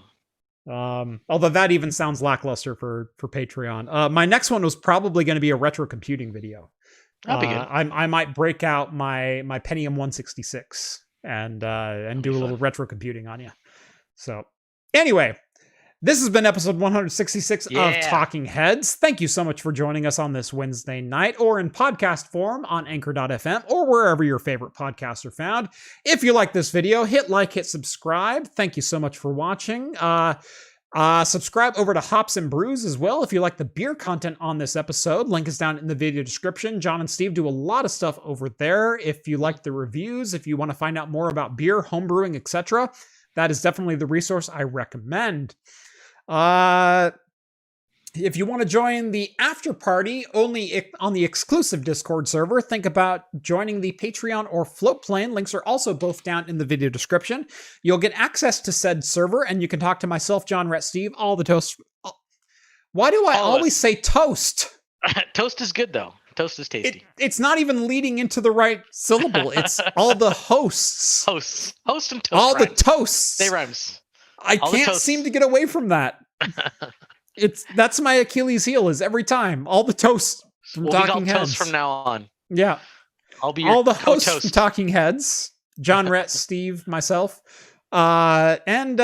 Speaker 2: go. Although that even sounds lackluster for Patreon. My next one was probably going to be a retro computing video.
Speaker 1: That'd be good.
Speaker 2: I might break out my Pentium 166 and do a little retro computing on you. So anyway, this has been episode 166 of Talking Heads. Thank you so much for joining us on this Wednesday night, or in podcast form on Anchor.fm, or wherever your favorite podcasts are found. If you like this video, hit like, hit subscribe. Thank you so much for watching. Subscribe over to Hops and Brews as well if you like the beer content on this episode. Link is down in the video description. John and Steve do a lot of stuff over there. If you like the reviews, if you want to find out more about beer, homebrewing, etc., that is definitely the resource I recommend. If you want to join the after party only on the exclusive Discord server, think about joining the Patreon or Floatplane. Links are also both down in the video description. You'll get access to said server, and you can talk to myself, John, Rhett, Steve, all the toast. Why do I always say toast?
Speaker 1: Toast is good, though. Toast is tasty.
Speaker 2: It's not even leading into the right syllable. It's all the hosts.
Speaker 1: Host and toast.
Speaker 2: All rhymes. The toasts.
Speaker 1: They rhymes.
Speaker 2: I can't seem to get away from that. That's my Achilles heel, is every time all the toasts from Talking Heads.
Speaker 1: Toast from now on.
Speaker 2: Yeah.
Speaker 1: I'll be your
Speaker 2: all the hosts from Talking Heads. John, Rhett, Steve, myself. And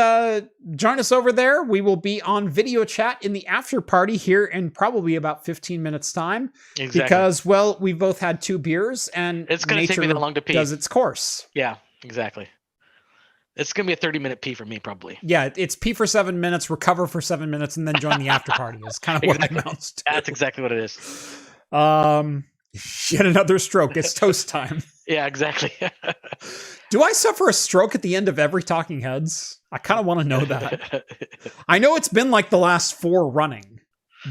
Speaker 2: join us over there. We will be on video chat in the after party here in probably about 15 minutes time. Exactly. Because, well, we've both had 2 beers and
Speaker 1: it's going to take me that long to pee.
Speaker 2: Does its course.
Speaker 1: Yeah, exactly. It's going to be a 30-minute pee for me, probably.
Speaker 2: Yeah, it's pee for 7 minutes, recover for 7 minutes, and then join the after party is kind of what it amounts to.
Speaker 1: That's exactly what it is.
Speaker 2: Yet another stroke. It's toast time.
Speaker 1: Yeah, exactly.
Speaker 2: Do I suffer a stroke at the end of every Talking Heads? I kind of want to know that. I know it's been like the last 4 running,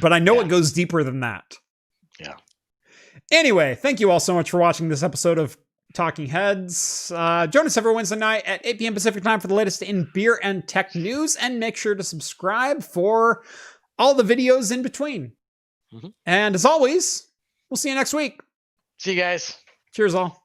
Speaker 2: but I know it goes deeper than that.
Speaker 1: Yeah.
Speaker 2: Anyway, thank you all so much for watching this episode of Talking Heads. Join us every Wednesday night at 8 p.m. Pacific time for the latest in beer and tech news, and make sure to subscribe for all the videos in between. And as always, we'll see you next week.
Speaker 1: See you guys.
Speaker 2: Cheers all.